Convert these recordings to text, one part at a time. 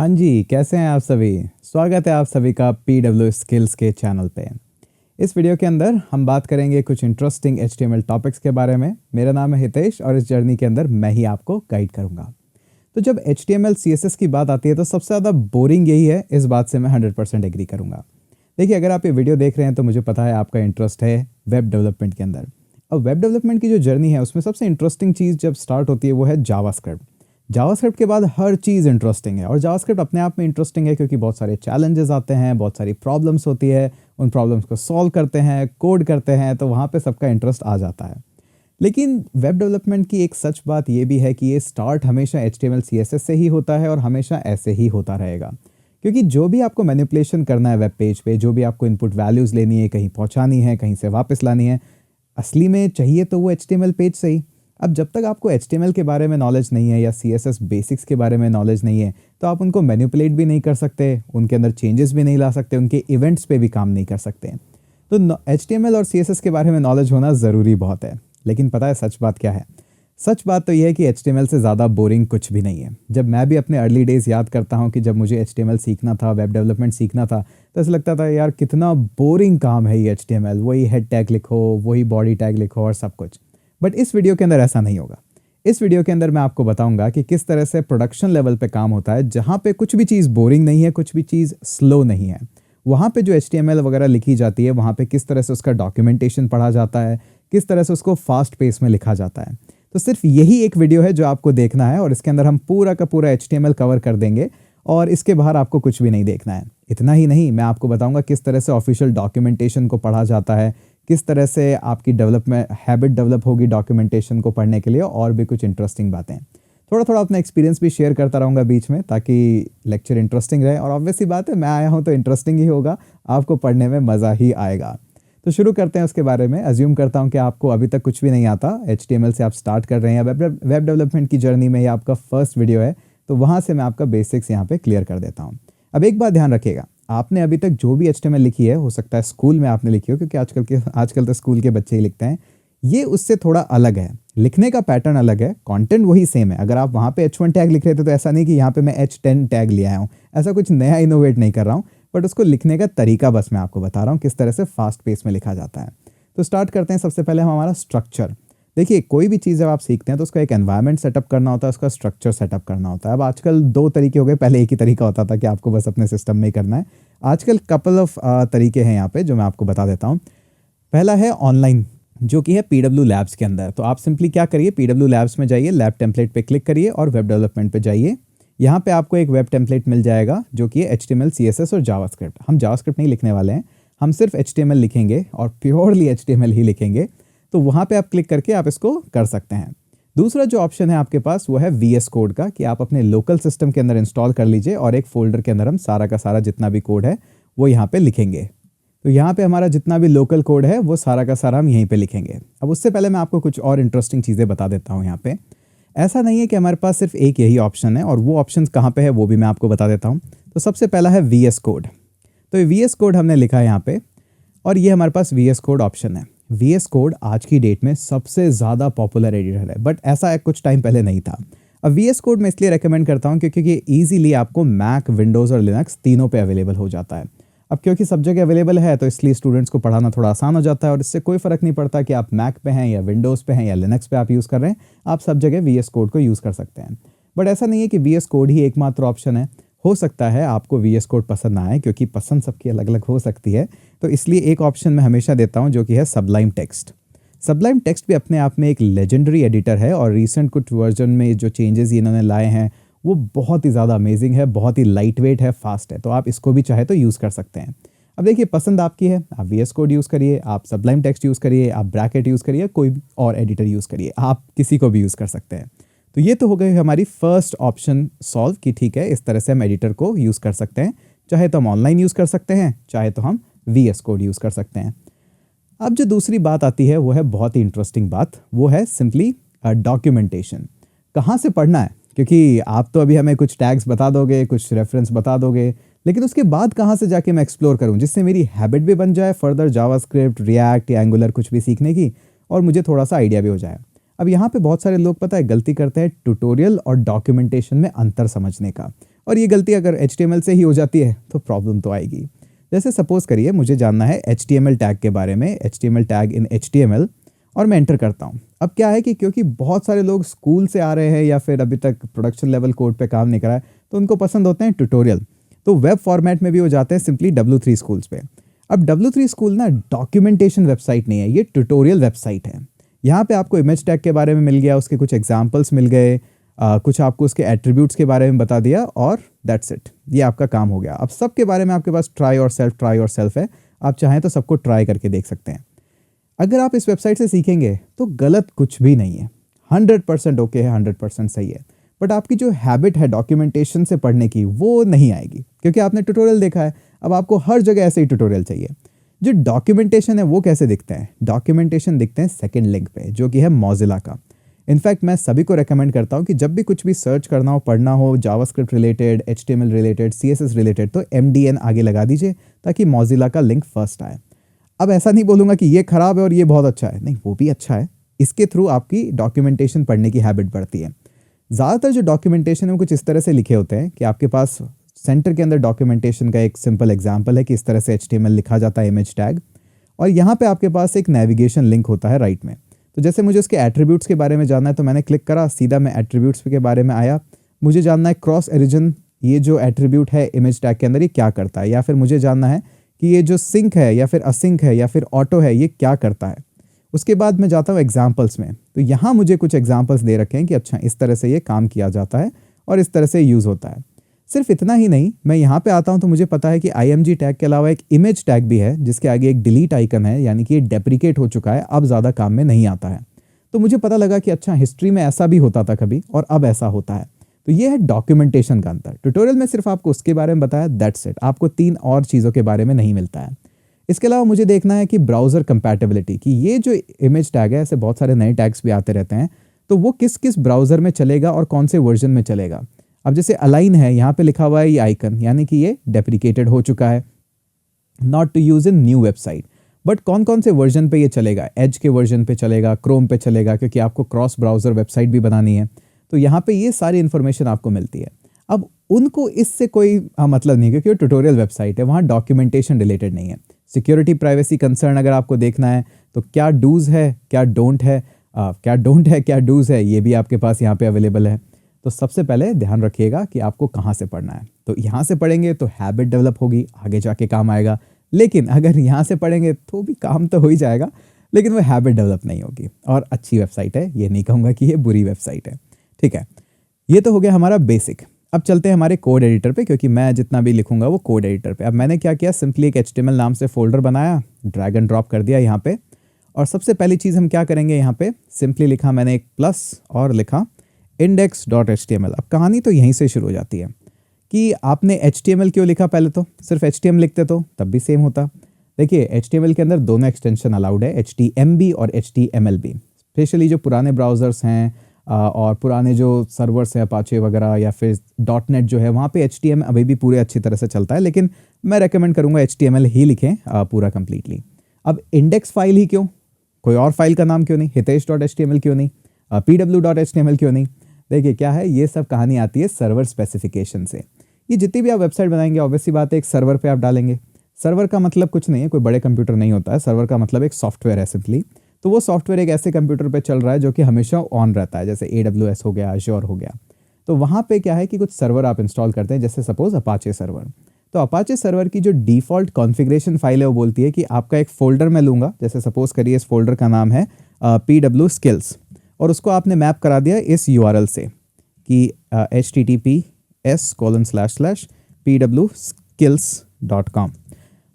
हाँ जी, कैसे हैं आप सभी? स्वागत है आप सभी का पीडब्ल्यू स्किल्स के चैनल पे। इस वीडियो के अंदर हम बात करेंगे कुछ इंटरेस्टिंग एचटीएमएल टॉपिक्स के बारे में। मेरा नाम है हितेश और इस जर्नी के अंदर मैं ही आपको गाइड करूंगा। तो जब एचटीएमएल सीएसएस की बात आती है तो सबसे ज़्यादा बोरिंग यही है, इस बात से मैं 100% एग्री करूंगा। देखिए, अगर आप ये वीडियो देख रहे हैं तो मुझे पता है आपका इंटरेस्ट है वेब डेवलपमेंट के अंदर। अब वेब डेवलपमेंट की जो जर्नी है उसमें सबसे इंटरेस्टिंग चीज़ जब स्टार्ट होती है वो है जावास्क्रिप्ट। जावास्क्रिप्ट के बाद हर चीज़ इंटरेस्टिंग है और जावास्क्रिप्ट अपने आप में इंटरेस्टिंग है क्योंकि बहुत सारे चैलेंजेस आते हैं, बहुत सारी प्रॉब्लम्स होती है, उन प्रॉब्लम्स को सॉल्व करते हैं, कोड करते हैं, तो वहाँ पे सबका इंटरेस्ट आ जाता है। लेकिन वेब डेवलपमेंट की एक सच बात ये भी है कि ये स्टार्ट हमेशा HTML CSS से ही होता है और हमेशा ऐसे ही होता रहेगा। क्योंकि जो भी आपको मैनिपुलेशन करना है वेब पेज पे, जो भी आपको इनपुट वैल्यूज़ लेनी है, कहीं पहुँचानी है, कहीं से वापस लानी है, असली में चाहिए तो वो HTML पेज से ही। अब जब तक आपको HTML के बारे में नॉलेज नहीं है या CSS बेसिक्स के बारे में नॉलेज नहीं है तो आप उनको मैनिपुलेट भी नहीं कर सकते, उनके अंदर चेंजेस भी नहीं ला सकते, उनके इवेंट्स पे भी काम नहीं कर सकते। तो HTML और CSS के बारे में नॉलेज होना ज़रूरी बहुत है। लेकिन पता है सच बात क्या है? सच बात तो यह है कि HTML से ज़्यादा बोरिंग कुछ भी नहीं है। जब मैं भी अपने अर्ली डेज़ याद करता हूँ कि जब मुझे HTML सीखना था, वेब डेवलपमेंट सीखना था, तो ऐसा लगता था यार कितना बोरिंग काम है ये HTML। वही हेड टैग लिखो, वही बॉडी टैग लिखो और सब कुछ। बट इस वीडियो के अंदर ऐसा नहीं होगा। इस वीडियो के अंदर मैं आपको बताऊंगा कि किस तरह से प्रोडक्शन लेवल पे काम होता है, जहाँ पे कुछ भी चीज़ बोरिंग नहीं है, कुछ भी चीज़ स्लो नहीं है। वहाँ पे जो HTML वगैरह लिखी जाती है, वहाँ पे किस तरह से उसका डॉक्यूमेंटेशन पढ़ा जाता है, किस तरह से उसको फास्ट पेस में लिखा जाता है। तो सिर्फ यही एक वीडियो है जो आपको देखना है और इसके अंदर हम पूरा का पूरा HTML कवर कर देंगे और इसके बाहर आपको कुछ भी नहीं देखना है। इतना ही नहीं, मैं आपको बताऊंगा किस तरह से ऑफिशियल डॉक्यूमेंटेशन को पढ़ा जाता है, किस तरह से आपकी डेवलपमेंट हैबिट डेवलप होगी डॉक्यूमेंटेशन को पढ़ने के लिए, और भी कुछ इंटरेस्टिंग बातें। थोड़ा थोड़ा अपना एक्सपीरियंस भी शेयर करता रहूँगा बीच में ताकि लेक्चर इंटरेस्टिंग रहे। और ऑब्वियसली बात है, मैं आया हूँ तो इंटरेस्टिंग ही होगा, आपको पढ़ने में मज़ा ही आएगा। तो शुरू करते हैं उसके बारे में। अज्यूम करता हूँ कि आपको अभी तक कुछ भी नहीं आता, HTML से आप स्टार्ट कर रहे हैं, वेब डेवलपमेंट की जर्नी में ये आपका फर्स्ट वीडियो है, तो वहाँ से मैं आपका बेसिक्स यहाँ पे क्लियर कर देता हूँ। अब एक बात ध्यान रखिएगा, आपने अभी तक जो भी HTML लिखी है, हो सकता है स्कूल में आपने लिखी हो, क्योंकि आजकल तो स्कूल के बच्चे ही लिखते हैं, ये उससे थोड़ा अलग है। लिखने का पैटर्न अलग है, कंटेंट वही सेम है। अगर आप वहाँ पे H1 टैग लिख रहे थे तो ऐसा नहीं कि यहाँ पे मैं H10 टैग ले आया हूँ, ऐसा कुछ नया इनोवेट नहीं कर रहा हूँ, बट उसको लिखने का तरीका बस मैं आपको बता रहा हूँ किस तरह से फास्ट पेस में लिखा जाता है। तो स्टार्ट करते हैं। सबसे पहले हमारा स्ट्रक्चर। देखिए, कोई भी चीज़ जब आप सीखते हैं तो उसका एक एनवायरनमेंट सेटअप करना होता है, उसका स्ट्रक्चर सेटअप करना होता है। अब आजकल 2 तरीके हो गए, पहले एक ही तरीका होता था कि आपको बस अपने सिस्टम में ही करना है। आजकल कपल ऑफ तरीके हैं यहाँ पे जो मैं आपको बता देता हूँ। पहला है ऑनलाइन, जो कि है PW लैब्स के अंदर। तो आप सिंपली क्या करिए, PW लैब्स में जाइए, लैब टेम्पलेट पे क्लिक करिए और वेब डेवलपमेंट पे जाइए। यहाँ पे आपको एक वेब टेम्पलेट मिल जाएगा जो कि है HTML CSS और जावास्क्रिप्ट। हम जावास्क्रिप्ट नहीं लिखने वाले हैं, हम सिर्फ HTML लिखेंगे और प्योरली HTML ही लिखेंगे। तो वहाँ पे आप क्लिक करके आप इसको कर सकते हैं। दूसरा जो ऑप्शन है आपके पास वो है VS कोड का, कि आप अपने लोकल सिस्टम के अंदर इंस्टॉल कर लीजिए और एक फोल्डर के अंदर हम सारा का सारा जितना भी कोड है वो यहाँ पे लिखेंगे। तो यहाँ पे हमारा जितना भी लोकल कोड है वो सारा का सारा हम यहीं पे लिखेंगे। अब उससे पहले मैं आपको कुछ और इंटरेस्टिंग चीज़ें बता देता हूँ। यहाँ पे ऐसा नहीं है कि हमारे पास सिर्फ एक यही ऑप्शन है, और वो ऑप्शन कहाँ पे है वो भी मैं आपको बता देता हूँ। तो सबसे पहला है VS कोड। तो ये VS कोड हमने लिखा है यहाँ पे, और ये हमारे पास VS कोड ऑप्शन है। VS कोड आज की डेट में सबसे ज़्यादा पॉपुलर एडिटर है, बट ऐसा कुछ टाइम पहले नहीं था। अब VS कोड मैं इसलिए रेकमेंड करता हूँ क्योंकि ये ईजिली आपको मैक, विंडोज़ और लिनक्स तीनों पे अवेलेबल हो जाता है। अब क्योंकि सब जगह अवेलेबल है तो इसलिए स्टूडेंट्स को पढ़ाना थोड़ा आसान हो जाता है, और इससे कोई फ़र्क नहीं पड़ता कि आप मैक पे हैं या विंडोज़ पे हैं या लिनक्स पे आप यूज़ कर रहे हैं, आप सब जगह VS कोड को यूज़ कर सकते हैं। बट ऐसा नहीं है कि VS कोड ही एकमात्र ऑप्शन है। हो सकता है आपको VS कोड पसंद ना आए, क्योंकि पसंद सबकी अलग अलग हो सकती है। तो इसलिए एक ऑप्शन मैं हमेशा देता हूँ जो कि है सबलाइम टेक्स्ट। सबलाइम टेक्स्ट भी अपने आप में एक लेजेंडरी एडिटर है, और रिसेंट कुछ वर्जन में जो चेंजेस इन्होंने लाए हैं वो बहुत ही ज़्यादा अमेजिंग है, बहुत ही लाइट वेट है, फास्ट है। तो आप इसको भी चाहे तो यूज़ कर सकते हैं। अब देखिए, पसंद आपकी है, आप VS कोड यूज़ करिए, आप सबलाइम टेक्स्ट यूज़ करिए, आप ब्रैकेट यूज़ करिए, कोई और एडिटर यूज़ करिए, आप किसी को भी यूज़ कर सकते हैं। तो ये तो हो गई हमारी फर्स्ट ऑप्शन सॉल्व की। ठीक है, इस तरह से हम एडिटर को यूज़ कर सकते हैं, चाहे तो हम ऑनलाइन यूज़ कर सकते हैं, चाहे तो हम VS कोड यूज़ कर सकते हैं। अब जो दूसरी बात आती है वो है बहुत ही इंटरेस्टिंग बात, वो है सिंपली डॉक्यूमेंटेशन। कहाँ से पढ़ना है, क्योंकि आप तो अभी हमें कुछ टैग्स बता दोगे, कुछ रेफरेंस बता दोगे, लेकिन उसके बाद कहाँ से जाके मैं एक्सप्लोर करूँ जिससे मेरी हैबिट भी बन जाए फर्दर जावास्क्रिप्ट, रिएक्ट या एंगुलर कुछ भी सीखने की, और मुझे थोड़ा सा आइडिया भी हो जाए। अब यहाँ पे बहुत सारे लोग पता है गलती करते हैं ट्यूटोरियल और डॉक्यूमेंटेशन में अंतर समझने का, और ये गलती अगर HTML से ही हो जाती है तो प्रॉब्लम तो आएगी। जैसे सपोज करिए मुझे जानना है HTML टैग के बारे में, HTML टैग इन HTML, और मैं एंटर करता हूँ। अब क्या है कि क्योंकि बहुत सारे लोग स्कूल से आ रहे हैं या फिर अभी तक प्रोडक्शन लेवल कोड पे काम नहीं करा है, तो उनको पसंद होते हैं ट्यूटोरियल, तो वेब फॉर्मेट में भी वो जाते हैं सिंपली W3 स्कूल्स पे। अब W3 स्कूल ना डॉक्यूमेंटेशन वेबसाइट नहीं है, ये ट्यूटोरियल वेबसाइट है। यहाँ पे आपको इमेज टैग के बारे में मिल गया, उसके कुछ एग्जाम्पल्स मिल गए, कुछ आपको उसके एट्रीब्यूट्स के बारे में बता दिया, और दैट्स इट, ये आपका काम हो गया। अब सब के बारे में आपके पास ट्राई और सेल्फ है, आप चाहें तो सबको ट्राई करके देख सकते हैं। अगर आप इस वेबसाइट से सीखेंगे तो गलत कुछ भी नहीं है, 100% ओके है, 100% सही है। बट आपकी जो हैबिट है डॉक्यूमेंटेशन से पढ़ने की वो नहीं आएगी, क्योंकि आपने ट्यूटोरियल देखा है। अब आपको हर जगह ऐसे ही ट्यूटोरियल चाहिए। जो डॉक्यूमेंटेशन है वो कैसे दिखते हैं? डॉक्यूमेंटेशन दिखते हैं सेकंड लिंक पे, जो कि है मॉजिला का। इनफैक्ट मैं सभी को रेकमेंड करता हूँ कि जब भी कुछ भी सर्च करना हो, पढ़ना हो, JavaScript related, HTML related, CSS related, तो MDN आगे लगा दीजिए ताकि मॉजिला का लिंक फर्स्ट आए। अब ऐसा नहीं बोलूँगा कि ये खराब है और ये बहुत अच्छा है, नहीं, वो भी अच्छा है। इसके थ्रू आपकी डॉक्यूमेंटेशन पढ़ने की हैबिट बढ़ती है। ज़्यादातर जो डॉक्यूमेंटेशन है वो कुछ इस तरह से लिखे होते हैं कि आपके पास सेंटर के अंदर डॉक्यूमेंटेशन का एक सिंपल एग्जांपल है कि इस तरह से HTML लिखा जाता है इमेज टैग, और यहाँ पे आपके पास एक नेविगेशन लिंक होता है राइट में। तो जैसे मुझे उसके एट्रीब्यूट्स के बारे में जानना है तो मैंने क्लिक करा, सीधा मैं एट्रीब्यूट्स के बारे में आया। मुझे जानना है क्रॉस ओरिजिन, ये जो एट्रीब्यूट है इमेज टैग के अंदर, ये क्या करता है, या फिर मुझे जानना है कि ये जो सिंक है या फिर असिंक है या फिर ऑटो है, ये क्या करता है। उसके बाद मैं जाता हूँ एग्जाम्पल्स में, तो यहाँ मुझे कुछ एग्जाम्पल्स दे रखे हैं कि अच्छा इस तरह से ये काम किया जाता है और इस तरह से यूज़ होता है। सिर्फ इतना ही नहीं, मैं यहाँ पे आता हूँ तो मुझे पता है कि IMG टैग के अलावा एक इमेज टैग भी है जिसके आगे एक डिलीट आइकन है, यानी कि ये डेप्रिकेट हो चुका है, अब ज़्यादा काम में नहीं आता है। तो मुझे पता लगा कि अच्छा हिस्ट्री में ऐसा भी होता था कभी और अब ऐसा होता है। तो ये है डॉक्यूमेंटेशन का अंतर। ट्यूटोरियल में सिर्फ आपको उसके बारे में बताया, दैट्स इट, आपको 3 और चीज़ों के बारे में नहीं मिलता है। इसके अलावा मुझे देखना है कि ब्राउज़र कंपैटिबिलिटी, कि ये जो इमेज टैग है, ऐसे बहुत सारे नए टैग्स भी आते रहते हैं, तो वो किस किस ब्राउज़र में चलेगा और कौन से वर्जन में चलेगा। अब जैसे अलाइन है, यहाँ पे लिखा हुआ है ये आइकन, यानी कि ये डेप्रिकेटेड हो चुका है, not to use in new website. But कौन कौन से वर्जन पे ये चलेगा? एज के वर्जन पे चलेगा, क्रोम पे चलेगा, क्योंकि आपको क्रॉस ब्राउज़र वेबसाइट भी बनानी है। तो यहाँ पे ये सारी इन्फॉर्मेशन आपको मिलती है। अब उनको इससे कोई मतलब नहीं, क्योंकि वो ट्यूटोरियल वेबसाइट है, वहाँ डॉक्यूमेंटेशन रिलेटेड नहीं है। सिक्योरिटी प्राइवेसी कंसर्न अगर आपको देखना है तो क्या डूज़ है, क्या डोंट है, क्या डूज़ है, ये भी आपके पास यहाँ पे अवेलेबल है। तो सबसे पहले ध्यान रखिएगा कि आपको कहाँ से पढ़ना है। तो यहाँ से पढ़ेंगे तो हैबिट डेवलप होगी, आगे जाके काम आएगा। लेकिन अगर यहाँ से पढ़ेंगे तो भी काम तो हो ही जाएगा, लेकिन वो हैबिट डेवलप नहीं होगी। और अच्छी वेबसाइट है, ये नहीं कहूँगा कि ये बुरी वेबसाइट है, ठीक है। ये तो हो गया हमारा बेसिक। अब चलते हैं हमारे कोड एडिटर पे, क्योंकि मैं जितना भी लिखूंगा वो कोड एडिटर पे। अब मैंने क्या किया, सिंपली एक HTML नाम से फोल्डर बनाया, ड्रैग एंड ड्रॉप कर दिया यहाँ पे। और सबसे पहली चीज़ हम क्या करेंगे, यहाँ पे सिंपली लिखा मैंने एक प्लस और लिखा index.html। अब कहानी तो यहीं से शुरू हो जाती है कि आपने HTML क्यों लिखा। पहले तो सिर्फ HTML लिखते तो तब भी सेम होता। देखिए HTML के अंदर दोनों एक्सटेंशन अलाउड है, HTMB और HTMLB। स्पेशली जो पुराने ब्राउज़र्स हैं और पुराने जो सर्वर्स हैं अपाचे वगैरह या फिर .NET जो है, वहाँ पे HTML अभी भी पूरे अच्छी तरह से चलता है, लेकिन मैं रेकमेंड करूँगा HTML ही लिखें पूरा कम्प्लीटली। अब इंडेक्स फाइल ही क्यों, कोई और फाइल का नाम क्यों नहीं, hitesh.html क्यों नहीं, pw.html क्यों नहीं। देखिए क्या है, ये सब कहानी आती है सर्वर स्पेसिफिकेशन से। ये जितनी भी आप वेबसाइट बनाएंगे ऑब्वियसली बात है एक सर्वर पे आप डालेंगे। सर्वर का मतलब कुछ नहीं है, कोई बड़े कंप्यूटर नहीं होता है। सर्वर का मतलब एक सॉफ्टवेयर है सिंपली। तो वो सॉफ्टवेयर एक ऐसे कंप्यूटर पे चल रहा है जो कि हमेशा ऑन रहता है, जैसे AWS हो गया, Azure हो गया। तो वहाँ पे क्या है कि कुछ सर्वर आप इंस्टॉल करते हैं, जैसे सपोज अपाचे सर्वर। तो अपाचे सर्वर की जो डिफ़ॉल्ट कॉन्फ़िगरेशन फाइल है वो बोलती है कि आपका एक फ़ोल्डर मैं लूँगा, जैसे सपोज़ करिए इस फोल्डर का नाम है PW skills, और उसको आपने मैप करा दिया इस URL से कि https://pwskills.com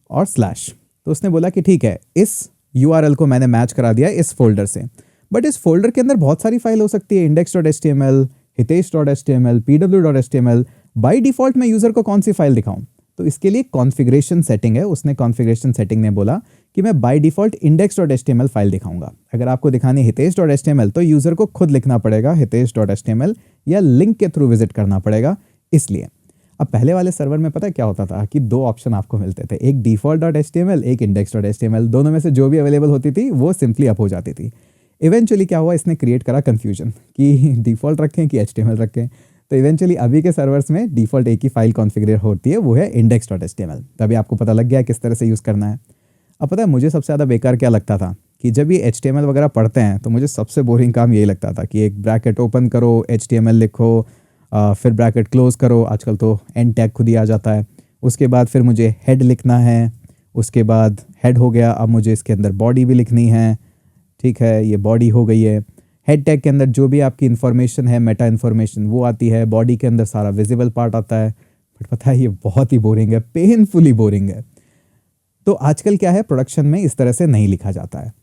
और /। तो उसने बोला कि ठीक है, इस URL को मैंने मैच करा दिया इस फोल्डर से। बट इस फोल्डर के अंदर बहुत सारी फाइल हो सकती है, index.html, hitesh.html, pw.html। By default मैं यूज़र को कौन सी फाइल दिखाऊं? तो इसके लिए कॉन्फ़िगरेशन सेटिंग है। उसने कॉन्फ़िगरेशन सेटिंग ने बोला कि मैं बाय डिफ़ॉल्ट index.html फाइल दिखाऊंगा। अगर आपको दिखानी है hitesh.html तो यूज़र को खुद लिखना पड़ेगा hitesh.html या लिंक के थ्रू विजिट करना पड़ेगा। इसलिए अब पहले वाले सर्वर में पता है क्या होता था कि 2 ऑप्शन आपको मिलते थे, एक default.html, एक index.html। दोनों में से जो भी अवेलेबल होती थी वो सिंपली अप हो जाती थी। इवेंचुअली क्या हुआ, इसने क्रिएट करा कन्फ्यूजन कि डिफ़ॉल्ट रखें कि HTML रखें। तो इवेंचुअली अभी के सर्वर्स में डिफ़ॉल्ट एक ही फाइल कॉन्फ़िगर होती है, वो है index.html। तो अभी आपको पता लग गया है किस तरह से यूज़ करना है। अब पता है मुझे सबसे ज़्यादा बेकार क्या लगता था कि जब ये HTML वगैरह पढ़ते हैं तो मुझे सबसे बोरिंग काम यही लगता था कि एक ब्रैकेट ओपन करो, HTML लिखो, फिर ब्रैकेट क्लोज़ करो, आजकल तो एंड टैग खुद ही आ जाता है। उसके बाद फिर मुझे हेड लिखना है, उसके बाद हेड हो गया, अब मुझे इसके अंदर बॉडी भी लिखनी है। ठीक है, ये बॉडी हो गई है। हेड टैग के अंदर जो भी आपकी इन्फॉर्मेशन है, मेटा इन्फॉर्मेशन, वो आती है। बॉडी के अंदर सारा विजिबल पार्ट आता है। बट पता है ये बहुत ही बोरिंग है, पेनफुली बोरिंग है। तो आजकल क्या है, प्रोडक्शन में इस तरह से नहीं लिखा जाता है।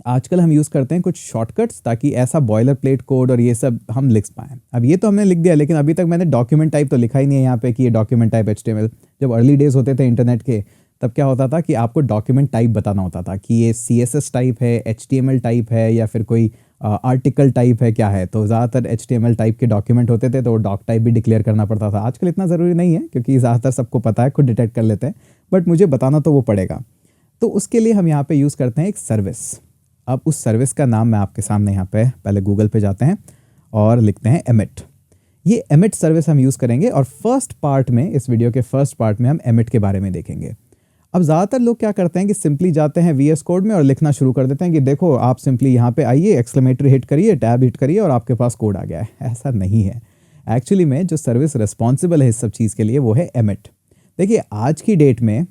आजकल हम यूज़ करते हैं कुछ शॉर्टकट्स ताकि ऐसा बॉयलर प्लेट कोड और ये सब हम लिख पाएँ। अब ये तो हमने लिख दिया, लेकिन अभी तक मैंने डॉक्यूमेंट टाइप तो लिखा ही नहीं है यहाँ पे कि ये डॉक्यूमेंट टाइप HTML। जब अर्ली डेज होते थे इंटरनेट के, तब क्या होता था कि आपको डॉक्यूमेंट टाइप बताना होता था कि ये CSS टाइप है, HTML टाइप है, या फिर कोई आर्टिकल टाइप है, क्या है। तो ज़्यादातर HTML टाइप के डॉक्यूमेंट होते थे, तो डॉक टाइप भी डिक्लेयर करना पड़ता था। आजकल इतना ज़रूरी नहीं है क्योंकि ज़्यादातर सबको पता है, खुद डिटेक्ट कर लेते हैं, बट मुझे बताना तो वो पड़ेगा। तो उसके लिए हम यहाँ पे यूज़ करते हैं एक सर्विस। अब उस सर्विस का नाम मैं आपके सामने यहाँ पे, पहले गूगल पे जाते हैं और लिखते हैं एमिट। ये एमिट सर्विस हम यूज़ करेंगे और फर्स्ट पार्ट में, इस वीडियो के फर्स्ट पार्ट में हम एमिट के बारे में देखेंगे। अब ज़्यादातर लोग क्या करते हैं कि सिंपली जाते हैं VS कोड में और लिखना शुरू कर देते हैं कि देखो आप सिंपली यहाँ पे आइए, एक्सक्लेमेटरी हिट करिए, टैब हिट करिए और आपके पास कोड आ गया है। ऐसा नहीं है। एक्चुअली में जो सर्विस रिस्पॉन्सिबल है इस सब चीज़ के लिए वो है एमिट। देखिए आज की डेट में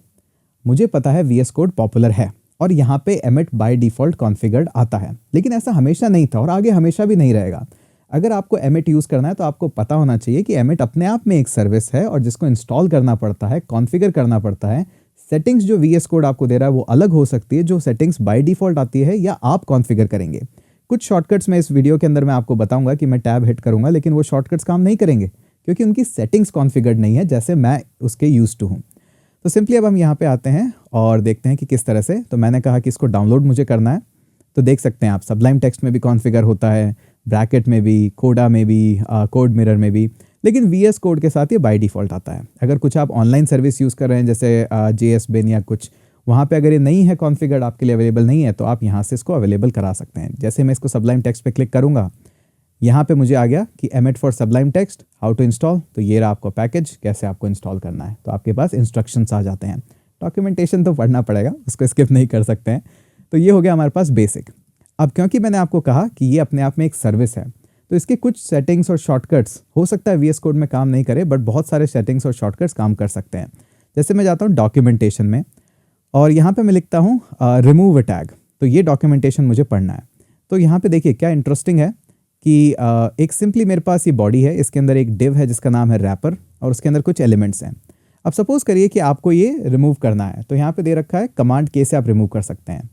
मुझे पता है VS कोड पॉपुलर है और यहाँ पे एमिट बाय डिफ़ॉल्ट कॉन्फ़िगर्ड आता है, लेकिन ऐसा हमेशा नहीं था और आगे हमेशा भी नहीं रहेगा। अगर आपको एमिट यूज़ करना है तो आपको पता होना चाहिए कि एमिट अपने आप में एक सर्विस है और जिसको इंस्टॉल करना पड़ता है, कॉन्फ़िगर करना पड़ता है। सेटिंग्स जो VS कोड आपको दे रहा है वो अलग हो सकती है, जो सेटिंग्स बाय डिफ़ॉल्ट आती है या आप कॉन्फ़िगर करेंगे। कुछ शॉर्टकट्स में इस वीडियो के अंदर मैं आपको बताऊंगा कि मैं टैब हिट करूंगा, लेकिन वो शॉर्टकट्स काम नहीं करेंगे क्योंकि उनकी सेटिंग्स कॉन्फ़िगर्ड नहीं है जैसे मैं उसके यूज़ टू हूँ। तो सिंपली अब हम यहाँ पे आते हैं और देखते हैं कि किस तरह से। तो मैंने कहा कि इसको डाउनलोड मुझे करना है, तो देख सकते हैं आप सबलाइम टेक्स्ट में भी कॉन्फ़िगर होता है, ब्रैकेट में भी, कोडा में भी, कोड मिरर में भी, लेकिन VS कोड के साथ ये बाय डिफ़ॉल्ट आता है। अगर कुछ आप ऑनलाइन सर्विस यूज़ कर रहे हैं जैसे JS बिन या कुछ, वहाँ पे अगर ये नहीं है कॉन्फ़िगर्ड, आपके लिए अवेलेबल नहीं है, तो आप यहाँ से इसको अवेलेबल करा सकते हैं। जैसे मैं इसको सबलाइम टेक्स्ट पे क्लिक करूँगा, यहाँ पे मुझे आ गया कि Emmet for Sublime Text, how to install. तो ये रहा आपको पैकेज, कैसे आपको इंस्टॉल करना है। तो आपके पास इंस्ट्रक्शंस आ जाते हैं। डॉक्यूमेंटेशन तो पढ़ना पड़ेगा, उसको स्किप नहीं कर सकते हैं। तो ये हो गया हमारे पास बेसिक। अब क्योंकि मैंने आपको कहा कि ये अपने आप में एक सर्विस है, तो इसके कुछ सेटिंग्स और शॉर्टकट्स हो सकता है VS कोड में काम नहीं करे, बट बहुत सारे सेटिंग्स और शॉर्टकट्स काम कर सकते हैं। जैसे मैं जाता हूँ डॉक्यूमेंटेशन में और यहाँ पे मैं लिखता हूँ रिमूव अ टैग। तो ये डॉक्यूमेंटेशन मुझे पढ़ना है। तो यहाँ पे देखिए क्या इंटरेस्टिंग है कि एक सिंपली मेरे पास ये बॉडी है, इसके अंदर एक डिव है जिसका नाम है रैपर और उसके अंदर कुछ एलिमेंट्स हैं। अब सपोज़ करिए कि आपको ये रिमूव करना है, तो यहाँ पे दे रखा है कमांड K से आप रिमूव कर सकते हैं।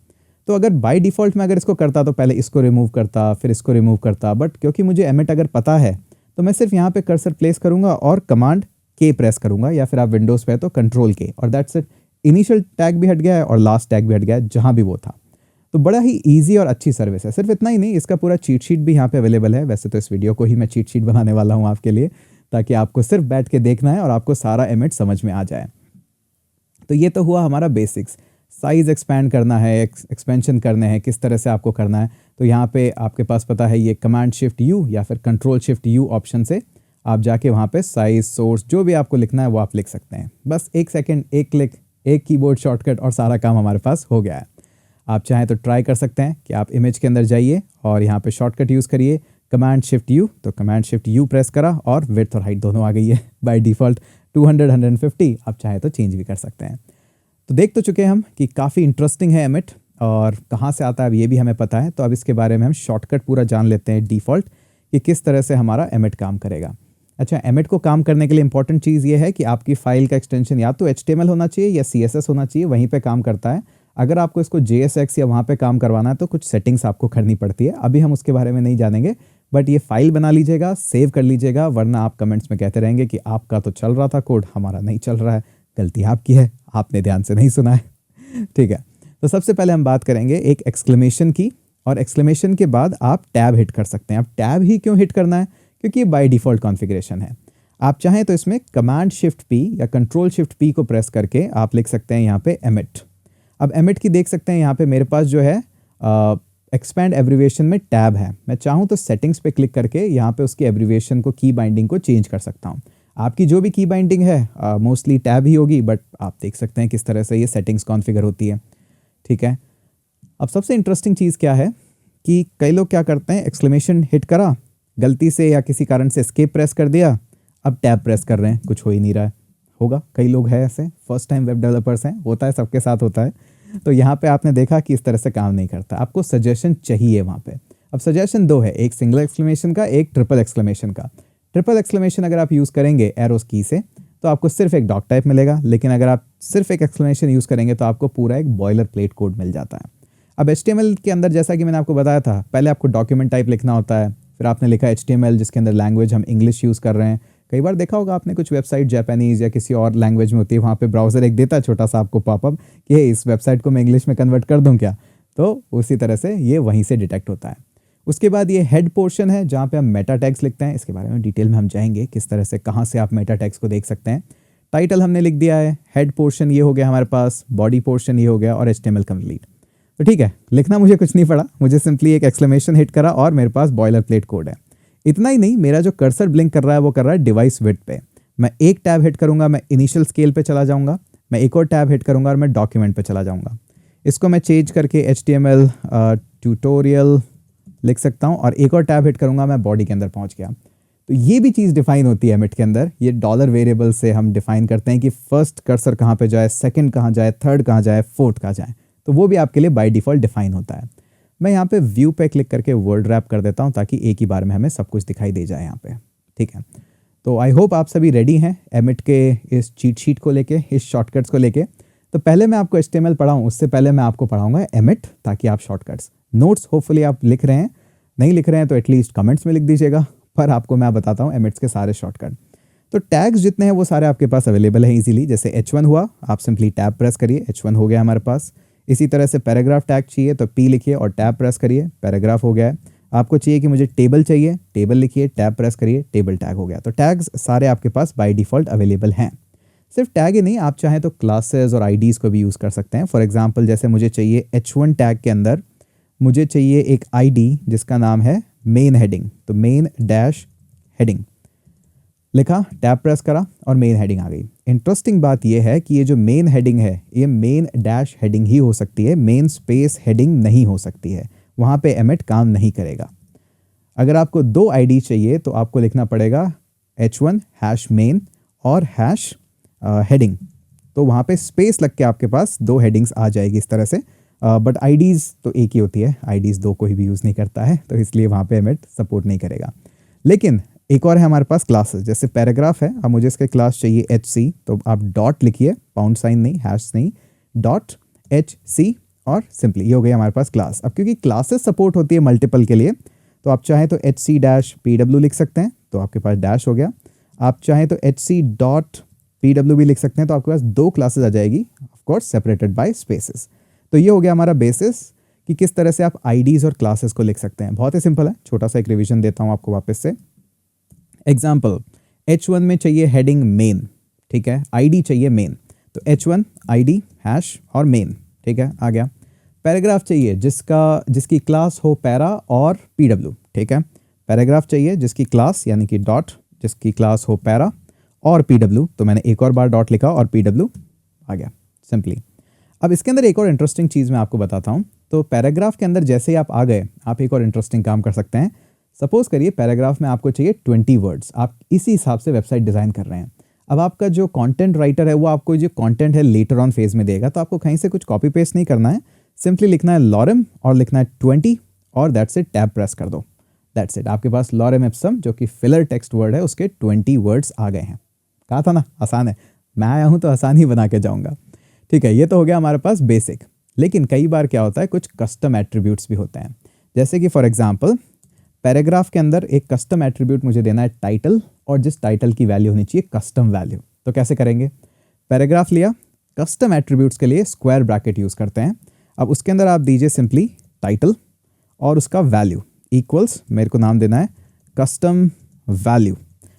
तो अगर बाय डिफ़ॉल्ट में अगर इसको करता तो पहले इसको रिमूव करता, फिर इसको रिमूव करता, बट क्योंकि मुझे एमिट अगर पता है तो मैं सिर्फ यहाँ पे कर्सर प्लेस करूँगा और कमांड K प्रेस करूँगा, या फिर आप विंडोज़ पे है तो कंट्रोल K, और दैट्स इट। इनिशियल टैग भी हट गया है और लास्ट टैग भी हट गया है जहाँ भी वो था। तो बड़ा ही ईजी और अच्छी सर्विस है। सिर्फ इतना ही नहीं, इसका पूरा चीट शीट भी यहाँ पे अवेलेबल है। वैसे तो इस वीडियो को ही मैं चीट शीट बनाने वाला हूँ आपके लिए, ताकि आपको सिर्फ बैठ के देखना है और आपको सारा एमिट समझ में आ जाए। तो ये तो हुआ हमारा बेसिक्स। साइज़ एक्सपैंड करना है, एक्सपेंशन करने हैं, किस तरह से आपको करना है। तो यहाँ पे आपके पास पता है ये कमांड शिफ्ट U या फिर कंट्रोल शिफ्ट U ऑप्शन से आप जाके वहाँ पे साइज़, सोर्स, जो भी आपको लिखना है वो आप लिख सकते हैं। बस 1 सेकेंड, 1 क्लिक, 1 कीबोर्ड शॉर्टकट और सारा काम हमारे पास हो गया है। आप चाहें तो ट्राई कर सकते हैं कि आप इमेज के अंदर जाइए और यहाँ पे शॉर्टकट यूज़ करिए कमांड शिफ्ट U। तो कमांड शिफ्ट U प्रेस करा और विड्थ और हाइट दोनों आ गई है बाय डिफ़ॉल्ट 200, 150। आप चाहें तो चेंज भी कर सकते हैं। तो देख तो चुके हैं हम कि काफ़ी इंटरेस्टिंग है एमिट और कहाँ से आता है अब ये भी हमें पता है। तो अब इसके बारे में हम शॉर्टकट पूरा जान लेते हैं डिफ़ॉल्ट कि किस तरह से हमारा एमिट काम करेगा। अच्छा, एमिट को काम करने के लिए इंपॉर्टेंट चीज़ ये है कि आपकी फ़ाइल का एक्सटेंशन या तो HTML होना चाहिए या CSS होना चाहिए, वहीं पे काम करता है। अगर आपको इसको JSX या वहाँ पे काम करवाना है तो कुछ सेटिंग्स आपको करनी पड़ती है। अभी हम उसके बारे में नहीं जानेंगे, बट ये फाइल बना लीजिएगा, सेव कर लीजिएगा, वरना आप कमेंट्स में कहते रहेंगे कि आपका तो चल रहा था कोड, हमारा नहीं चल रहा है। गलती आपकी है, आपने ध्यान से नहीं सुना है। ठीक है, तो सबसे पहले हम बात करेंगे एक एक्सक्लेमेशन की, और एक्सक्लेमेशन के बाद आप टैब हिट कर सकते हैं। अब टैब ही क्यों हिट करना है? क्योंकि ये बाय डिफ़ॉल्ट कॉन्फ़िगरेशन है। आप चाहें तो इसमें कमांड शिफ्ट P या कंट्रोल शिफ्ट P को प्रेस करके आप लिख सकते हैं यहाँ पे एमिट। अब एमिट की देख सकते हैं यहाँ पे मेरे पास जो है एक्सपैंड एब्रीविएशन में टैब है, मैं चाहूँ तो सेटिंग्स पे क्लिक करके यहाँ पे उसकी एब्रीविएशन को, की बाइंडिंग को चेंज कर सकता हूँ। आपकी जो भी की बाइंडिंग है मोस्टली टैब ही होगी, बट आप देख सकते हैं किस तरह से ये सेटिंग्स कॉन्फ़िगर होती है। ठीक है, अब सबसे इंटरेस्टिंग चीज़ क्या है कि कई लोग क्या करते हैं, एक्सक्लेमेशन हिट करा गलती से या किसी कारण से एस्केप प्रेस कर दिया, अब टैब प्रेस कर रहे हैं, कुछ हो ही नहीं रहा है। होगा, कई लोग हैं ऐसे, फर्स्ट टाइम वेब डेवलपर्स हैं, होता है, सबके साथ होता है। तो यहाँ पे आपने देखा कि इस तरह से काम नहीं करता, आपको सजेशन चाहिए वहाँ पे। अब सजेशन दो है, एक सिंगल एक्सक्लेमेशन का, एक ट्रिपल एक्सक्लेमेशन का। ट्रिपल एक्सक्लेमेशन अगर आप यूज़ करेंगे एरोस की से तो आपको सिर्फ एक डॉक टाइप मिलेगा, लेकिन अगर आप सिर्फ एक एक्सक्लेमेशन यूज़ करेंगे तो आपको पूरा एक बॉयलर प्लेट कोड मिल जाता है। अब HTML के अंदर जैसा कि मैंने आपको बताया था, पहले आपको डॉक्यूमेंट टाइप लिखना होता है, फिर आपने लिखा HTML जिसके अंदर लैंग्वेज हम इंग्लिश यूज़ कर रहे हैं। कई बार देखा होगा आपने कुछ वेबसाइट जापानीज़ या किसी और लैंग्वेज में होती है, वहाँ पे ब्राउज़र एक देता है छोटा सा आपको पॉपअप कि इस वेबसाइट को मैं इंग्लिश में कन्वर्ट कर दूँ क्या, तो उसी तरह से ये वहीं से डिटेक्ट होता है। उसके बाद ये हेड पोर्शन है जहाँ पे हम मेटा टैग्स लिखते हैं, इसके बारे में डिटेल में हम जाएंगे किस तरह से, कहाँ से आप मेटा टैग्स को देख सकते हैं। टाइटल हमने लिख दिया है, हेड पोर्शन ये हो गया हमारे पास, बॉडी पोर्शन ये हो गया और HTML कंप्लीट। तो ठीक है, लिखना मुझे कुछ नहीं पड़ा, मुझे सिंपली एक एक्सक्लेमेशन हिट करा और मेरे पास बॉयलर प्लेट कोड है। इतना ही नहीं, मेरा जो कर्सर ब्लिंक कर रहा है वो कर रहा है डिवाइस विड्थ पे। मैं एक टैब हिट करूंगा, मैं इनिशियल स्केल पे चला जाऊंगा, मैं एक और टैब हिट करूंगा और मैं डॉक्यूमेंट पे चला जाऊंगा। इसको मैं चेंज करके HTML ट्यूटोरियल लिख सकता हूं और एक और टैब हिट करूंगा, मैं बॉडी के अंदर पहुंच गया। तो ये भी चीज़ डिफाइन होती है एमिट के अंदर, ये डॉलर वेरिएबल से हम डिफाइन करते हैं कि फर्स्ट कर्सर कहाँ पे जाए, सेकंड कहाँ जाए, थर्ड कहाँ जाए, फोर्थ कहाँ जाए, तो वो भी आपके लिए बाय डिफ़ॉल्ट डिफाइन होता है। मैं यहाँ पे व्यू पे क्लिक करके वर्ड रैप कर देता हूँ ताकि एक ही बार में हमें सब कुछ दिखाई दे जाए यहाँ पे। ठीक है, तो आई होप आप सभी रेडी हैं एमिट के इस चीट शीट को लेके, इस शॉर्टकट्स को लेके। तो पहले मैं आपको HTML पढ़ाऊँ उससे पहले मैं आपको पढ़ाऊँगा एमिट, ताकि आप शॉर्टकट्स नोट्स होपफुली आप लिख रहे हैं, नहीं लिख रहे हैं तो एटलीस्ट कमेंट्स में लिख दीजिएगा, पर आपको मैं बताता हूँ एमिट्स के सारे शॉर्टकट। तो टैग्स जितने हैं वो सारे आपके पास अवेलेबल है इजीली। जैसे H1 हुआ, आप सिंपली टैब प्रेस करिए, H1 हो गया हमारे पास। इसी तरह से पैराग्राफ टैग चाहिए तो P लिखिए और टैब प्रेस करिए, पैराग्राफ हो गया है। आपको चाहिए कि मुझे टेबल चाहिए, टेबल लिखिए, टैब प्रेस करिए, टेबल टैग हो गया। तो टैग्स सारे आपके पास बाय डिफ़ॉल्ट अवेलेबल हैं। सिर्फ टैग ही नहीं, आप चाहें तो क्लासेस और IDs को भी यूज़ कर सकते हैं। फॉर एग्जाम्पल जैसे मुझे चाहिए H1 टैग के अंदर मुझे चाहिए एक ID जिसका नाम है मेन हेडिंग, तो मेन डैश हेडिंग लिखा, टैब प्रेस करा और मेन हेडिंग आ गई। इंटरेस्टिंग बात यह है कि ये जो मेन हेडिंग है ये मेन डैश हेडिंग ही हो सकती है, मेन स्पेस हेडिंग नहीं हो सकती है, वहाँ पे एमिट काम नहीं करेगा। अगर आपको 2 ID चाहिए तो आपको लिखना पड़ेगा H1 हैश मेन और हैश हेडिंग, तो वहाँ पे स्पेस लग के आपके पास 2 हेडिंग्स आ जाएगी इस तरह से। बट IDs तो एक ही होती है, IDs 2 कोई भी यूज़ नहीं करता है, तो इसलिए वहाँ पे एमिट सपोर्ट नहीं करेगा। लेकिन एक और है हमारे पास क्लासेस, जैसे पैराग्राफ है, अब मुझे इसके क्लास चाहिए HC, तो आप डॉट लिखिए, पाउंड साइन नहीं, हैश नहीं, डॉट HC और सिंपली ये हो गई हमारे पास क्लास। अब क्योंकि क्लासेस सपोर्ट होती है मल्टीपल के लिए, तो आप चाहें तो HC डैश PW लिख सकते हैं, तो आपके पास डैश हो गया। आप चाहें तो HC डॉट PW भी लिख सकते हैं, तो आपके पास 2 क्लासेस आ जाएगी, ऑफकोर्स सेपरेटेड बाय स्पेसेस। तो ये हो गया हमारा बेसिस कि किस तरह से आप IDs और क्लासेस को लिख सकते हैं। बहुत ही सिंपल है, छोटा सा एक रिवीजन देता हूँ आपको वापस से। एग्जाम्पल, H1 में चाहिए हेडिंग मेन, ठीक है, ID चाहिए मेन, तो H1 ID हैश और मेन, ठीक है, आ गया। पैराग्राफ चाहिए जिसकी क्लास हो पैरा और PW, ठीक है, पैराग्राफ चाहिए जिसकी क्लास यानी कि डॉट जिसकी क्लास हो पैरा और PW, तो मैंने एक और बार डॉट लिखा और PW आ गया सिंपली। अब इसके अंदर एक और इंटरेस्टिंग चीज़ मैं आपको बताता हूँ। तो पैराग्राफ के अंदर जैसे ही आप आ गए, आप एक और इंटरेस्टिंग काम कर सकते हैं। सपोज करिए पैराग्राफ में आपको चाहिए 20 वर्ड्स, आप इसी हिसाब से वेबसाइट डिज़ाइन कर रहे हैं। अब आपका जो कंटेंट राइटर है वो आपको जो कंटेंट है लेटर ऑन फेज में देगा, तो आपको कहीं से कुछ कॉपी पेस्ट नहीं करना है, सिंपली लिखना है लॉरेम और लिखना है 20 और दैट्स इट, टैब प्रेस कर दो, दैट्स इट, आपके पास लॉरेम इप्सम जो कि फिलर टेक्स्ट वर्ड है उसके 20 वर्ड्स आ गए हैं। कहा था ना आसान है, मैं आया हूँ तो आसान ही बना के जाऊँगा। ठीक है, ये तो हो गया हमारे पास बेसिक। लेकिन कई बार क्या होता है, कुछ कस्टम एट्रीब्यूट्स भी होते हैं। जैसे कि फॉर एग्जांपल पैराग्राफ के अंदर एक कस्टम एट्रीब्यूट मुझे देना है टाइटल, और जिस टाइटल की वैल्यू होनी चाहिए कस्टम वैल्यू। तो कैसे करेंगे, पैराग्राफ लिया, कस्टम एट्रीब्यूट्स के लिए स्क्वायर ब्रैकेट यूज़ करते हैं। अब उसके अंदर आप दीजिए सिंपली टाइटल और उसका वैल्यू इक्वल्स, मेरे को नाम देना है कस्टम वैल्यू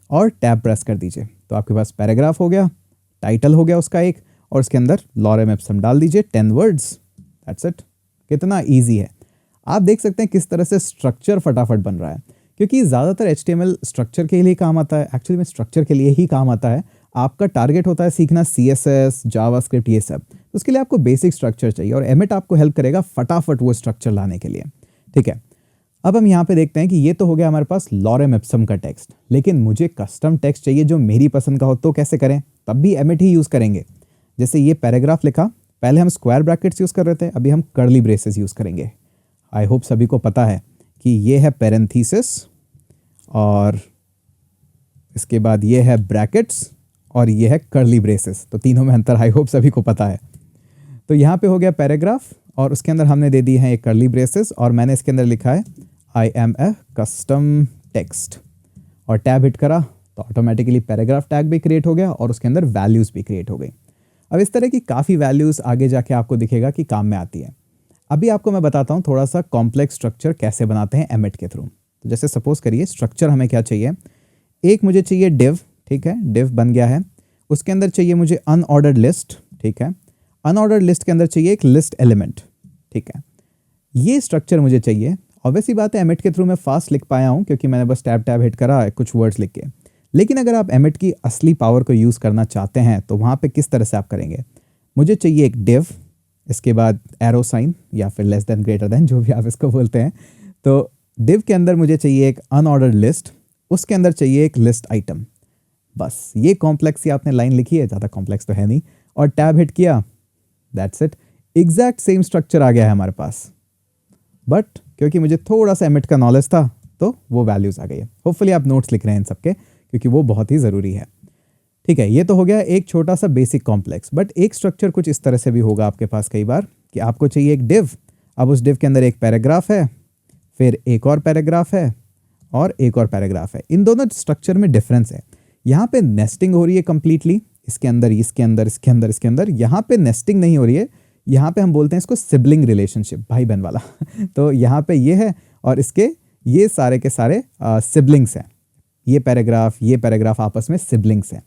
और टैब प्रेस कर दीजिए। तो आपके पास पैराग्राफ हो गया, टाइटल हो गया उसका एक, और उसके अंदर लॉरेम इप्सम डाल दीजिए 10 वर्ड्स, दैट्स इट। कितना ईजी है। आप देख सकते हैं किस तरह से स्ट्रक्चर फटाफट बन रहा है, क्योंकि ज़्यादातर HTML स्ट्रक्चर के लिए काम आता है, एक्चुअली में स्ट्रक्चर के लिए ही काम आता है। आपका टारगेट होता है सीखना CSS, जावास्क्रिप्ट, ये सब। तो उसके लिए आपको बेसिक स्ट्रक्चर चाहिए और एमिट आपको हेल्प करेगा फटाफट वो स्ट्रक्चर लाने के लिए। ठीक है, अब हम यहाँ पे देखते हैं कि ये तो हो गया हमारे पास लॉरेम इप्सम का टेक्स्ट, लेकिन मुझे कस्टम टेक्स्ट चाहिए जो मेरी पसंद का हो, तो कैसे करें? तब भी एमिट ही यूज़ करेंगे। जैसे ये पैराग्राफ लिखा, पहले हम स्क्वायर ब्रैकेट्स यूज़ कर रहे थे, अभी हम कर्ली ब्रेसेस यूज़ करेंगे। आई होप सभी को पता है कि ये है पैरेंथेसिस और इसके बाद ये है ब्रैकेट्स और ये है कर्ली ब्रेसेस, तो तीनों में अंतर आई होप सभी को पता है। तो यहाँ पे हो गया पैराग्राफ और उसके अंदर हमने दे दी है एक कर्ली ब्रेसेस और मैंने इसके अंदर लिखा है I am a custom text और टैब हिट करा तो ऑटोमेटिकली पैराग्राफ टैग भी क्रिएट हो गया और उसके अंदर वैल्यूज़ भी क्रिएट हो गई। अब इस तरह की काफ़ी वैल्यूज़ आगे जाके आपको दिखेगा कि काम में आती है। अभी आपको मैं बताता हूँ थोड़ा सा कॉम्प्लेक्स स्ट्रक्चर कैसे बनाते हैं एमिट के थ्रू। तो जैसे सपोज करिए स्ट्रक्चर हमें क्या चाहिए, एक मुझे चाहिए डिव, ठीक है, डिव बन गया है। उसके अंदर चाहिए मुझे अनऑर्डर्ड लिस्ट, ठीक है, अनऑर्डर्ड लिस्ट के अंदर चाहिए एक लिस्ट एलिमेंट, ठीक है, ये स्ट्रक्चर मुझे चाहिए। ऑब्वियसली बात है एमिट के थ्रू मैं फास्ट लिख पाया हूँ क्योंकि मैंने बस टैब टैब हिट करा कुछ वर्ड्स लिख के, लेकिन अगर आप एमिट की असली पावर को यूज़ करना चाहते हैं तो वहाँ पे किस तरह से आप करेंगे? मुझे चाहिए एक डिव, इसके बाद एरो साइन या फिर लेस देन ग्रेटर देन, जो भी आप इसको बोलते हैं। तो डिव के अंदर मुझे चाहिए एक अनऑर्डर्ड लिस्ट, उसके अंदर चाहिए एक लिस्ट आइटम। बस ये कॉम्प्लेक्स ही आपने लाइन लिखी है, ज़्यादा कॉम्प्लेक्स तो है नहीं, और टैब हिट किया, that's it, exact same structure आ गया है हमारे पास। बट क्योंकि मुझे थोड़ा सा एमिट का नॉलेज था तो वो वैल्यूज़ आ गई है। होपफुली आप नोट्स लिख रहे हैं इन सबके, क्योंकि वो बहुत ही ज़रूरी है। ठीक है, ये तो हो गया एक छोटा सा बेसिक कॉम्प्लेक्स, बट एक स्ट्रक्चर कुछ इस तरह से भी होगा आपके पास कई बार कि आपको चाहिए एक डिव, अब उस डिव के अंदर एक पैराग्राफ है, फिर एक और पैराग्राफ है और एक और पैराग्राफ है। इन दोनों स्ट्रक्चर में डिफरेंस है। यहाँ पे नेस्टिंग हो रही है कंप्लीटली, इसके अंदर इसके अंदर इसके अंदर इसके अंदर, यहाँ पे नेस्टिंग नहीं हो रही है, यहाँ पे हम बोलते हैं इसको सिबलिंग रिलेशनशिप, भाई बहन वाला तो यहाँ पे ये है और इसके ये सारे के सारे सिबलिंग्स हैं, ये पैराग्राफ आपस में सिबलिंग्स हैं।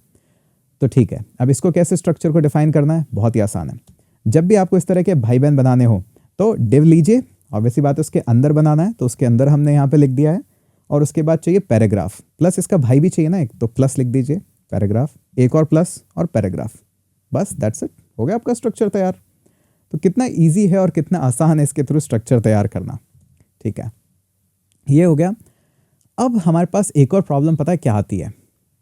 तो ठीक है, अब इसको कैसे स्ट्रक्चर को डिफाइन करना है? बहुत ही आसान है। जब भी आपको इस तरह के भाई बहन बनाने हो तो डिव लीजिए, ऑब्वियसली बात है उसके अंदर बनाना है, तो उसके अंदर हमने यहाँ पे लिख दिया है, और उसके बाद चाहिए पैराग्राफ प्लस इसका भाई भी चाहिए ना एक, तो प्लस लिख दीजिए पैराग्राफ, एक और प्लस और पैराग्राफ, बस दैट्स इट, हो गया आपका स्ट्रक्चर तैयार। तो कितना ईजी है और कितना आसान है इसके थ्रू स्ट्रक्चर तैयार करना। ठीक है, ये हो गया। अब हमारे पास एक और प्रॉब्लम पता है क्या आती है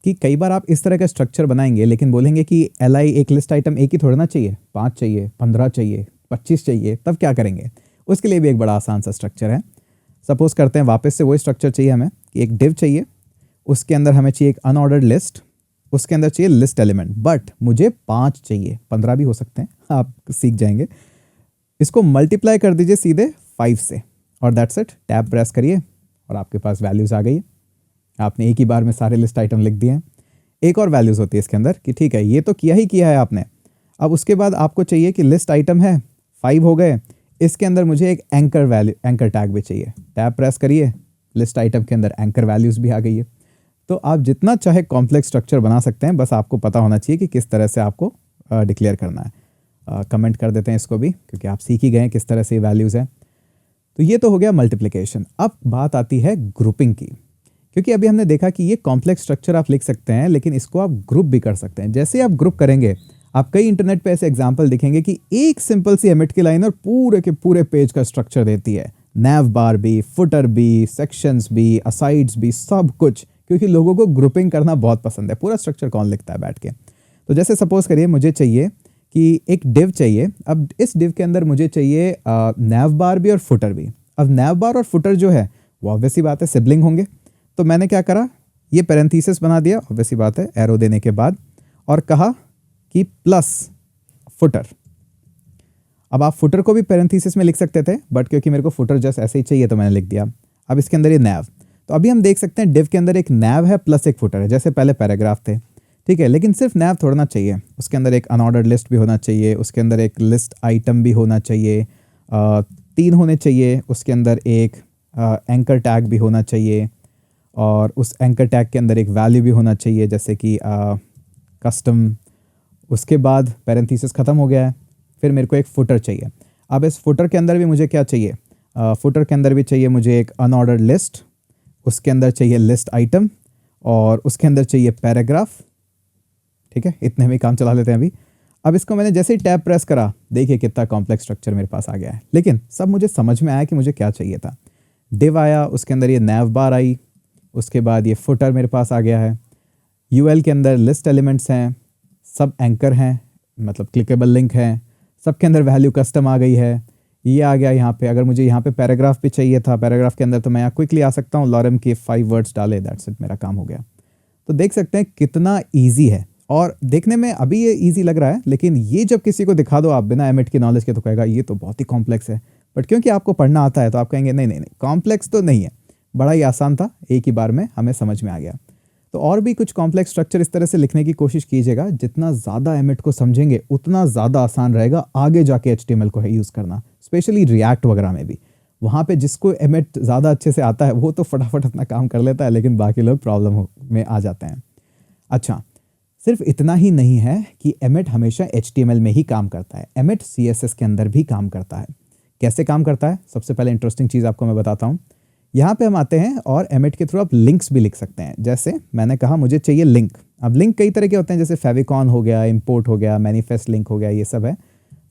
कि कई बार आप इस तरह का स्ट्रक्चर बनाएंगे लेकिन बोलेंगे कि LI एक लिस्ट आइटम एक ही थोड़ा ना चाहिए, 5 चाहिए, 15 चाहिए, 25 चाहिए, तब क्या करेंगे? उसके लिए भी एक बड़ा आसान सा स्ट्रक्चर है। सपोज करते हैं वापस से वही स्ट्रक्चर चाहिए हमें कि एक डिव चाहिए, उसके अंदर हमें चाहिए एक अनऑर्डर्ड लिस्ट, उसके अंदर चाहिए लिस्ट एलिमेंट, बट मुझे 5 चाहिए, 15 भी हो सकते हैं, आप सीख जाएंगे। इसको मल्टीप्लाई कर दीजिए सीधे 5 से और दैट्स इट, टैब प्रेस करिए और आपके पास वैल्यूज़ आ गई। आपने एक ही बार में सारे लिस्ट आइटम लिख दिए हैं। एक और वैल्यूज़ होती है इसके अंदर कि ठीक है ये तो किया ही किया है आपने, अब उसके बाद आपको चाहिए कि लिस्ट आइटम है 5 हो गए, इसके अंदर मुझे एक एंकर टैग भी चाहिए, टैब प्रेस करिए, लिस्ट आइटम के अंदर एंकर वैल्यूज़ भी आ गई है। तो आप जितना चाहे कॉम्प्लेक्स स्ट्रक्चर बना सकते हैं, बस आपको पता होना चाहिए कि किस तरह से आपको डिक्लेयर करना है। कमेंट कर देते हैं इसको भी, क्योंकि आप सीख ही गए किस तरह से वैल्यूज़ हैं। तो ये तो हो गया मल्टीप्लिकेशन। अब बात आती है ग्रुपिंग की, क्योंकि अभी हमने देखा कि ये कॉम्प्लेक्स स्ट्रक्चर आप लिख सकते हैं लेकिन इसको आप ग्रुप भी कर सकते हैं। जैसे आप ग्रुप करेंगे, आप कई इंटरनेट पे ऐसे एग्जांपल दिखेंगे कि एक सिंपल सी एमिट की लाइन और पूरे के पूरे पेज का स्ट्रक्चर देती है, नैव बार भी, फुटर भी, सेक्शंस भी, असाइड्स भी, सब कुछ, क्योंकि लोगों को ग्रुपिंग करना बहुत पसंद है। पूरा स्ट्रक्चर कौन लिखता है बैठ के? तो जैसे सपोज करिए मुझे चाहिए कि एक डिव चाहिए, अब इस डिव के अंदर मुझे चाहिए नैव बार भी और फुटर भी। अब नैव बार और फुटर जो है वो ऑब्वियसली बात है सिबलिंग होंगे, तो मैंने क्या करा, ये पैरेंथेसिस बना दिया, ऑब्वियसली बात है एरो देने के बाद, और कहा कि प्लस फुटर। अब आप फुटर को भी पैरेंथेसिस में लिख सकते थे, बट क्योंकि मेरे को फुटर जस्ट ऐसे ही चाहिए तो मैंने लिख दिया। अब इसके अंदर ये नैव, तो अभी हम देख सकते हैं डिव के अंदर एक नैव है प्लस एक फुटर है, जैसे पहले पैराग्राफ थे, ठीक है, लेकिन सिर्फ नैव थोड़ा ना चाहिए, उसके अंदर एक अनऑर्डर्ड लिस्ट भी होना चाहिए, उसके अंदर एक लिस्ट आइटम भी होना चाहिए, 3 होने चाहिए, उसके अंदर एक एंकर टैग भी होना चाहिए, और उस एंकर टैग के अंदर एक वैल्यू भी होना चाहिए, जैसे कि कस्टम। उसके बाद पैरेंथेसिस ख़त्म हो गया है, फिर मेरे को एक फुटर चाहिए। अब इस फुटर के अंदर भी मुझे क्या चाहिए, फुटर के अंदर भी चाहिए मुझे एक अनऑर्डर्ड लिस्ट, उसके अंदर चाहिए लिस्ट आइटम और उसके अंदर चाहिए पैराग्राफ। ठीक है, इतने में काम चला लेते हैं अभी। अब इसको मैंने जैसे ही टैब प्रेस करा, देखिए कितना कॉम्प्लेक्स स्ट्रक्चर मेरे पास आ गया है, लेकिन सब मुझे समझ में आया कि मुझे क्या चाहिए था। डिव आया, उसके अंदर ये नैव बार आई, उसके बाद ये फुटर मेरे पास आ गया है। यूएल के अंदर लिस्ट एलिमेंट्स हैं, सब एंकर हैं, मतलब क्लिकेबल लिंक हैं, सबके अंदर वैल्यू कस्टम आ गई है। ये आ गया यहाँ पे। अगर मुझे यहाँ पे पैराग्राफ भी चाहिए था, पैराग्राफ के अंदर तो मैं यहाँ क्विकली आ सकता हूँ, लॉरेम के 5 वर्ड्स डाले, दैट्स इट, मेरा काम हो गया। तो देख सकते हैं कितना ईजी है, और देखने में अभी ये ईजी लग रहा है, लेकिन ये जब किसी को दिखा दो आप बिना एमिट की नॉलेज के, तो कहेगा ये तो बहुत ही कॉम्प्लेक्स है। बट क्योंकि आपको पढ़ना आता है तो आप कहेंगे नहीं नहीं नहीं, कॉम्प्लेक्स तो नहीं है, बड़ा ही आसान था, एक ही बार में हमें समझ में आ गया। तो और भी कुछ कॉम्प्लेक्स स्ट्रक्चर इस तरह से लिखने की कोशिश कीजिएगा। जितना ज़्यादा एमिट को समझेंगे उतना ज़्यादा आसान रहेगा आगे जाके HTML को यूज़ करना, स्पेशली रिएक्ट वगैरह में भी। वहाँ पे जिसको एमिट ज़्यादा अच्छे से आता है वो तो फटाफट अपना काम कर लेता है, लेकिन बाकी लोग प्रॉब्लम में आ जाते हैं। अच्छा, सिर्फ इतना ही नहीं है कि एमिट हमेशा HTML में ही काम करता है, एमिट CSS के अंदर भी काम करता है। कैसे काम करता है? सबसे पहले इंटरेस्टिंग चीज़ आपको मैं बताता हूँ। यहाँ पे हम आते हैं और एमिट के थ्रू आप लिंक्स भी लिख सकते हैं। जैसे मैंने कहा मुझे चाहिए लिंक। अब लिंक कई तरह के होते हैं, जैसे फेविकॉन हो गया, इंपोर्ट हो गया, मैनिफेस्ट लिंक हो गया, ये सब है।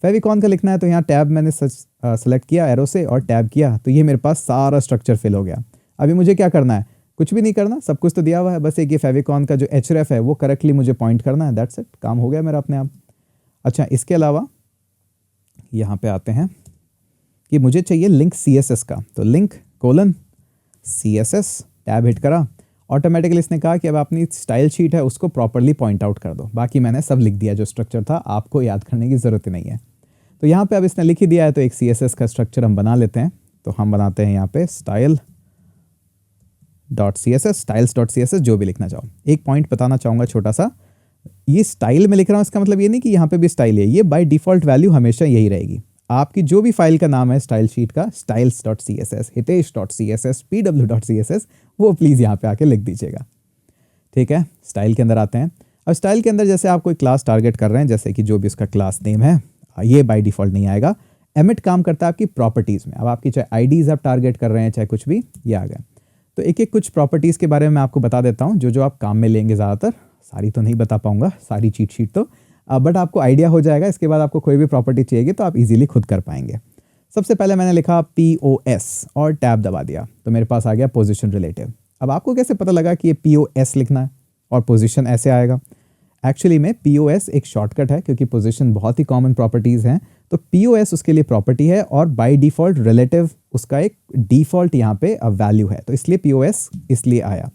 फेविकॉन का लिखना है तो यहाँ टैब मैंने सेलेक्ट किया एरो से और टैब किया, तो ये मेरे पास सारा स्ट्रक्चर फिल हो गया। अभी मुझे क्या करना है? कुछ भी नहीं करना, सब कुछ तो दिया हुआ है, बस एक ये फेविकॉन का जो href है वो करेक्टली मुझे पॉइंट करना है, दैट्स इट, काम हो गया मेरा अपने आप। अच्छा, इसके अलावा यहाँ पे आते हैं कि मुझे चाहिए लिंक CSS का, तो link colon CSS, tab hit करा, ऑटोमेटिकली इसने कहा कि अब अपनी स्टाइल शीट है उसको प्रॉपरली पॉइंट आउट कर दो। बाकी मैंने सब लिख दिया, जो स्ट्रक्चर था आपको याद करने की ज़रूरत ही नहीं है। तो यहाँ पे अब इसने लिख ही दिया है, तो एक CSS का स्ट्रक्चर हम बना लेते हैं। तो हम बनाते हैं यहाँ पे style.css, styles.css, जो भी लिखना चाहो। एक पॉइंट बताना चाहूँगा छोटा सा, ये स्टाइल में लिख रहा हूँ, इसका मतलब ये नहीं कि यहाँ पे भी स्टाइल है, ये बाय डिफ़ॉल्ट वैल्यू हमेशा यही रहेगी। आपकी जो भी फाइल का नाम है स्टाइल शीट का, styles.css, hitesh.css, pw.css, वो प्लीज़ यहाँ पे आके लिख दीजिएगा। ठीक है, स्टाइल के अंदर आते हैं। अब स्टाइल के अंदर जैसे आप कोई क्लास टारगेट कर रहे हैं, जैसे कि जो भी उसका क्लास नेम है, ये बाय डिफ़ॉल्ट नहीं आएगा। एमिट काम करता है आपकी प्रॉपर्टीज़ में। अब आपकी चाहे आईडीज़ आप टारगेट कर रहे हैं, चाहे कुछ भी, ये आ गया। तो एक एक कुछ प्रॉपर्टीज़ के बारे में मैं आपको बता देता हूँ, जो आप काम में लेंगे। ज़्यादातर सारी तो नहीं बता पाऊँगा, सारी चीट शीट तो, बट आपको आइडिया हो जाएगा। इसके बाद आपको कोई भी प्रॉपर्टी चाहिए तो आप इजीली खुद कर पाएंगे। सबसे पहले मैंने लिखा POS और टैब दबा दिया, तो मेरे पास आ गया पोजीशन रिलेटिव। अब आपको कैसे पता लगा कि ये POS लिखना है और पोजीशन ऐसे आएगा? एक्चुअली में POS एक शॉर्टकट है, क्योंकि पोजीशन बहुत ही कॉमन प्रॉपर्टीज़ हैं। तो POS उसके लिए प्रॉपर्टी है और बाय डिफ़ॉल्ट रिलेटिव उसका एक डिफ़ॉल्ट यहाँ पे वैल्यू है, तो इसलिए POS इसलिए आया।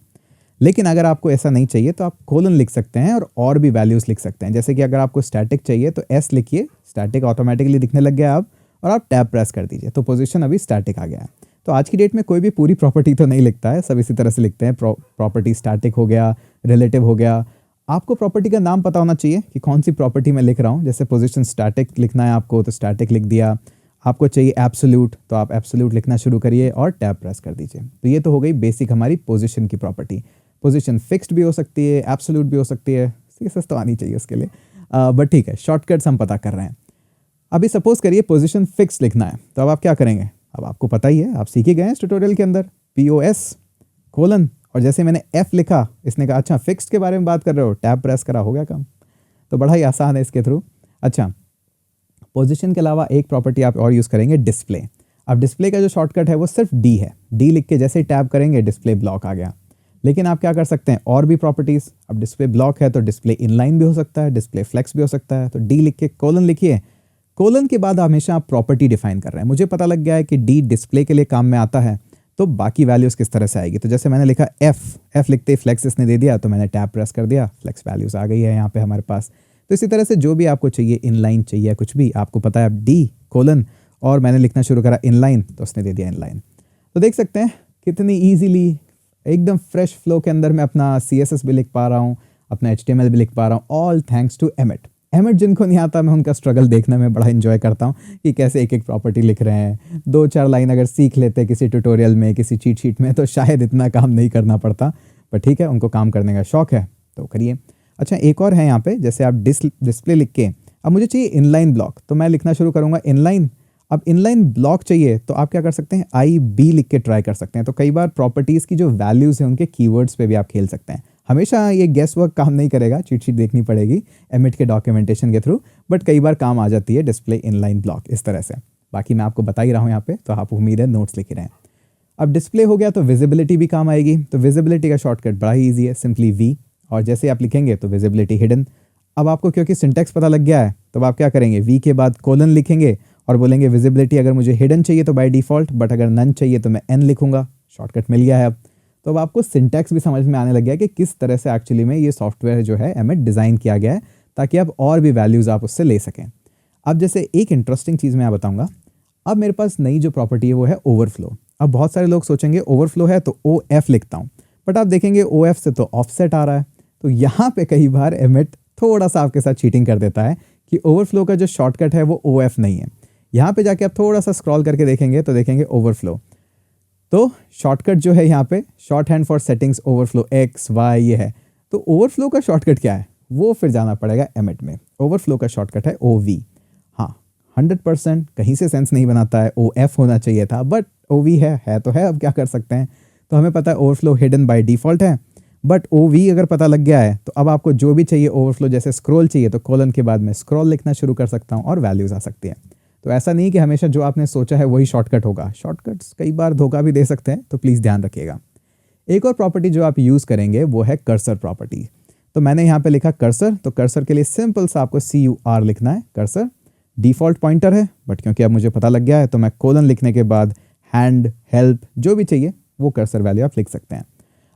लेकिन अगर आपको ऐसा नहीं चाहिए तो आप कोलन लिख सकते हैं और भी वैल्यूज़ लिख सकते हैं। जैसे कि अगर आपको स्टैटिक चाहिए तो S लिखिए, स्टैटिक ऑटोमेटिकली दिखने लग गया अब, और आप टैब प्रेस कर दीजिए, तो पोजीशन अभी स्टैटिक आ गया है। तो आज की डेट में कोई भी पूरी प्रॉपर्टी तो नहीं लिखता है, सब इसी तरह से लिखते हैं। प्रॉपर्टी स्टैटिक हो गया, रिलेटिव हो गया। आपको प्रॉपर्टी का नाम पता होना चाहिए कि कौन सी प्रॉपर्टी मैं लिख रहा हूँ। जैसे पोजीशन स्टैटिक लिखना है आपको, तो स्टैटिक लिख दिया। आपको चाहिए एब्सोल्यूट, तो आप एब्सोल्यूट लिखना शुरू करिए और टैब प्रेस कर दीजिए। तो ये तो हो गई बेसिक हमारी पोजीशन की प्रॉपर्टी। पोजीशन फिक्स्ड भी हो सकती है, एब्सोल्यूट भी हो सकती है, CSS तो आनी चाहिए उसके लिए, बट ठीक है, शॉर्टकट्स हम पता कर रहे हैं। अभी सपोज करिए पोजीशन फिक्स लिखना है, तो अब आप क्या करेंगे? अब आपको पता ही है, आप सीख ही गए हैं इस ट्यूटोरियल के अंदर, POS कोलन, और जैसे मैंने F लिखा, इसने कहा अच्छा फिक्स्ड के बारे में बात कर रहे हो, टैब प्रेस करा, हो गया काम। तो बड़ा ही आसान है इसके थ्रू। अच्छा, पोजीशन के अलावा एक प्रॉपर्टी आप और यूज़ करेंगे, डिस्प्ले। अब डिस्प्ले का जो शॉर्टकट है वो सिर्फ D है। D लिख के जैसे टैब करेंगे डिस्प्ले ब्लॉक आ गया। लेकिन आप क्या कर सकते हैं, और भी प्रॉपर्टीज़। अब डिस्प्ले ब्लॉक है तो डिस्प्ले इनलाइन भी हो सकता है, डिस्प्ले फ्लेक्स भी हो सकता है। तो D लिख के कोलन लिखिए। कोलन के बाद हमेशा आप प्रॉपर्टी डिफाइन कर रहे हैं। मुझे पता लग गया है कि D डिस्प्ले के लिए काम में आता है, तो बाकी वैल्यूज़ किस तरह से आएगी। तो जैसे मैंने लिखा F लिखते ही फ्लेक्स इसने दे दिया, तो मैंने टैब प्रेस कर दिया, फ्लेक्स वैल्यूज़ आ गई है यहाँ पे हमारे पास। तो इसी तरह से जो भी आपको चाहिए, इनलाइन चाहिए, कुछ भी आपको पता है, अब D कोलन, और मैंने लिखना शुरू करा इनलाइन, तो उसने दे दिया इनलाइन। तो देख सकते हैं कितनी ईजीली एकदम फ्रेश फ्लो के अंदर मैं अपना CSS भी लिख पा रहा हूँ, अपना HTML भी लिख पा रहा हूँ, all thanks to Emmet. Emmet जिनको नहीं आता, मैं उनका स्ट्रगल देखने में बड़ा एंजॉय करता हूँ कि कैसे एक एक प्रॉपर्टी लिख रहे हैं। 2-4 लाइन अगर सीख लेते किसी ट्यूटोरियल में, किसी चीट शीट में, तो शायद इतना काम नहीं करना पड़ता। पर ठीक है, उनको काम करने का शौक है तो करिए। अच्छा, एक और है यहाँ पे, जैसे आप डिस्प्ले लिख के, अब मुझे चाहिए इनलाइन ब्लॉक, तो मैं लिखना शुरू करूँगा इनलाइन। अब इनलाइन ब्लॉक चाहिए तो आप क्या कर सकते हैं, आई बी लिख के ट्राई कर सकते हैं। तो कई बार प्रॉपर्टीज़ की जो वैल्यूज़ हैं उनके कीवर्ड्स पे भी आप खेल सकते हैं। हमेशा ये गेस वर्क काम नहीं करेगा, चीट शीट देखनी पड़ेगी एमिट के डॉक्यूमेंटेशन के थ्रू, बट कई बार काम आ जाती है डिस्प्ले इनलाइन ब्लॉक इस तरह से। बाकी मैं आपको बता ही रहा हूँ यहाँ पे, तो आप उम्मीद है नोट्स लिख रहे हैं। अब डिस्प्ले हो गया तो विजिबिलिटी भी काम आएगी। तो विजिबिलिटी का शॉर्टकट बड़ा ही ईजी है, सिंपली वी, और जैसे आप लिखेंगे तो विजिबिलिटी हिडन। अब आपको क्योंकि सिंटेक्स पता लग गया है तो आप क्या करेंगे, वी के बाद कोलन लिखेंगे और बोलेंगे विजिबिलिटी अगर मुझे हिडन चाहिए तो बाय डिफ़ॉल्ट, बट अगर नन चाहिए तो मैं एन लिखूंगा। शॉर्टकट मिल गया है अब। तो अब आपको सिंटेक्स भी समझ में आने लग गया कि किस तरह से एक्चुअली में ये सॉफ्टवेयर जो है एमिट डिज़ाइन किया गया है, ताकि आप और भी वैल्यूज़ आप उससे ले सकें। अब जैसे एक इंटरेस्टिंग चीज़ मैं बताऊँगा, अब मेरे पास नई जो प्रॉपर्टी है वो है ओवरफ्लो। अब बहुत सारे लोग सोचेंगे ओवरफ्लो है तो ओ एफ लिखता हूँ, बट आप देखेंगे ओ एफ से तो ऑफसेट आ रहा है। तो यहाँ पे कई बार एमिट थोड़ा सा आपके साथ चीटिंग कर देता है कि ओवरफ्लो का जो शॉर्टकट है वो ओ एफ नहीं है। यहाँ पे जाके आप थोड़ा सा स्क्रॉल करके देखेंगे तो देखेंगे ओवरफ्लो, तो शॉर्टकट जो है यहाँ पे shorthand for settings overflow X Y ये है। तो ओवरफ्लो का शॉर्टकट क्या है, वो फिर जाना पड़ेगा एमिट में। ओवरफ्लो का शॉर्टकट है ओ वी। हाँ 100% कहीं से सेंस नहीं बनाता है, ओ एफ होना चाहिए था, बट ओ वी है तो है, अब क्या कर सकते हैं। तो हमें पता है ओवरफ्लो हिडन बाय डिफ़ॉल्ट है, बट ओ वी अगर पता लग गया है तो अब आपको जो भी चाहिए ओवरफ्लो, जैसे स्क्रॉल चाहिए तो कोलन के बाद में स्क्रॉल लिखना शुरू कर सकता हूँ और वैल्यूज़ आ सकती है। तो ऐसा नहीं कि हमेशा जो आपने सोचा है वही शॉर्टकट होगा, शॉर्टकट्स कई बार धोखा भी दे सकते हैं, तो प्लीज़ ध्यान रखिएगा। एक और प्रॉपर्टी जो आप यूज़ करेंगे वो है कर्सर प्रॉपर्टी। तो मैंने यहाँ पे लिखा कर्सर, तो कर्सर के लिए सिंपल सा आपको CUR लिखना है। कर्सर डिफ़ॉल्ट पॉइंटर है, बट क्योंकि अब मुझे पता लग गया है तो मैं कोलन लिखने के बाद हैंड, हेल्प, जो भी चाहिए वो कर्सर वैल्यू आप लिख सकते हैं।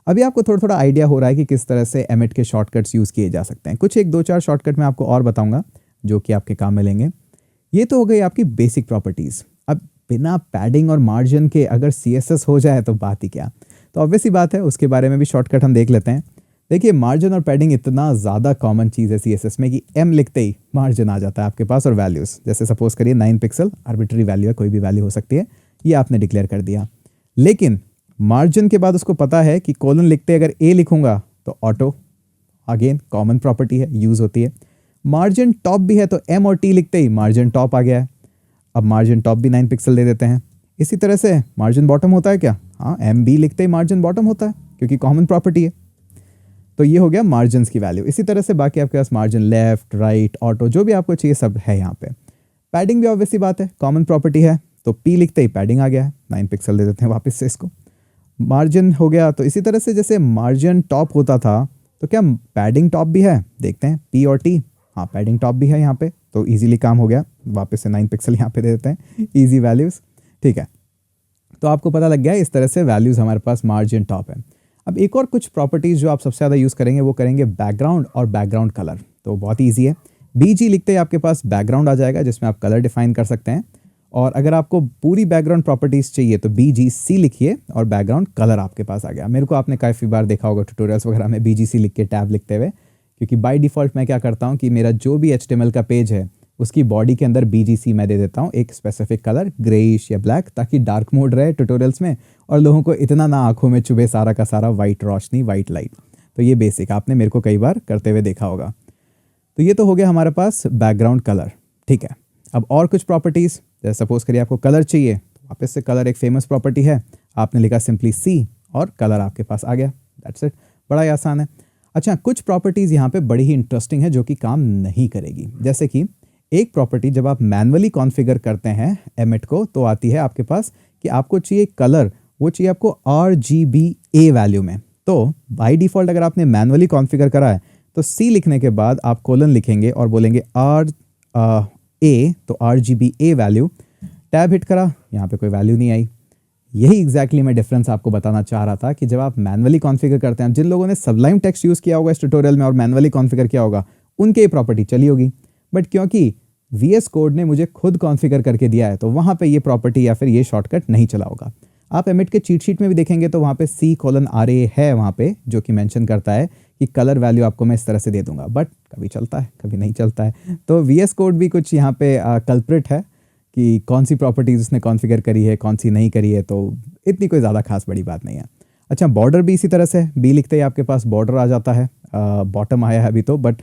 अभी आपको थोड़ा थोड़ा आइडिया हो रहा है कि किस तरह से एमिट के शॉर्टकट्स यूज़ किए जा सकते हैं। कुछ 1-2-4 शॉर्टकट मैं आपको और बताऊंगा जो कि आपके काम में लेंगे। ये तो हो गई आपकी बेसिक प्रॉपर्टीज़। अब बिना पैडिंग और मार्जिन के अगर CSS हो जाए तो बात ही क्या। तो ऑब्वियस ही बात है, उसके बारे में भी शॉर्टकट हम देख लेते हैं। देखिए मार्जिन और पैडिंग इतना ज़्यादा कॉमन चीज़ है CSS में कि M लिखते ही मार्जिन आ जाता है आपके पास, और वैल्यूज़ जैसे सपोज करिए 9 पिक्सल आर्बिट्री वैल्यू है, कोई भी वैल्यू हो सकती है, ये आपने डिक्लेयर कर दिया। लेकिन मार्जिन के बाद उसको पता है कि कोलन लिखते अगर A लिखूंगा तो ऑटो, अगेन कॉमन प्रॉपर्टी है, यूज़ होती है। मार्जिन टॉप भी है तो M और T लिखते ही मार्जिन टॉप आ गया है। अब मार्जिन टॉप भी 9 पिक्सल दे देते हैं। इसी तरह से मार्जिन बॉटम होता है क्या, हाँ MB लिखते ही मार्जिन बॉटम होता है, क्योंकि कॉमन प्रॉपर्टी है। तो ये हो गया मार्जिन्स की वैल्यू। इसी तरह से बाकी आपके पास मार्जिन लेफ्ट, राइट, ऑटो, जो भी आपको चाहिए सब है यहाँ पे। पैडिंग भी ऑब्वियसली बात है, कॉमन प्रॉपर्टी है, तो P लिखते ही पैडिंग आ गया है, 9 पिक्सल दे देते हैं वापस से इसको। मार्जिन हो गया, तो इसी तरह से जैसे मार्जिन टॉप होता था तो क्या पैडिंग टॉप भी है, देखते हैं P और T, हाँ पैडिंग टॉप भी है यहाँ पे, तो इजीली काम हो गया, वापस से 9 पिक्सल यहाँ पे दे देते हैं, इजी वैल्यूज़, ठीक है। तो आपको पता लग गया इस तरह से वैल्यूज़ हमारे पास मार्जिन टॉप है। अब एक और कुछ प्रॉपर्टीज़ जो आप सबसे ज़्यादा यूज़ करेंगे वो करेंगे बैकग्राउंड और बैकग्राउंड कलर। तो बहुत ईजी है, BG लिखते ही आपके पास बैकग्राउंड आ जाएगा जिसमें आप कलर डिफाइन कर सकते हैं, और अगर आपको पूरी बैकग्राउंड प्रॉपर्टीज़ चाहिए तो BGC लिखिए और बैकग्राउंड कलर आपके पास आ गया। मेरे को आपने काफ़ी बार देखा होगा ट्यूटोरियल्स वगैरह में BGC लिख के टैब लिखते हुए, क्योंकि बाय डिफ़ॉल्ट मैं क्या करता हूँ कि मेरा जो भी HTML का पेज है उसकी बॉडी के अंदर BGC मैं दे देता हूँ एक स्पेसिफिक कलर, ग्रेइश या ब्लैक, ताकि डार्क मोड रहे ट्यूटोरियल्स में और लोगों को इतना ना आंखों में चुभे सारा का सारा वाइट रोशनी, वाइट लाइट। तो ये बेसिक आपने मेरे को कई बार करते हुए देखा होगा। तो ये तो हो गया हमारे पास बैकग्राउंड कलर, ठीक है। अब और कुछ प्रॉपर्टीज़, जैसे सपोज करिए आपको कलर चाहिए, तो वापस से कलर एक फेमस प्रॉपर्टी है, आपने लिखा सिंपली C और कलर आपके पास आ गया, दैट्स इट, बड़ा ही आसान है। अच्छा, कुछ प्रॉपर्टीज़ यहाँ पे बड़ी ही इंटरेस्टिंग है जो कि काम नहीं करेगी। जैसे कि एक प्रॉपर्टी जब आप मैनुअली कॉन्फ़िगर करते हैं एमिट को तो आती है आपके पास कि आपको चाहिए कलर, वो चाहिए आपको RGBA वैल्यू में। तो बाय डिफ़ॉल्ट अगर आपने मैनुअली कॉन्फ़िगर करा है तो C लिखने के बाद आप कोलन लिखेंगे और बोलेंगे A, तो RGBA वैल्यू, टैब हिट करा, यहाँ पे कोई वैल्यू नहीं आई। यही एग्जैक्टली मैं डिफरेंस आपको बताना चाह रहा था कि जब आप मैनुअली कॉन्फ़िगर करते हैं, जिन लोगों ने सबलाइम टेक्स्ट यूज़ किया होगा इस ट्यूटोरियल में और मैनुअली कॉन्फ़िगर किया होगा उनके ये प्रॉपर्टी चली होगी, बट क्योंकि VS कोड ने मुझे खुद कॉन्फ़िगर करके दिया है तो वहाँ पे ये प्रॉपर्टी या फिर ये शॉर्टकट नहीं चला होगा। आप एमिट के चीट शीट में भी देखेंगे तो वहाँ पे C:RA है वहाँ पे, जो कि मेंशन करता है कि कलर वैल्यू आपको मैं इस तरह से दे दूंगा, बट कभी चलता है कभी नहीं चलता है। तो VS कोड भी कुछ यहाँ पे कल्प्रिट है कि कौन सी प्रॉपर्टीज़ उसने कॉन्फ़िगर करी है, कौन सी नहीं करी है, तो इतनी कोई ज़्यादा खास बड़ी बात नहीं है। अच्छा, बॉर्डर भी इसी तरह से B लिखते ही आपके पास बॉर्डर आ जाता है, बॉटम आया है अभी तो, बट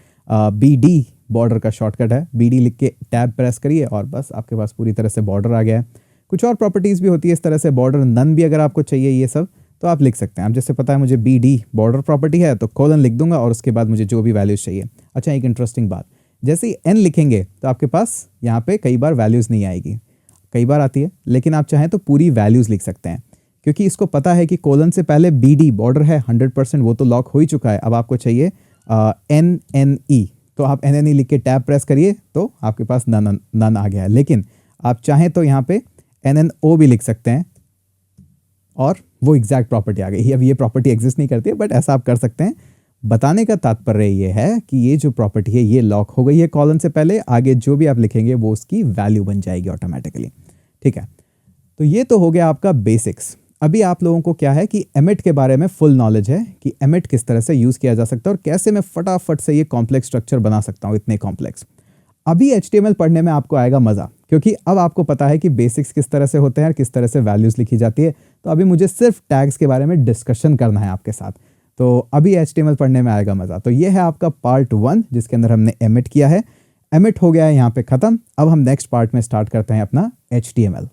BD बॉर्डर का शॉर्टकट है, BD लिख के टैब प्रेस करिए और बस आपके पास पूरी तरह से बॉर्डर आ गया है। कुछ और प्रॉपर्टीज़ भी होती है इस तरह से, बॉर्डर नन भी अगर आपको चाहिए ये सब तो आप लिख सकते हैं। आप जैसे पता है मुझे BD बॉर्डर प्रॉपर्टी है तो कोलन लिख दूंगा और उसके बाद मुझे जो भी वैल्यूज़ चाहिए। अच्छा, एक इंटरेस्टिंग बात, जैसे ही N लिखेंगे तो आपके पास यहाँ पे कई बार वैल्यूज़ नहीं आएगी, कई बार आती है, लेकिन आप चाहें तो पूरी वैल्यूज़ लिख सकते हैं क्योंकि इसको पता है कि कोलन से पहले BD बॉर्डर है 100%, वो तो लॉक हो ही चुका है। अब आपको चाहिए NNE, तो आप NNE लिख के टैब प्रेस करिए तो आपके पास नन आ गया है। लेकिन आप चाहें तो यहाँ पे NNO भी लिख सकते हैं और वो एग्जैक्ट प्रॉपर्टी आ गई। अब ये प्रॉपर्टी एग्जिस्ट नहीं करती है बट ऐसा आप कर सकते हैं। बताने का तात्पर्य ये है कि ये जो प्रॉपर्टी है ये लॉक हो गई है कॉलन से पहले, आगे जो भी आप लिखेंगे वो उसकी वैल्यू बन जाएगी ऑटोमेटिकली। ठीक है, तो ये तो हो गया आपका बेसिक्स। अभी आप लोगों को क्या है कि एमिट के बारे में फुल नॉलेज है कि एमिट किस तरह से यूज़ किया जा सकता है और कैसे मैं फटाफट से ये कॉम्प्लेक्स स्ट्रक्चर बना सकता हूँ, इतने कॉम्प्लेक्स। अभी HTML पढ़ने में आपको आएगा मज़ा क्योंकि अब आपको पता है कि बेसिक्स किस तरह से होते हैं और किस तरह से वैल्यूज़ लिखी जाती है। तो अभी मुझे सिर्फ टैग्स के बारे में डिस्कशन करना है आपके साथ, तो अभी HTML पढ़ने में आएगा मज़ा। तो ये है आपका पार्ट 1 जिसके अंदर हमने एमिट किया है। एमिट हो गया है यहाँ पे ख़त्म। अब हम नेक्स्ट पार्ट में स्टार्ट करते हैं अपना HTML।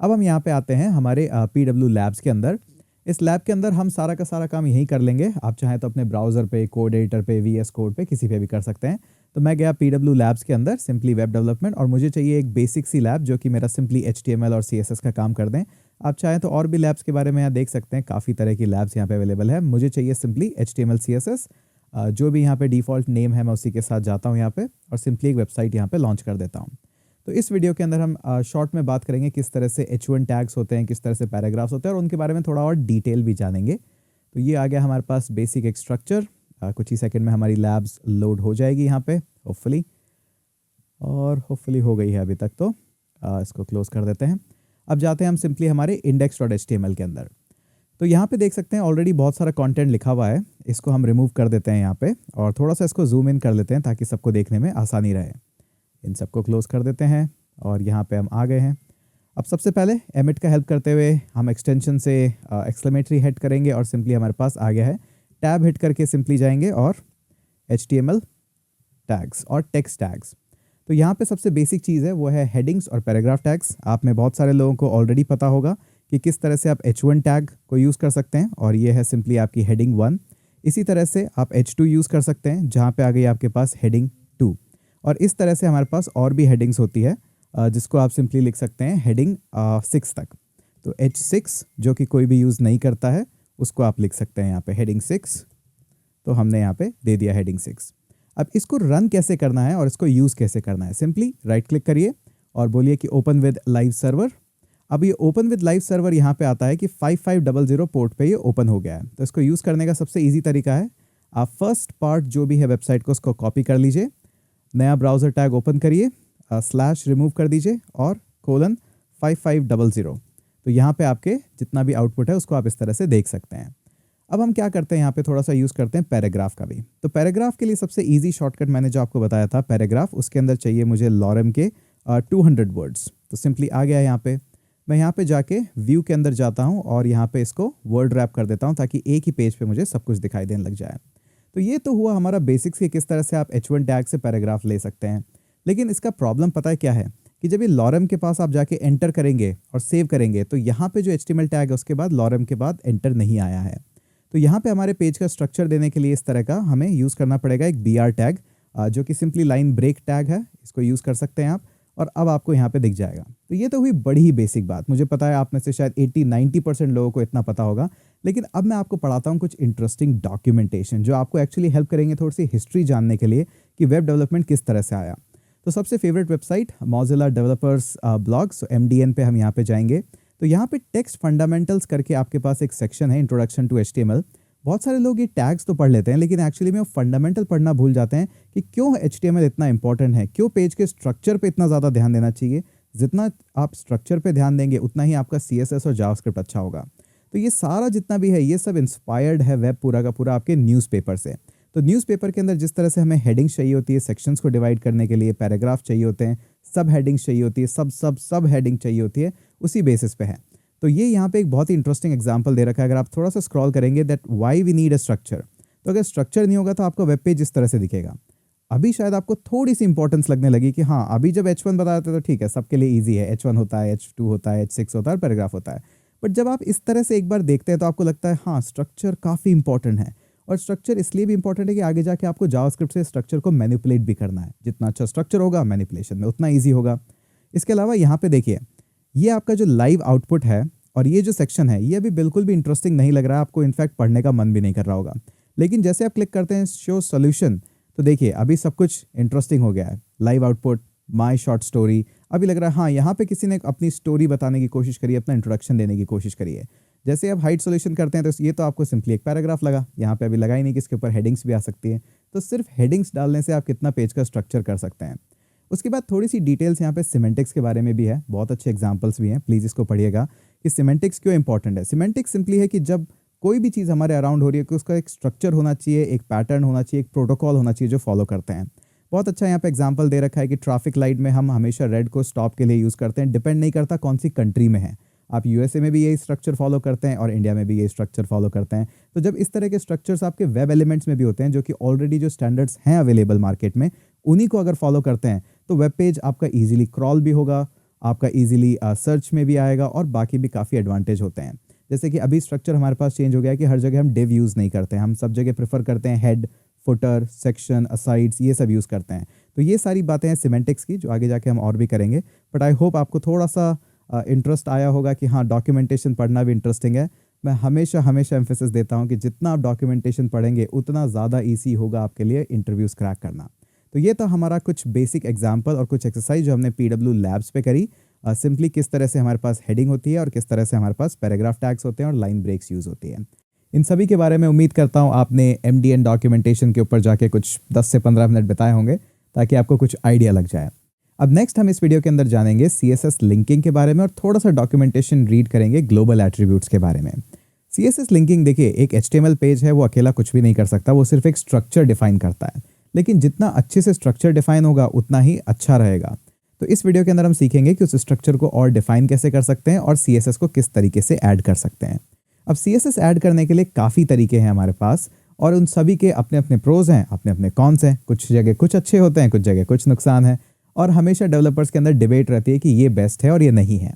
अब हम यहाँ पे आते हैं हमारे PW लैब्स के अंदर। इस लैब के अंदर हम सारा का सारा काम यहीं कर लेंगे। आप चाहें तो अपने ब्राउज़र पे, कोड एडिटर पे, VS कोड पे, किसी पे भी कर सकते हैं। तो मैं गया PW लैब्स के अंदर, सिंपली वेब डेवलपमेंट, और मुझे चाहिए एक बेसिक सी लैब जो कि मेरा सिंपली HTML और CSS का काम कर दें। आप चाहें तो और भी लैब्स के बारे में यहाँ देख सकते हैं, काफ़ी तरह की लैब्स यहाँ पे अवेलेबल है। मुझे चाहिए सिंपली HTML CSS, जो भी यहाँ पे डिफ़ॉल्ट नेम है मैं उसी के साथ जाता हूँ यहाँ पे और सिंपली एक वेबसाइट यहाँ पे लॉन्च कर देता हूँ। तो इस वीडियो के अंदर हम शॉर्ट में बात करेंगे किस तरह से H1 टैग्स होते हैं, किस तरह से पैराग्राफ्स होते हैं और उनके बारे में थोड़ा और डिटेल भी जानेंगे। तो ये आ गया हमारे पास बेसिक एक स्ट्रक्चर। कुछ ही सेकंड में हमारी लैब्स लोड हो जाएगी यहाँ पे होपफुली, और होपफुली हो गई है अभी तक। तो इसको क्लोज कर देते हैं। अब जाते हैं हम सिंपली हमारे index.html के अंदर। तो यहाँ पे देख सकते हैं ऑलरेडी बहुत सारा कंटेंट लिखा हुआ है। इसको हम रिमूव कर देते हैं यहाँ पे और थोड़ा सा इसको जूम इन कर लेते हैं ताकि सबको देखने में आसानी रहे। इन सबको क्लोज कर देते हैं और यहाँ पे हम आ गए हैं। अब सबसे पहले एमिट का हेल्प करते हुए हम एक्सटेंशन से एक्सक्लेमेटरी हिट करेंगे और सिंपली हमारे पास आ गया है। टैब हिट करके सिंपली जाएंगे और HTML टैग्स और टेक्स्ट टैग्स। तो यहाँ पे सबसे बेसिक चीज़ है वो है हेडिंग्स और पैराग्राफ टैग्स। आप में बहुत सारे लोगों को ऑलरेडी पता होगा कि किस तरह से आप H1 टैग को यूज़ कर सकते हैं और ये है सिंपली आपकी हेडिंग 1। इसी तरह से आप H2 यूज़ कर सकते हैं जहाँ पे आ गई आपके पास हेडिंग 2, और इस तरह से हमारे पास और भी हेडिंग्स होती है जिसको आप सिंपली लिख सकते हैं हेडिंग 6 तक। तो H6 जो कि कोई भी यूज़ नहीं करता है उसको आप लिख सकते हैं यहाँ पे हेडिंग 6। तो हमने यहाँ पे दे दिया हेडिंग 6। अब इसको रन कैसे करना है और इसको यूज़ कैसे करना है, सिंपली राइट क्लिक करिए और बोलिए कि ओपन विद लाइव सर्वर। अब ये ओपन विद लाइव सर्वर यहाँ पे आता है कि 5500 पोर्ट पे ये ओपन हो गया है। तो इसको यूज़ करने का सबसे ईजी तरीका है, आप फर्स्ट पार्ट जो भी है वेबसाइट को उसको कॉपी कर लीजिए, नया ब्राउज़र टैग ओपन करिए, स्लैश रिमूव कर दीजिए और :5500। तो यहाँ पे आपके जितना भी आउटपुट है उसको आप इस तरह से देख सकते हैं। अब हम क्या करते हैं यहाँ पे थोड़ा सा यूज़ करते हैं पैराग्राफ का भी। तो पैराग्राफ के लिए सबसे इजी शॉर्टकट मैंने जो आपको बताया था पैराग्राफ, उसके अंदर चाहिए मुझे लॉरम के 200 वर्ड्स। तो सिंपली आ गया यहाँ पे, मैं यहाँ पे जाके व्यू के अंदर जाता हूँ और यहाँ पे इसको वर्ड रैप कर देता हूँ ताकि एक ही पेज पे मुझे सब कुछ दिखाई देने लग जाए। तो ये तो हुआ हमारा बेसिक्स कि किस तरह से आप H1 टैग से पैराग्राफ ले सकते हैं। लेकिन इसका प्रॉब्लम पता है क्या है कि जब ये लॉरम के पास आप जाके एंटर करेंगे और सेव करेंगे तो यहाँ पे जो HTML टैग है उसके बाद लॉरम के बाद एंटर नहीं आया है। तो यहाँ पे हमारे पेज का स्ट्रक्चर देने के लिए इस तरह का हमें यूज़ करना पड़ेगा एक BR टैग, जो कि सिंपली लाइन ब्रेक टैग है। इसको यूज़ कर सकते हैं आप और अब आपको यहाँ पे दिख जाएगा। तो ये तो हुई बड़ी ही बेसिक बात, मुझे पता है आप में से शायद 80-90% लोगों को इतना पता होगा। लेकिन अब मैं आपको पढ़ाता हूँ कुछ इंटरेस्टिंग डॉक्यूमेंटेशन जो आपको एक्चुअली हेल्प करेंगे थोड़ी सी हिस्ट्री जानने के लिए कि वेब डेवलपमेंट किस तरह से आया। तो सबसे favourite website Mozilla developers blogs, MDN पे हम यहाँ पे जाएंगे। तो यहाँ पे टेक्स्ट फंडामेंटल्स करके आपके पास एक सेक्शन है, इंट्रोडक्शन टू HTML। बहुत सारे लोग ये टैग्स तो पढ़ लेते हैं लेकिन एक्चुअली में वो फंडामेंटल पढ़ना भूल जाते हैं कि क्यों HTML इतना इंपॉर्टेंट है, क्यों पेज के स्ट्रक्चर पे इतना ज़्यादा ध्यान देना चाहिए। जितना आप स्ट्रक्चर पे ध्यान देंगे उतना ही आपका CSS और जावास्क्रिप्ट अच्छा होगा। तो ये सारा जितना भी है ये सब इंस्पायर्ड है वेब पूरा का पूरा आपके न्यूज़पेपर से। तो न्यूज़पेपर के अंदर जिस तरह से हमें हेडिंग्स चाहिए होती है सेक्शंस को डिवाइड करने के लिए, पैराग्राफ चाहिए होते हैं, सब हेडिंग्स चाहिए होती है, सब हेडिंग चाहिए होती है, उसी बेसिस पे है। तो ये यहाँ पे एक बहुत ही इंटरेस्टिंग एग्जांपल दे रखा है। अगर आप थोड़ा सा स्क्रॉल करेंगे that why we need a structure, तो अगर स्ट्रक्चर नहीं होगा तो आपका वेब पेज इस तरह से दिखेगा। अभी शायद आपको थोड़ी सी इंपॉर्टेंस लगने लगी कि हाँ अभी जब H1 बताया था तो ठीक है सबके लिए ईजी है, H1 होता है, H2 होता है, H6 होता है, पैराग्राफ होता है। बट जब आप इस तरह से एक बार देखते हैं तो आपको लगता है हाँ स्ट्रक्चर काफ़ी इंपॉर्टेंट है। और स्ट्रक्चर इसलिए भी इंपॉर्टेंट है कि आगे जाके आपको जावास्क्रिप्ट से स्ट्रक्चर को मैनिपुलेट भी करना है। जितना अच्छा स्ट्रक्चर होगा मैनिपुलेशन में उतना ईजी होगा। इसके अलावा यहाँ पे देखिए, ये आपका जो लाइव आउटपुट है और ये जो सेक्शन है ये अभी बिल्कुल भी इंटरेस्टिंग नहीं लग रहा है आपको, इनफैक्ट पढ़ने का मन भी नहीं कर रहा होगा। लेकिन जैसे आप क्लिक करते हैं शो सॉल्यूशन तो देखिए अभी सब कुछ इंटरेस्टिंग हो गया है। Live output, my short story, अभी लग रहा है हाँ यहाँ पे किसी ने अपनी स्टोरी बताने की कोशिश करी है, अपना इंट्रोडक्शन देने की कोशिश करी है। जैसे आप हाइड सॉल्यूशन करते हैं तो ये तो आपको सिंपली एक पैराग्राफ लगा, यहाँ पे अभी लगा ही नहीं कि इसके ऊपर हेडिंग्स भी आ सकती है। तो सिर्फ हेडिंग्स डालने से आप कितना पेज का स्ट्रक्चर कर सकते हैं। उसके बाद थोड़ी सी डिटेल्स यहाँ पे सिमेंटिक्स के बारे में भी है, बहुत अच्छे एग्जांपल्स भी हैं, प्लीज़ इसको पढ़िएगा कि सिमेंटिक्स क्यों इंपॉर्टेंट है। सिमेंटिक्स सिंपली है कि जब कोई भी चीज़ हमारे अराउंड हो रही है कि उसका एक स्ट्रक्चर होना चाहिए, एक पैटर्न होना चाहिए, एक प्रोटोकॉल होना चाहिए जो फॉलो करते हैं। बहुत अच्छा यहाँ पे एग्जांपल दे रखा है कि ट्रैफिक लाइट में हम हमेशा रेड को स्टॉप के लिए यूज़ करते हैं, डिपेंड नहीं करता कौन सी कंट्री में है। आप यूएसए में भी यही स्ट्रक्चर फॉलो करते हैं और इंडिया में भी यही स्ट्रक्चर फॉलो करते हैं। तो जब इस तरह के स्ट्रक्चर्स आपके वेब एलिमेंट्स में भी होते हैं जो कि ऑलरेडी जो स्टैंडर्ड्स हैं अवेलेबल मार्केट में, उन्हीं को अगर फॉलो करते हैं तो वेब पेज आपका ईजिली क्रॉल भी होगा, आपका ईजिली सर्च में भी आएगा और बाकी भी काफ़ी एडवांटेज होते हैं। जैसे कि अभी स्ट्रक्चर हमारे पास चेंज हो गया है कि हर जगह हम डिव यूज़ नहीं करते हैं, हम सब जगह प्रेफर करते हैं हेड, फुटर, सेक्शन, असाइड्स, ये सब यूज़ करते हैं। तो ये सारी बातें हैं सिमेंटिक्स की जो आगे जाके हम और भी करेंगे। बट आई होप आपको थोड़ा सा इंटरेस्ट आया होगा कि हाँ डॉक्यूमेंटेशन पढ़ना भी इंटरेस्टिंग है। मैं हमेशा हमेशा एम्फेसिस देता हूँ कि जितना आप डॉक्यूमेंटेशन पढ़ेंगे उतना ज़्यादा ईजी होगा आपके लिए इंटरव्यूज़ क्रैक करना। तो ये था हमारा कुछ बेसिक एग्जाम्पल और कुछ एक्सरसाइज जो हमने PW लैब्स पे करी। सिंपली किस तरह से हमारे पास हेडिंग होती है और किस तरह से हमारे पास पैराग्राफ टैग्स होते हैं और लाइन ब्रेक्स यूज़ होती है। इन सभी के बारे में उम्मीद करता हूँ आपने MDN डॉक्यूमेंटेशन के ऊपर जाके कुछ 10 से 15 मिनट बिताए होंगे ताकि आपको कुछ आइडिया लग जाए। अब नेक्स्ट हम इस वीडियो के अंदर जानेंगे CSS लिंकिंग के बारे में और थोड़ा सा डॉक्यूमेंटेशन रीड करेंगे ग्लोबल एट्रीब्यूट्स के बारे में। CSS लिंकिंग देखिए एक HTML पेज है, वो अकेला कुछ भी नहीं कर सकता, वो सिर्फ एक स्ट्रक्चर डिफाइन करता है। लेकिन जितना अच्छे से स्ट्रक्चर डिफाइन होगा उतना ही अच्छा रहेगा। तो इस वीडियो के अंदर हम सीखेंगे कि उस स्ट्रक्चर को और डिफाइन कैसे कर सकते हैं और CSS को किस तरीके से ऐड कर सकते हैं। अब CSS ऐड करने के लिए काफ़ी तरीके हैं हमारे पास और उन सभी के अपने अपने प्रोज हैं, अपने अपने कॉन्स हैं। कुछ जगह कुछ अच्छे होते हैं, कुछ जगह कुछ नुकसान है और हमेशा डेवलपर्स के अंदर डिबेट रहती है कि ये बेस्ट है और ये नहीं है।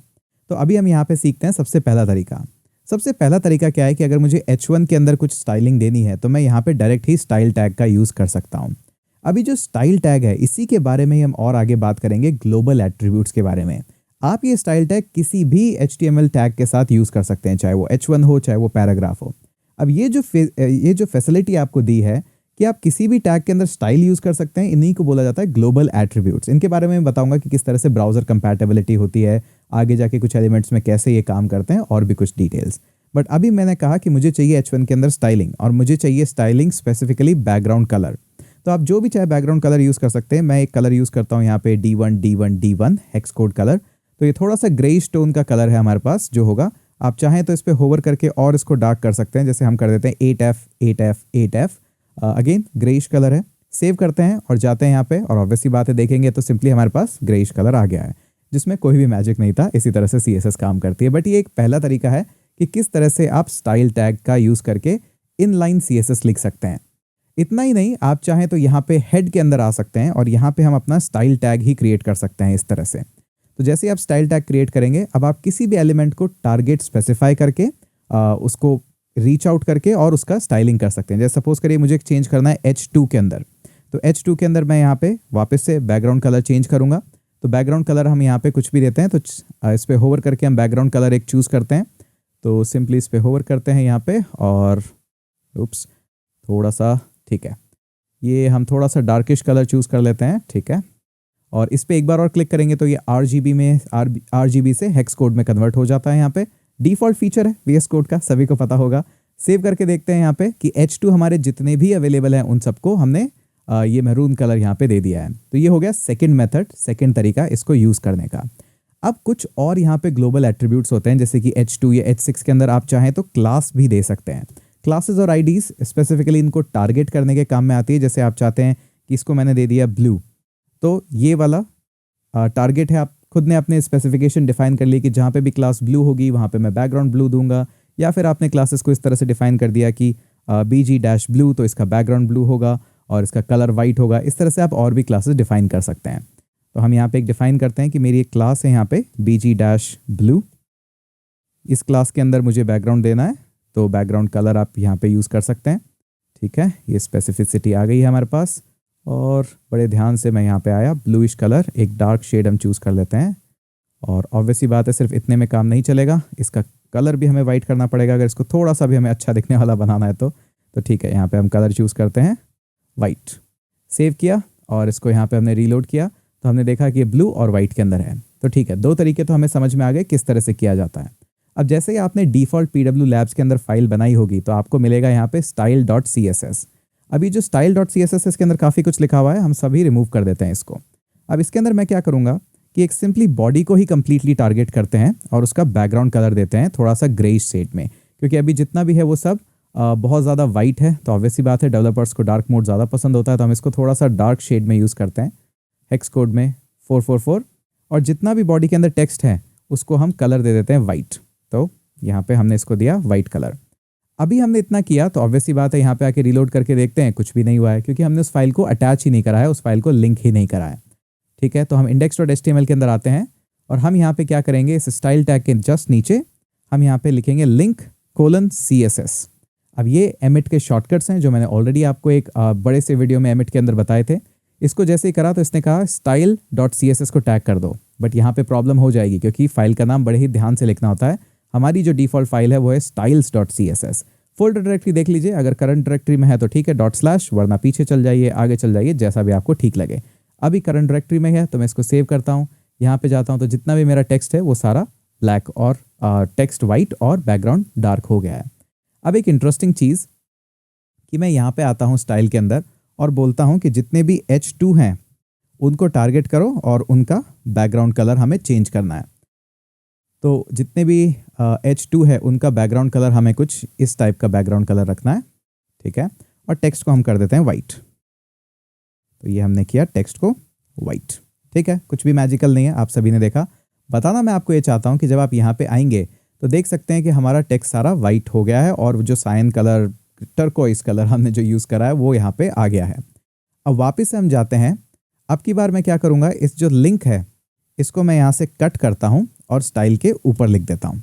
तो अभी हम यहाँ पे सीखते हैं सबसे पहला तरीका। सबसे पहला तरीका क्या है कि अगर मुझे H1 के अंदर कुछ स्टाइलिंग देनी है तो मैं यहाँ पे डायरेक्ट ही स्टाइल टैग का यूज़ कर सकता हूँ। अभी जो स्टाइल टैग है इसी के बारे में ही हम और आगे बात करेंगे ग्लोबल एट्रीब्यूट्स के बारे में। आप ये स्टाइल टैग किसी भी HTML टैग के साथ यूज़ कर सकते हैं, चाहे वो H1 हो चाहे वो पैराग्राफ हो। अब ये जो फैसिलिटी आपको दी है कि आप किसी भी टैग के अंदर स्टाइल यूज़ कर सकते हैं, इन्हीं को बोला जाता है ग्लोबल एट्रीब्यूट्स। इनके बारे में बताऊंगा कि किस तरह से ब्राउज़र कंपैटिबिलिटी होती है, आगे जाके कुछ एलिमेंट्स में कैसे ये काम करते हैं और भी कुछ डिटेल्स। बट अभी मैंने कहा कि मुझे चाहिए H1 के अंदर स्टाइलिंग और मुझे चाहिए स्टाइलिंग स्पेसिफिकली बैकग्राउंड कलर। तो आप जो भी चाहे बैकग्राउंड कलर यूज़ कर सकते हैं। मैं एक कलर यूज़ करता हूँ यहाँ पे D1 हेक्स कोड कलर। तो ये थोड़ा सा ग्रेइश टोन का कलर है हमारे पास जो होगा। आप चाहें तो इस पर होवर करके और इसको डार्क कर सकते हैं, जैसे हम कर देते हैं 8F। अगेन ग्रेइश कलर है। सेव करते हैं और जाते हैं यहाँ पे और ऑब्वियसली बात है देखेंगे तो सिंपली हमारे पास ग्रेइश कलर आ गया है जिसमें कोई भी मैजिक नहीं था। इसी तरह से CSS काम करती है। बट ये एक पहला तरीका है कि किस तरह से आप स्टाइल टैग का यूज़ करके इनलाइन CSS लिख सकते हैं। इतना ही नहीं, आप चाहें तो यहाँ पे हेड के अंदर आ सकते हैं और यहाँ पे हम अपना स्टाइल टैग ही क्रिएट कर सकते हैं इस तरह से। तो जैसे ही आप स्टाइल टैग क्रिएट करेंगे, अब आप किसी भी एलिमेंट को टारगेट स्पेसिफाई करके उसको रीच आउट करके और उसका स्टाइलिंग कर सकते हैं। जैसे सपोज करिए मुझे चेंज करना है H2 के अंदर, तो H2 के अंदर मैं यहाँ पे वापस से बैकग्राउंड कलर चेंज करूँगा। तो बैकग्राउंड कलर हम यहाँ पे कुछ भी देते हैं। तो इस पर होवर करके हम बैकग्राउंड कलर एक चूज़ करते हैं। तो सिंपली इस पर होवर करते हैं यहाँ पे और थोड़ा सा, ठीक है, ये हम थोड़ा सा डार्किश कलर चूज़ कर लेते हैं, ठीक है। और इस पर एक बार और क्लिक करेंगे तो ये RGB से हेक्स कोड में कन्वर्ट हो जाता है। यहाँ पे डिफ़ॉल्ट फीचर है VS कोड का, सभी को पता होगा। सेव करके देखते हैं यहाँ पे कि H2 हमारे जितने भी अवेलेबल हैं उन सबको हमने ये मैरून कलर यहाँ पे दे दिया है। तो ये हो गया सेकंड मेथड, सेकंड तरीका इसको यूज़ करने का। अब कुछ और यहाँ पे ग्लोबल एट्रीब्यूट्स होते हैं, जैसे कि H2 या H6 के अंदर आप चाहें तो क्लास भी दे सकते हैं। क्लासेस और IDs स्पेसिफिकली इनको टारगेट करने के काम में आती है। जैसे आप चाहते हैं कि इसको मैंने दे दिया ब्लू, तो ये वाला टारगेट है। आप खुद ने अपने स्पेसिफिकेशन डिफाइन कर ली कि जहाँ पे भी क्लास ब्लू होगी वहाँ पे मैं बैकग्राउंड ब्लू दूंगा, या फिर आपने क्लासेस को इस तरह से डिफाइन कर दिया कि BG-blue तो इसका बैकग्राउंड ब्लू होगा, और इसका कलर वाइट होगा। इस तरह से आप और भी क्लासेस डिफाइन कर सकते हैं। तो हम यहाँ पे एक डिफाइन करते हैं कि मेरी एक क्लास है यहाँ पे bg-blue। इस क्लास के अंदर मुझे बैकग्राउंड देना है, तो बैकग्राउंड कलर आप यहाँ पे यूज़ कर सकते हैं। ठीक है, ये स्पेसिफिसिटी आ गई है हमारे पास। और बड़े ध्यान से मैं यहाँ पे आया, ब्लूइश कलर, एक डार्क शेड हम चूज़ कर लेते हैं। और ऑब्वियसली बात है, सिर्फ इतने में काम नहीं चलेगा, इसका कलर भी हमें वाइट करना पड़ेगा अगर इसको थोड़ा सा भी हमें अच्छा दिखने वाला बनाना है तो ठीक है, यहाँ पे हम कलर चूज़ करते हैं वाइट। सेव किया और इसको यहाँ पे हमने रीलोड किया तो हमने देखा कि ये ब्लू और वाइट के अंदर है। तो ठीक है, दो तरीके तो हमें समझ में आ गए किस तरह से किया जाता है। अब जैसे ही आपने डिफ़ॉल्ट PW लैब्स के अंदर फाइल बनाई होगी तो आपको मिलेगा यहाँ पे style.css। अभी जो style.css इसके अंदर काफ़ी कुछ लिखा हुआ है, हम सभी रिमूव कर देते हैं इसको। अब इसके अंदर मैं क्या करूँगा कि एक सिंपली बॉडी को ही कंप्लीटली टारगेट करते हैं और उसका बैकग्राउंड कलर देते हैं थोड़ा सा ग्रेइश शेड में, क्योंकि अभी जितना भी है वो सब बहुत ज़्यादा वाइट है। तो ऑब्वियसली बात है, डेवलपर्स को डार्क मोड ज़्यादा पसंद होता है, तो हम इसको थोड़ा सा डार्क शेड में यूज़ करते हैं, हेक्स कोड में 444। और जितना भी बॉडी के अंदर टेक्स्ट है उसको हम कलर दे देते हैं वाइट। तो यहाँ पे हमने इसको दिया वाइट कलर। अभी हमने इतना किया तो ऑब्वियसली बात है, यहाँ पे आके रीलोड करके देखते हैं, कुछ भी नहीं हुआ है, क्योंकि हमने उस फाइल को अटैच ही नहीं करा है, उस फाइल को लिंक ही नहीं करा है। ठीक है, तो हम index.html के अंदर आते हैं और हम यहाँ पे क्या करेंगे, इस स्टाइल टैग के जस्ट नीचे हम यहाँ पे लिखेंगे link:CSS। अब ये एमिट के शॉर्टकट्स हैं जो मैंने ऑलरेडी आपको एक बड़े से वीडियो में एमिट के अंदर बताए थे। इसको जैसे ही करा तो इसने कहा style.css को टैग कर दो, बट यहाँ पे प्रॉब्लम हो जाएगी क्योंकि फाइल का नाम बड़े ही ध्यान से लिखना होता है। हमारी जो डिफ़ॉल्ट फाइल है वो है styles.css। फोल्डर डायरेक्टरी देख लीजिए, अगर करंट डायरेक्टरी में है तो ठीक है, // वरना पीछे चल जाइए, आगे चल जाइए, जैसा भी आपको ठीक लगे। अभी करंट डायरेक्टरी में है तो मैं इसको सेव करता हूँ, यहाँ पे जाता हूँ तो जितना भी मेरा टेक्स्ट है वो सारा ब्लैक और टेक्स्ट वाइट और बैकग्राउंड डार्क हो गया है। अब एक इंटरेस्टिंग चीज़ कि मैं यहाँ पे आता हूँ स्टाइल के अंदर और बोलता हूँ कि जितने भी H2 हैं उनको टारगेट करो और उनका बैकग्राउंड कलर हमें चेंज करना है। तो जितने भी H2 है उनका बैकग्राउंड कलर हमें कुछ इस टाइप का बैकग्राउंड कलर रखना है। ठीक है, और टेक्स्ट को हम कर देते हैं वाइट। तो ये हमने किया टेक्स्ट को वाइट। ठीक है, कुछ भी मैजिकल नहीं है, आप सभी ने देखा। बताना मैं आपको ये चाहता हूँ कि जब आप यहाँ पे आएंगे तो देख सकते हैं कि हमारा टेक्स्ट सारा वाइट हो गया है और जो साइन कलर, टर्कोइस कलर हमने जो यूज़ करा है वो यहाँ पे आ गया है। अब वापस से हम जाते हैं। अब की बार मैं क्या करूँगा, इस जो लिंक है इसको मैं यहाँ से कट करता हूँ और स्टाइल के ऊपर लिख देता हूँ।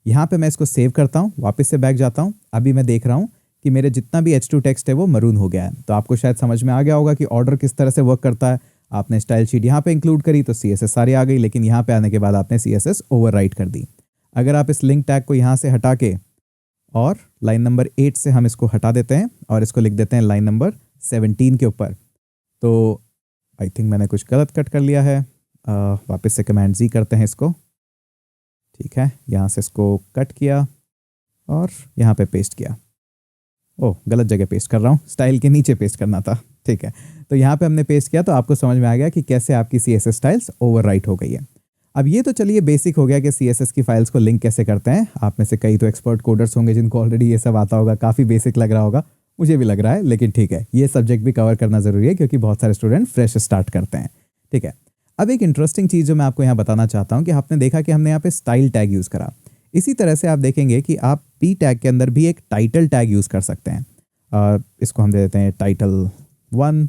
यहाँ पे मैं इसको सेव करता हूँ, वापस से बैक जाता हूँ। अभी मैं देख रहा हूँ कि मेरे जितना भी H2 टेक्स्ट है वो मरून हो गया है। तो आपको शायद समझ में आ गया होगा कि ऑर्डर किस तरह से वर्क करता है। आपने स्टाइल शीट यहाँ पे इंक्लूड करी तो CSS सारी आ गई, लेकिन यहाँ पे आने के बाद आपने CSS ओवरराइट कर दी। अगर आप इस लिंक टैग को यहाँ से हटा के और लाइन नंबर 8 से हम इसको हटा देते हैं और इसको लिख देते हैं लाइन नंबर 17 के ऊपर, तो आई थिंक मैंने कुछ गलत कट कर लिया है। वापस से कमांड Z करते हैं इसको। ठीक है, यहाँ से इसको कट किया और यहाँ पे पेस्ट किया। ओह, गलत जगह पेस्ट कर रहा हूँ, स्टाइल के नीचे पेस्ट करना था। ठीक है, तो यहाँ पे हमने पेस्ट किया तो आपको समझ में आ गया कि कैसे आपकी CSS स्टाइल्स ओवरराइट हो गई है। अब ये तो चलिए बेसिक हो गया कि CSS की फाइल्स को लिंक कैसे करते हैं। आप में से कई तो एक्सपर्ट कोडर्स होंगे जिनको ऑलरेडी ये सब आता होगा, काफ़ी बेसिक लग रहा होगा, मुझे भी लग रहा है, लेकिन ठीक है, ये सब्जेक्ट भी कवर करना ज़रूरी है क्योंकि बहुत सारे स्टूडेंट फ्रेश स्टार्ट करते हैं। ठीक है, अब एक इंटरेस्टिंग चीज़ जो मैं आपको यहाँ बताना चाहता हूँ कि आपने देखा कि हमने यहाँ पे स्टाइल टैग यूज़ करा। इसी तरह से आप देखेंगे कि आप P टैग के अंदर भी एक टाइटल टैग यूज़ कर सकते हैं। इसको हम दे देते हैं टाइटल 1,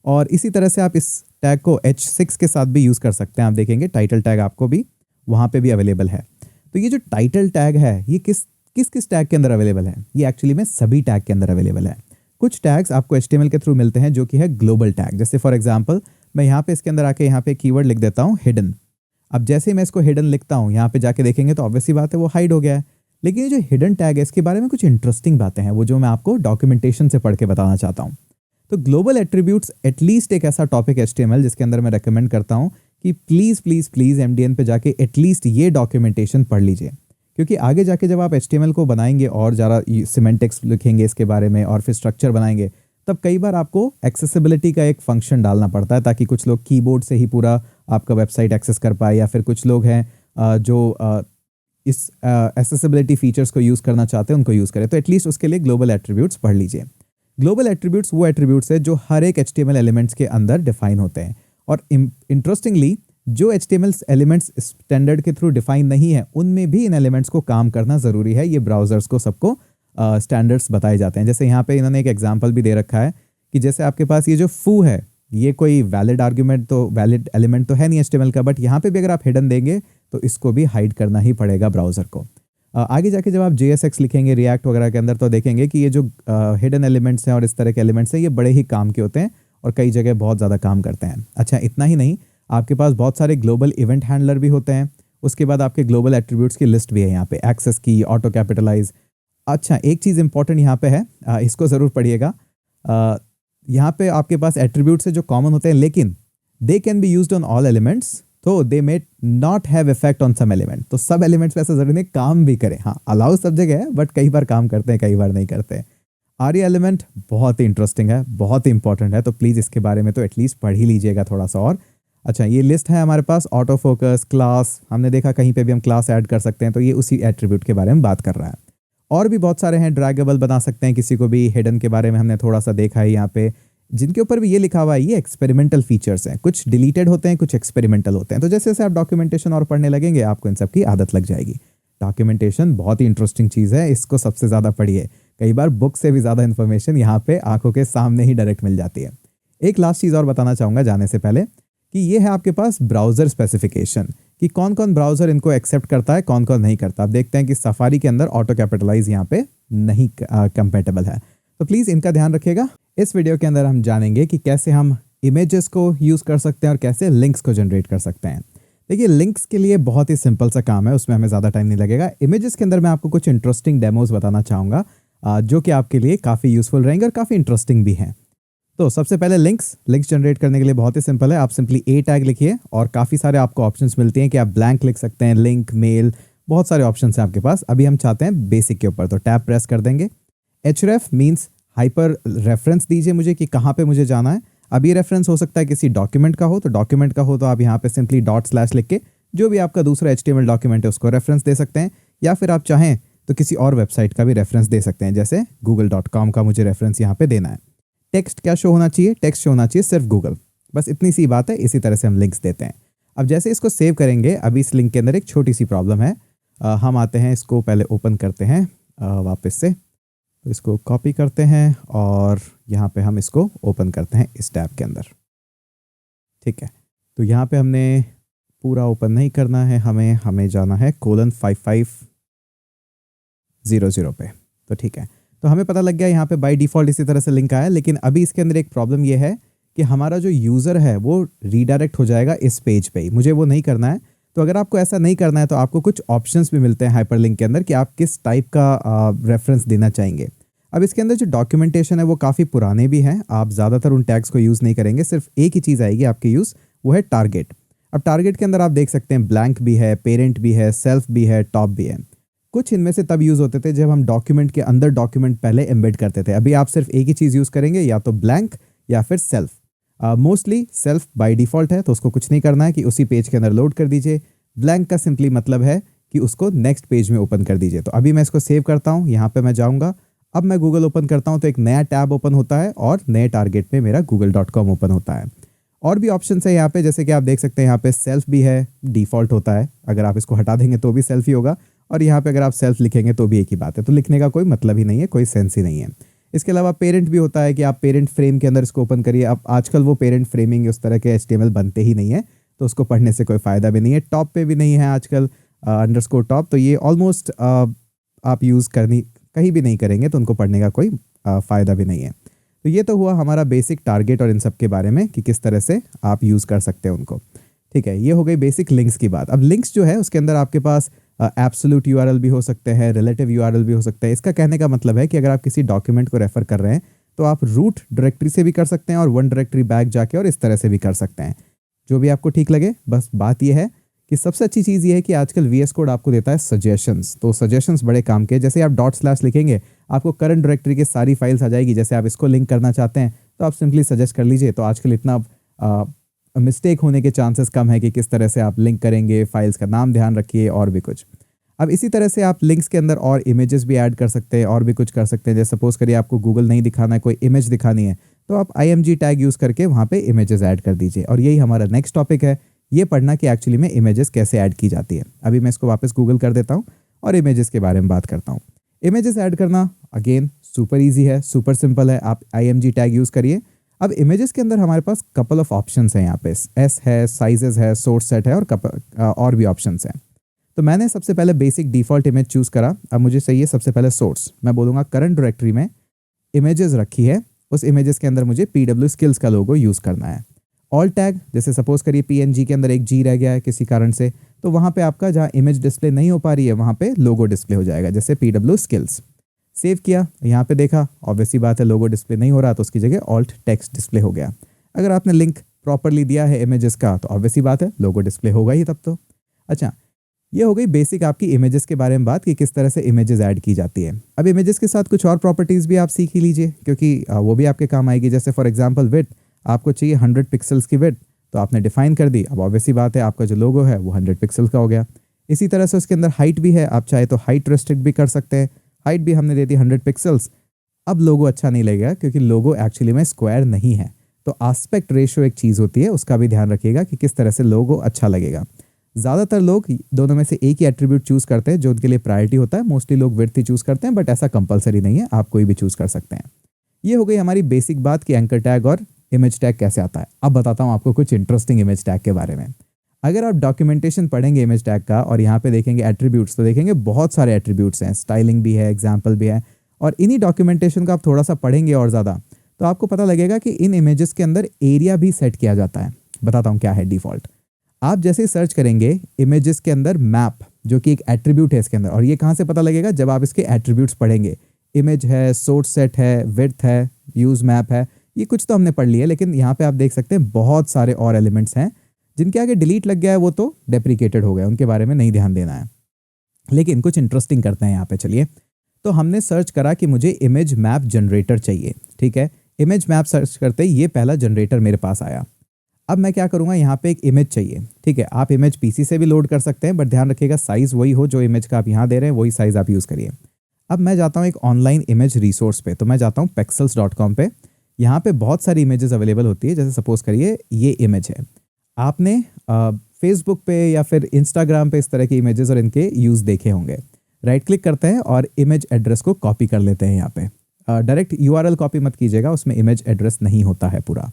और इसी तरह से आप इस टैग को H6 के साथ भी यूज़ कर सकते हैं। आप देखेंगे टाइटल टैग आपको भी वहाँ पे भी अवेलेबल है। तो ये जो टाइटल टैग है ये किस किस टैग के अंदर अवेलेबल है? ये एक्चुअली में सभी टैग के अंदर अवेलेबल है। कुछ टैग्स आपको HTML के थ्रू मिलते हैं जो कि है ग्लोबल टैग। जैसे फॉर एग्जांपल मैं यहाँ पे इसके अंदर आके यहाँ पे कीवर्ड लिख देता हूँ हिडन। अब जैसे ही मैं इसको हिडन लिखता हूँ यहाँ पे जाके देखेंगे तो ऑब्वियसली बात है वो हाइड हो गया है। लेकिन ये जो हिडन टैग है इसके बारे में कुछ इंटरेस्टिंग बातें हैं वो जो मैं आपको डॉक्यूमेंटेशन से पढ़ के बताना चाहता हूँ। तो ग्लोबल एट्रीब्यूट्स एटलीस्ट एक ऐसा टॉपिक HTML जिसके अंदर मैं रेकमेंड करता हूँ कि प्लीज़ MDN पे जाके एटलीस्ट ये डॉक्यूमेंटेशन पढ़ लीजिए, क्योंकि आगे जाके जब आप HTML को बनाएंगे और ज़रा सिमेंटिक्स लिखेंगे इसके बारे में और फिर स्ट्रक्चर बनाएंगे, तब कई बार आपको एक्सेसिबिलिटी का एक फंक्शन डालना पड़ता है ताकि कुछ लोग कीबोर्ड से ही पूरा आपका वेबसाइट एक्सेस कर पाए, या फिर कुछ लोग हैं जो इस एक्सेसिबिलिटी फीचर्स को यूज़ करना चाहते हैं उनको यूज़ करें। तो एटलीस्ट उसके लिए ग्लोबल एट्रीब्यूट्स पढ़ लीजिए। ग्लोबल एट्रीब्यूट्स वो एट्रीब्यूट्स है जो हर एक HTML एलिमेंट्स के अंदर डिफाइन होते हैं, और इंटरेस्टिंगली जो HTML एलिमेंट्स स्टैंडर्ड के थ्रू डिफाइन नहीं है उनमें भी इन एलिमेंट्स को काम करना ज़रूरी है। ये ब्राउज़र्स को सबको स्टैंडर्ड्स बताए जाते हैं। जैसे यहाँ पे इन्होंने एक एग्जांपल भी दे रखा है कि जैसे आपके पास ये जो फू है, ये कोई वैलिड आर्ग्यूमेंट तो वैलिड एलिमेंट तो है नहीं HTML का, बट यहाँ पे भी अगर आप हिडन देंगे तो इसको भी हाइड करना ही पड़ेगा ब्राउज़र को। आगे जाके जब आप JSX लिखेंगे रिएक्ट वगैरह के अंदर तो देखेंगे कि ये जो हिडन एलिमेंट्स हैं और इस तरह के एलिमेंट्स हैं, ये बड़े ही काम के होते हैं और कई जगह बहुत ज़्यादा काम करते हैं। अच्छा, इतना ही नहीं, आपके पास बहुत सारे ग्लोबल इवेंट हैंडलर भी होते हैं। उसके बाद आपके ग्लोबल एट्रीब्यूट्स की लिस्ट भी है यहाँ पे, एक्सेस की, ऑटो कैपिटलाइज। अच्छा, एक चीज़ इंपॉर्टेंट यहाँ पे है, इसको ज़रूर पढ़िएगा। यहाँ पे आपके पास एट्रीब्यूट से जो कॉमन होते हैं, लेकिन they can be used on all elements, तो they may not have effect on some element. तो सब एलिमेंट्स पे ऐसा जरूरी नहीं काम भी करें, हाँ अलाउ सब जगह है, बट कई बार काम करते हैं, कई बार नहीं करते। आर्या एलिमेंट बहुत ही इंटरेस्टिंग है, बहुत ही इंपॉर्टेंट है, तो प्लीज़ इसके बारे में तो एटलीस्ट पढ़ ही लीजिएगा थोड़ा सा और। अच्छा, ये लिस्ट है हमारे पास, ऑटो फोकस, क्लास, हमने देखा कहीं पे भी हम क्लास ऐड कर सकते हैं, तो ये उसी एट्रीब्यूट के बारे में बात कर रहा है। और भी बहुत सारे हैं, ड्रैगेबल बना सकते हैं किसी को भी, हिडन के बारे में हमने थोड़ा सा देखा है यहाँ पे, जिनके ऊपर भी ये लिखा हुआ है ये एक्सपेरिमेंटल फीचर्स हैं, कुछ डिलीटेड होते हैं, कुछ एक्सपेरिमेंटल होते हैं। तो जैसे जैसे आप डॉक्यूमेंटेशन और पढ़ने लगेंगे आपको इन सब की आदत लग जाएगी। डॉक्यूमेंटेशन बहुत ही इंटरेस्टिंग चीज़ है, इसको सबसे ज़्यादा पढ़िए, कई बार बुक से भी ज़्यादा इन्फॉर्मेशन यहाँ पे आंखों के सामने ही डायरेक्ट मिल जाती है। एक लास्ट चीज़ और बताना चाहूँगा जाने से पहले कि ये है आपके पास ब्राउज़र स्पेसिफिकेशन, कि कौन कौन ब्राउज़र इनको एक्सेप्ट करता है, कौन कौन नहीं करता। आप देखते हैं कि सफारी के अंदर ऑटो कैपिटलाइज यहाँ पे नहीं कंपेटेबल है, तो प्लीज़ इनका ध्यान रखिएगा। इस वीडियो के अंदर हम जानेंगे कि कैसे हम इमेजेस को यूज़ कर सकते हैं और कैसे लिंक्स को जनरेट कर सकते हैं। देखिए, लिंक्स के लिए बहुत ही सिंपल सा काम है, उसमें हमें ज़्यादा टाइम नहीं लगेगा। इमेजेस के अंदर मैं आपको कुछ इंटरेस्टिंग डेमोज बताना चाहूँगा जो कि आपके लिए काफ़ी यूज़फुल रहेंगे और काफ़ी इंटरेस्टिंग भी हैं। तो सबसे पहले लिंक्स जनरेट करने के लिए बहुत ही सिंपल है, आप सिंपली ए टैग लिखिए और काफ़ी सारे आपको ऑप्शंस मिलते हैं कि आप ब्लैंक लिख सकते हैं, लिंक, मेल, बहुत सारे ऑप्शंस हैं आपके पास। अभी हम चाहते हैं बेसिक के ऊपर, तो टैब प्रेस कर देंगे। href मीन्स हाइपर रेफरेंस दीजिए मुझे कि कहाँ पे मुझे जाना है। अब ये रेफरेंस हो सकता है किसी डॉक्यूमेंट का हो, तो डॉक्यूमेंट का हो तो आप यहाँ पे सिंपली डॉट/ लिख के जो भी आपका दूसरा HTML डॉक्यूमेंट है उसको रेफरेंस दे सकते हैं, या फिर आप चाहें तो किसी और वेबसाइट का भी रेफरेंस दे सकते हैं, जैसे google.com का मुझे रेफरेंस यहाँ पे देना है। टेक्स्ट क्या शो होना चाहिए? टेक्स्ट शो होना चाहिए सिर्फ गूगल, बस इतनी सी बात है। इसी तरह से हम लिंक्स देते हैं। अब जैसे इसको सेव करेंगे, अभी इस लिंक के अंदर एक छोटी सी प्रॉब्लम है। हम आते हैं, इसको पहले ओपन करते हैं वापस से, तो इसको कॉपी करते हैं और यहाँ पे हम इसको ओपन करते हैं इस टैब के अंदर। ठीक है, तो यहाँ पे हमने पूरा ओपन नहीं करना है, हमें जाना है :5500 पे। तो ठीक है, तो हमें पता लग गया यहाँ पे बाय डिफ़ॉल्ट इसी तरह से लिंक आया। लेकिन अभी इसके अंदर एक प्रॉब्लम ये है कि हमारा जो यूज़र है वो रीडायरेक्ट हो जाएगा इस पेज पे ही, मुझे वो नहीं करना है। तो अगर आपको ऐसा नहीं करना है तो आपको कुछ ऑप्शंस भी मिलते हैं हाइपरलिंक के अंदर कि आप किस टाइप का रेफरेंस देना चाहेंगे। अब इसके अंदर जो डॉक्यूमेंटेशन है वो काफ़ी पुराने भी हैं, आप ज़्यादातर उन टैग्स को यूज़ नहीं करेंगे, सिर्फ एक ही चीज़ आएगी आपकी यूज़, वो है टारगेट। अब टारगेट के अंदर आप देख सकते हैं ब्लैंक भी है, पेरेंट भी है, सेल्फ भी है, टॉप भी है। कुछ इनमें से तब यूज़ होते थे जब हम डॉक्यूमेंट के अंदर डॉक्यूमेंट पहले एम्बेड करते थे। अभी आप सिर्फ एक ही चीज़ यूज़ करेंगे, या तो ब्लैंक या फिर self. Mostly self by default है, तो उसको कुछ नहीं करना है कि उसी पेज के अंदर लोड कर दीजिए। ब्लैंक का सिंपली मतलब है कि उसको नेक्स्ट पेज में ओपन कर दीजिए। तो अभी मैं इसको सेव करता हूँ, यहाँ पे मैं जाऊँगा। अब मैं गूगल ओपन करता हूँ तो एक नया टैब ओपन होता है और नए टारगेट में मेरा google.com ओपन होता है। और भी ऑप्शन है यहाँ पे, जैसे कि आप देख सकते हैं यहाँ पे सेल्फ भी है, डिफ़ॉल्ट होता है, अगर आप इसको हटा देंगे तो भी सेल्फ ही होगा, और यहाँ पे अगर आप सेल्फ लिखेंगे तो भी एक ही बात है। तो लिखने का कोई मतलब ही नहीं है, कोई सेंस ही नहीं है। इसके अलावा पेरेंट भी होता है कि आप पेरेंट फ्रेम के अंदर इसको ओपन करिए। अब आजकल वो पेरेंट फ्रेमिंग उस तरह के HTML बनते ही नहीं है, तो उसको पढ़ने से कोई फ़ायदा भी नहीं है। टॉप पे भी नहीं है आजकल अंडरस्कोर टॉप, तो ये ऑलमोस्ट आप यूज़ कहीं भी नहीं करेंगे, तो उनको पढ़ने का कोई फ़ायदा भी नहीं है। तो ये तो हुआ हमारा बेसिक टारगेट और इन सब के बारे में कि किस तरह से आप यूज़ कर सकते हैं उनको। ठीक है, ये हो गई बेसिक लिंक्स की बात। अब लिंक्स जो है उसके अंदर आपके पास एब्सोल्यूट URL भी हो सकते हैं, रिलेटिव URL भी हो सकते हैं। इसका कहने का मतलब है कि अगर आप किसी डॉक्यूमेंट को रेफ़र कर रहे हैं तो आप रूट डायरेक्टरी से भी कर सकते हैं और वन डायरेक्टरी बैक जाके और इस तरह से भी कर सकते हैं, जो भी आपको ठीक लगे। बस बात यह है कि सबसे अच्छी चीज़ ये है कि आजकल VS कोड आपको देता है सजेशंस, तो सजेशंस बड़े काम के। जैसे आप डॉट/ लिखेंगे, आपको करंट डायरेक्टरी की सारी फाइल्स आ जाएगी। जैसे आप इसको लिंक करना चाहते हैं तो आप सिंपली सजेस्ट कर लीजिए। तो आजकल इतना मिस्टेक होने के चांसेस कम है कि किस तरह से आप लिंक करेंगे, फाइल्स का नाम ध्यान रखिए और भी कुछ। अब इसी तरह से आप लिंक्स के अंदर और इमेजेस भी ऐड कर सकते हैं और भी कुछ कर सकते हैं। जैसे सपोज करिए आपको गूगल नहीं दिखाना है, कोई इमेज दिखानी है, तो आप IMG टैग यूज़ करके वहाँ पे इमेजेस ऐड कर दीजिए। और यही हमारा नेक्स्ट टॉपिक है, ये पढ़ना कि एक्चुअली में इमेजेस कैसे ऐड की जाती है। अभी मैं इसको वापस गूगल कर देता हूँ और इमेजेस के बारे में बात करता हूँ। इमेजेस ऐड करना अगेन सुपर इजी है, सुपर सिंपल है, आप IMG टैग यूज़ करिए। अब इमेजेस के अंदर हमारे पास कपल ऑफ ऑप्शंस हैं यहाँ पे, एस है, साइजेस है, सोर्स सेट है और भी ऑप्शंस हैं। तो मैंने सबसे पहले बेसिक डिफ़ॉल्ट इमेज चूज़ करा। अब मुझे चाहिए सबसे पहले सोर्स, मैं बोलूँगा करंट डायरेक्टरी में इमेजेस रखी है, उस इमेजेस के अंदर मुझे PW स्किल्स का लोगो यूज़ करना है। ऑल टैग, जैसे सपोज करिए PNG के अंदर एक G रह गया है किसी कारण से, तो वहाँ पे आपका जहाँ इमेज डिस्प्ले नहीं हो पा रही है वहाँ पे लोगो डिस्प्ले हो जाएगा, जैसे PW स्किल्स। सेव किया, यहाँ पे देखा, ऑब्वियसली बात है लोगो डिस्प्ले नहीं हो रहा तो उसकी जगह ऑल्ट टेक्स्ट डिस्प्ले हो गया। अगर आपने लिंक प्रॉपरली दिया है इमेजेस का तो ऑब्वियसली बात है लोगो डिस्प्ले होगा ही तब तो। अच्छा, ये हो गई बेसिक आपकी इमेजेस के बारे में बात कि किस तरह से इमेजेस ऐड की जाती है। अब इमेजेस के साथ कुछ और प्रॉपर्टीज़ भी आप सीख ही लीजिए, क्योंकि वो भी आपके काम आएगी। जैसे फॉर एग्जांपल विड्थ, आपको चाहिए 100 पिक्सल्स की विड्थ, तो आपने डिफाइन कर दी। अब ऑब्वियसली बात है आपका जो लोगो है वो 100 पिक्सल का हो गया। इसी तरह से उसके अंदर हाइट भी है, आप चाहे तो हाइट रेस्ट्रिक्ट भी कर सकते हैं। हाइट भी हमने दे दी 100 पिक्सल्स। अब लोगो अच्छा नहीं लगेगा क्योंकि लोगो एक्चुअली में स्क्वायर नहीं है, तो आस्पेक्ट रेशियो एक चीज़ होती है, उसका भी ध्यान रखिएगा कि किस तरह से लोगो अच्छा लगेगा। ज़्यादातर लोग दोनों में से एक ही एट्रीब्यूट चूज़ करते हैं जो उनके लिए प्रायोरिटी होता है। मोस्टली लोग विड्थ ही चूज़ करते हैं, बट ऐसा कंपलसरी नहीं है, आप कोई भी चूज़ कर सकते हैं। ये हो गई हमारी बेसिक बात कि एंकर टैग और इमेज टैग कैसे आता है। अब बताता हूँ आपको कुछ इंटरेस्टिंग इमेज टैग के बारे में। अगर आप डॉक्यूमेंटेशन पढ़ेंगे इमेज टैग का और यहाँ पे देखेंगे एट्रीब्यूट्स, तो देखेंगे बहुत सारे एट्रीब्यूट्स हैं, स्टाइलिंग भी है, एग्जाम्पल भी है। और इन्हीं डॉक्यूमेंटेशन का आप थोड़ा सा पढ़ेंगे और ज़्यादा तो आपको पता लगेगा कि इन इमेजेस के अंदर एरिया भी सेट किया जाता है। बताता हूँ क्या है डिफ़ॉल्ट। आप जैसे ही सर्च करेंगे इमेजेस के अंदर मैप, जो कि एक एट्रीब्यूट है इसके अंदर, और ये कहाँ से पता लगेगा जब आप इसके एट्रीब्यूट्स पढ़ेंगे। इमेज है, सोर्स सेट है, विड्थ है, यूज़ मैप है, ये कुछ तो हमने पढ़ लिया, लेकिन यहाँ पे आप देख सकते हैं बहुत सारे और एलिमेंट्स हैं जिनके आगे डिलीट लग गया है, वो तो डेप्रिकेटेड हो गया, उनके बारे में नहीं ध्यान देना है। लेकिन कुछ इंटरेस्टिंग करते हैं यहाँ पे, चलिए। तो हमने सर्च करा कि मुझे इमेज मैप जनरेटर चाहिए, ठीक है। इमेज मैप सर्च करते ही ये पहला जनरेटर मेरे पास आया। अब मैं क्या करूँगा, यहाँ पे एक इमेज चाहिए, ठीक है। आप इमेज PC से भी लोड कर सकते हैं, बट ध्यान रखिएगा साइज़ वही हो जो इमेज का आप यहाँ दे रहे हैं, वही साइज़ आप यूज़ करिए। अब मैं जाता हूँ एक ऑनलाइन इमेज रिसोर्स पे, तो मैं जाता हूँ pexels.com पे। यहाँ पे बहुत सारी इमेजेस अवेलेबल होती है। जैसे सपोज करिए ये इमेज है, आपने फेसबुक पे या फिर इंस्टाग्राम पे इस तरह की इमेजेस और इनके यूज़ देखे होंगे। राइट क्लिक करते हैं और इमेज एड्रेस को कॉपी कर लेते हैं यहाँ पे। डायरेक्ट URL कॉपी मत कीजिएगा, उसमें इमेज एड्रेस नहीं होता है पूरा।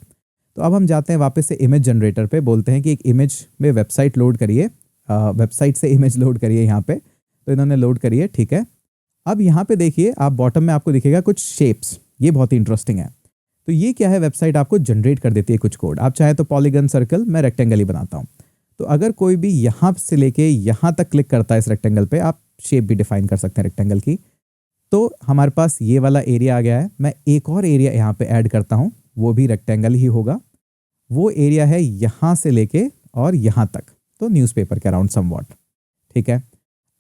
तो अब हम जाते हैं वापस से इमेज जनरेटर पे, बोलते हैं कि एक इमेज में वेबसाइट लोड करिए, वेबसाइट से इमेज लोड करिए यहाँ पे। तो इन्होंने लोड करिए, ठीक है। अब यहाँ पे देखिए, आप बॉटम में आपको दिखेगा कुछ शेप्स, ये बहुत ही इंटरेस्टिंग है। तो ये क्या है, वेबसाइट आपको जनरेट कर देती है कुछ कोड। आप चाहे तो पॉलीगन, सर्कल, मैं रेक्टेंगल ही बनाता हूँ। तो अगर कोई भी यहाँ से लेके यहाँ तक क्लिक करता है इस रेक्टेंगल पे, आप शेप भी डिफाइन कर सकते हैं रेक्टेंगल की। तो हमारे पास ये वाला एरिया आ गया है। मैं एक और एरिया यहाँ पे ऐड करता हूँ, वो भी रेक्टेंगल ही होगा। वो एरिया है यहाँ से लेके और यहाँ तक, तो न्यूज़पेपर के अराउंड समवॉट, ठीक है।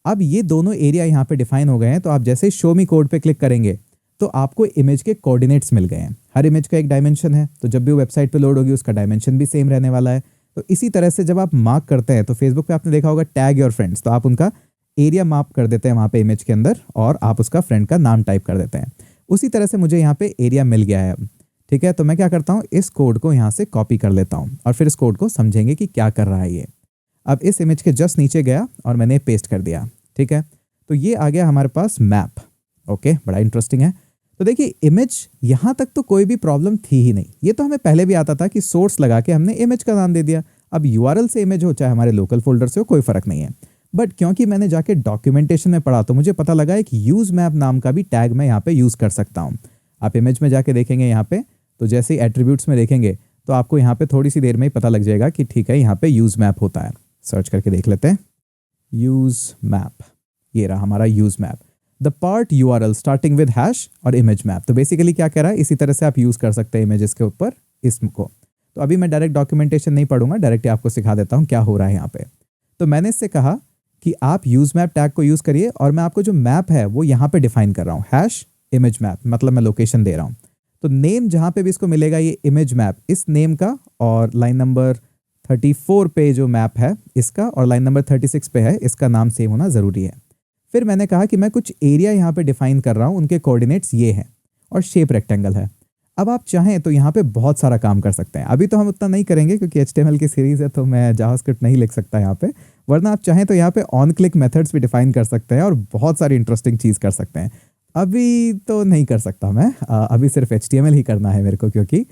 अब ये दोनों एरिया यहाँ पे डिफाइन हो गए हैं। तो आप जैसे शो मी कोड पे क्लिक करेंगे तो आपको इमेज के कोऑर्डिनेट्स मिल गए हैं। हर इमेज का एक डायमेंशन है, तो जब भी वो वेबसाइट पे लोड होगी उसका डायमेंशन भी सेम रहने वाला है। तो इसी तरह से जब आप मार्क करते हैं, तो फेसबुक पे आपने देखा होगा टैग योर फ्रेंड्स, तो आप उनका एरिया मार्क कर देते हैं वहाँ पे इमेज के अंदर और आप उसका फ्रेंड का नाम टाइप कर देते हैं। उसी तरह से मुझे यहाँ पे एरिया मिल गया है, ठीक है। तो मैं क्या करता हूँ, इस कोड को यहाँ से कॉपी कर लेता हूँ और फिर इस कोड को समझेंगे कि क्या कर रहा है ये। अब इस इमेज के जस्ट नीचे गया और मैंने पेस्ट कर दिया, ठीक है। तो ये आ गया हमारे पास मैप, ओके, बड़ा इंटरेस्टिंग है। तो देखिए इमेज यहाँ तक तो कोई भी प्रॉब्लम थी ही नहीं। ये तो हमें पहले भी आता था कि सोर्स लगा के हमने इमेज का नाम दे दिया। अब URL से इमेज हो चाहे हमारे लोकल फोल्डर से हो, कोई फर्क नहीं है। बट क्योंकि मैंने जाके डॉक्यूमेंटेशन में पढ़ा तो मुझे पता लगा एक यूज़ मैप नाम का भी टैग मैं यहाँ पे यूज़ कर सकता हूँ। आप इमेज में जाके देखेंगे यहाँ पे, तो जैसे ही एट्रीब्यूट्स में देखेंगे तो आपको यहाँ पे थोड़ी सी देर में ही पता लग जाएगा कि ठीक है यहाँ पे यूज़ मैप होता है। सर्च करके देख लेते हैं, यूज़ मैप, ये रहा हमारा use map. The part URL starting with hash और इमेज मैप। तो बेसिकली क्या कह रहा है, इसी तरह से आप यूज़ कर सकते हैं इमेजेस के ऊपर इसको। तो अभी मैं डायरेक्ट डॉक्यूमेंटेशन नहीं पढ़ूंगा, डायरेक्ट आपको सिखा देता हूँ क्या हो रहा है यहाँ पे। तो मैंने इससे कहा कि आप यूज़ मैप टैग को यूज़ करिए और मैं आपको जो मैप है वो यहाँ पे डिफाइन कर रहा हूँ, हैश इमेज मैप, मतलब मैं लोकेशन दे रहा हूँ। तो नेम जहाँ पे भी इसको मिलेगा ये इमेज मैप, इस नेम का, और लाइन नंबर 34 पे जो मैप है इसका, और लाइन नंबर 36 पे है इसका नाम सेम होना ज़रूरी है। फिर मैंने कहा कि मैं कुछ एरिया यहाँ पे डिफाइन कर रहा हूँ, उनके कोऑर्डिनेट्स ये हैं और शेप रेक्टेंगल है। अब आप चाहें तो यहाँ पे बहुत सारा काम कर सकते हैं। अभी तो हम उतना नहीं करेंगे क्योंकि HTML की सीरीज़ है, तो मैं जावास्क्रिप्ट नहीं लिख सकता यहाँ पे, वरना आप चाहें तो यहाँ पे ऑन क्लिक मेथड्स भी डिफाइन कर सकते हैं और बहुत सारी इंटरेस्टिंग चीज़ कर सकते हैं। अभी तो नहीं कर सकता मैं, अभी सिर्फ HTML ही करना है मेरे को, क्योंकि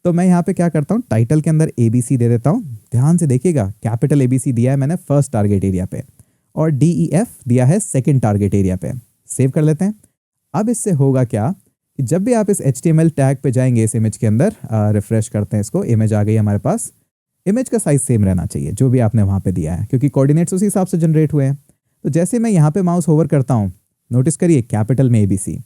तो मैं यहाँ पे क्या करता हूँ, टाइटल के अंदर ABC दे देता हूँ। ध्यान से देखिएगा, कैपिटल ABC दिया है मैंने फर्स्ट टारगेट एरिया पे और DEF दिया है सेकंड टारगेट एरिया पे। सेव कर लेते हैं। अब इससे होगा क्या कि जब भी आप इस HTML टैग पे जाएंगे इस इमेज के अंदर, रिफ्रेश करते हैं इसको, इमेज आ गई हमारे पास। इमेज का साइज सेम रहना चाहिए जो भी आपने वहाँ पे दिया है, क्योंकि कोऑर्डिनेट्स उसी हिसाब से जनरेट हुए हैं। तो जैसे मैं यहाँ पे माउस होवर करता हूँ, नोटिस करिए कैपिटल में ABC।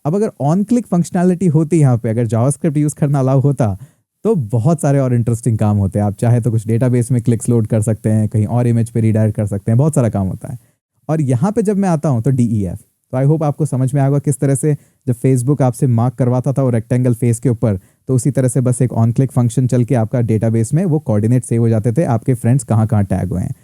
अब अगर ऑन क्लिक फंक्शनैलिटी होती यहाँ पे, अगर जावास्क्रिप्ट यूज़ करना अलाउ होता तो बहुत सारे और इंटरेस्टिंग काम होते हैं। आप चाहे तो कुछ डेटाबेस में क्लिक्स लोड कर सकते हैं, कहीं और इमेज पे रीडायरेक्ट कर सकते हैं, बहुत सारा काम होता है। और यहाँ पे जब मैं आता हूँ तो DEF, तो आई होप आपको समझ में आएगा किस तरह से जब फेसबुक आपसे मार्क करवाता था वो रेक्टेंगल फेस के ऊपर, तो उसी तरह से बस एक ऑन क्लिक फंक्शन चल के आपका डेटाबेस में वो कोऑर्डिनेट सेव हो जाते थे, आपके फ्रेंड्स कहाँ कहाँ टैग हुए हैं।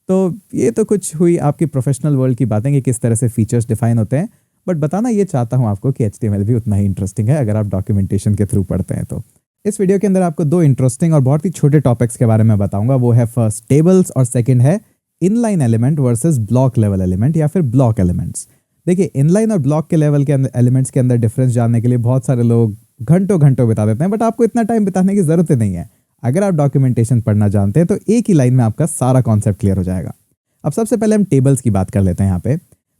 तो ये तो कुछ हुई आपकी प्रोफेशनल वर्ल्ड की बातें कि किस तरह से फीचर्स डिफाइन होते हैं, बट बताना ये चाहता हूँ आपको कि HTML भी उतना ही इंटरेस्टिंग है अगर आप डॉक्यूमेंटेशन के थ्रू पढ़ते हैं तो। इस वीडियो के अंदर आपको दो इंटरेस्टिंग और बहुत ही छोटे टॉपिक्स के बारे में बताऊंगा। वो है फर्स्ट टेबल्स और सेकंड है inline element versus block level element या फिर ब्लॉक एलिमेंट्स। देखिए, इनलाइन और ब्लॉक के लेवल के एलिमेंट्स के अंदर डिफरेंस जानने के लिए बहुत सारे लोग घंटों घंटों बिता देते हैं, बट आपको इतना टाइम बिताने की जरूरत ही नहीं है। अगर आप डॉक्यूमेंटेशन पढ़ना जानते हैं तो एक ही लाइन में आपका सारा कॉन्सेप्ट क्लियर हो जाएगा। अब सबसे पहले हम टेबल्स की बात कर लेते हैं यहाँ पे।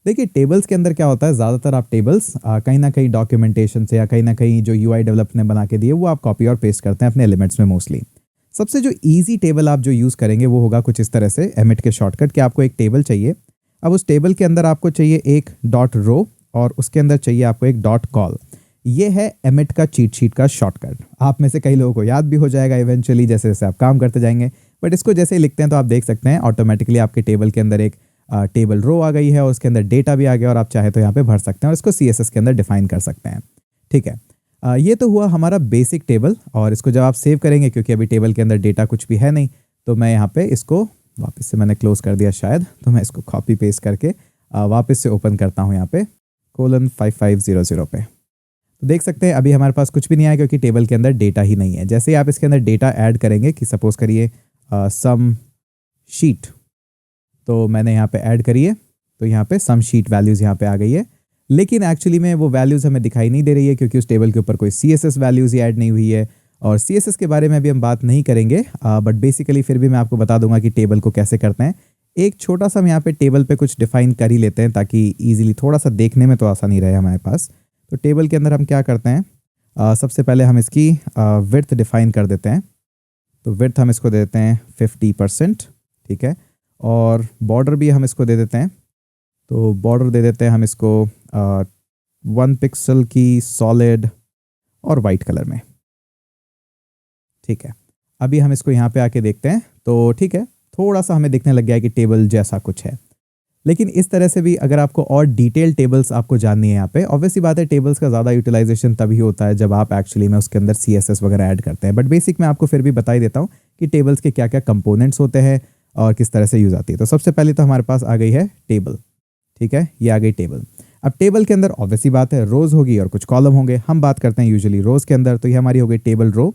देखिए, टेबल्स के अंदर क्या होता है, ज़्यादातर आप टेबल्स कहीं ना कहीं डॉक्यूमेंटेशन से या कहीं ना कहीं जो UI डेवलपर ने बना के दिए वो आप कॉपी और पेस्ट करते हैं अपने एलिमेंट्स में मोस्टली। सबसे जो इजी टेबल आप जो यूज़ करेंगे वो होगा कुछ इस तरह से, एमिट के शॉर्टकट कि आपको एक टेबल चाहिए। अब उस टेबल के अंदर आपको चाहिए एक डॉट रो और उसके अंदर चाहिए आपको एक डॉट कॉल। ये है एमिट का चीट शीट का शॉर्टकट। आप में से कई लोगों को याद भी हो जाएगा इवेंचुअली जैसे जैसे आप काम करते जाएंगे, बट इसको जैसे ही लिखते हैं तो आप देख सकते हैं ऑटोमेटिकली आपके टेबल के अंदर एक टेबल रो आ गई है और उसके अंदर डेटा भी आ गया और आप चाहे तो यहाँ पे भर सकते हैं और इसको CSS के अंदर डिफाइन कर सकते हैं। ठीक है, ये तो हुआ हमारा बेसिक टेबल। और इसको जब आप सेव करेंगे, क्योंकि अभी टेबल के अंदर डेटा कुछ भी है नहीं, तो मैं यहाँ पे इसको वापस से, मैंने क्लोज कर दिया शायद, तो मैं इसको कॉपी पेस्ट करके वापस से ओपन करता हूँ यहाँ पे :5500 पे। तो देख सकते हैं अभी हमारे पास कुछ भी नहीं आया क्योंकि टेबल के अंदर डेटा ही नहीं है। जैसे ही आप इसके अंदर डेटा ऐड करेंगे कि सपोज करिए सम शीट, तो मैंने यहाँ पे ऐड करी है, तो यहाँ पे सम शीट वैल्यूज़ यहाँ पे आ गई है, लेकिन एक्चुअली में वो वैल्यूज़ हमें दिखाई नहीं दे रही है क्योंकि उस टेबल के ऊपर कोई CSS वैल्यूज़ ही ऐड नहीं हुई है। और CSS के बारे में अभी हम बात नहीं करेंगे, बट बेसिकली फिर भी मैं आपको बता दूंगा कि टेबल को कैसे करते हैं। एक छोटा सा हम यहाँ पे टेबल पे कुछ डिफाइन कर ही लेते हैं ताकि ईजिली थोड़ा सा देखने में तो आसानी रहे हमारे पास। तो टेबल के अंदर हम क्या करते हैं, सबसे पहले हम इसकी विड्थ डिफाइन कर देते हैं। तो विड्थ हम इसको दे देते हैं 50%, ठीक है। और बॉर्डर भी हम इसको दे देते हैं, तो बॉर्डर दे देते हैं हम इसको 1 पिक्सल की सॉलिड और वाइट कलर में, ठीक है। अभी हम इसको यहाँ पे आके देखते हैं, तो ठीक है, थोड़ा सा हमें दिखने लग गया है कि टेबल जैसा कुछ है। लेकिन इस तरह से भी अगर आपको और डिटेल टेबल्स आपको जाननी है यहाँ पे, ऑब्वियसली बात है टेबल्स का ज़्यादा यूटिलाइजेशन तभी होता है जब आप एक्चुअली में उसके अंदर CSS वगैरह ऐड करते हैं। बट बेसिक में आपको फिर भी बता ही देता हूँ कि टेबल्स के क्या क्या कंपोनेंट्स होते हैं और किस तरह से यूज़ आती है। तो सबसे पहले तो हमारे पास आ गई है टेबल, ठीक है, ये आ गई टेबल। अब टेबल के अंदर ऑब्वियसली बात है रोज़ होगी और कुछ कॉलम होंगे। हम बात करते हैं यूजुअली रोज़ के अंदर, तो ये हमारी हो गई टेबल रो।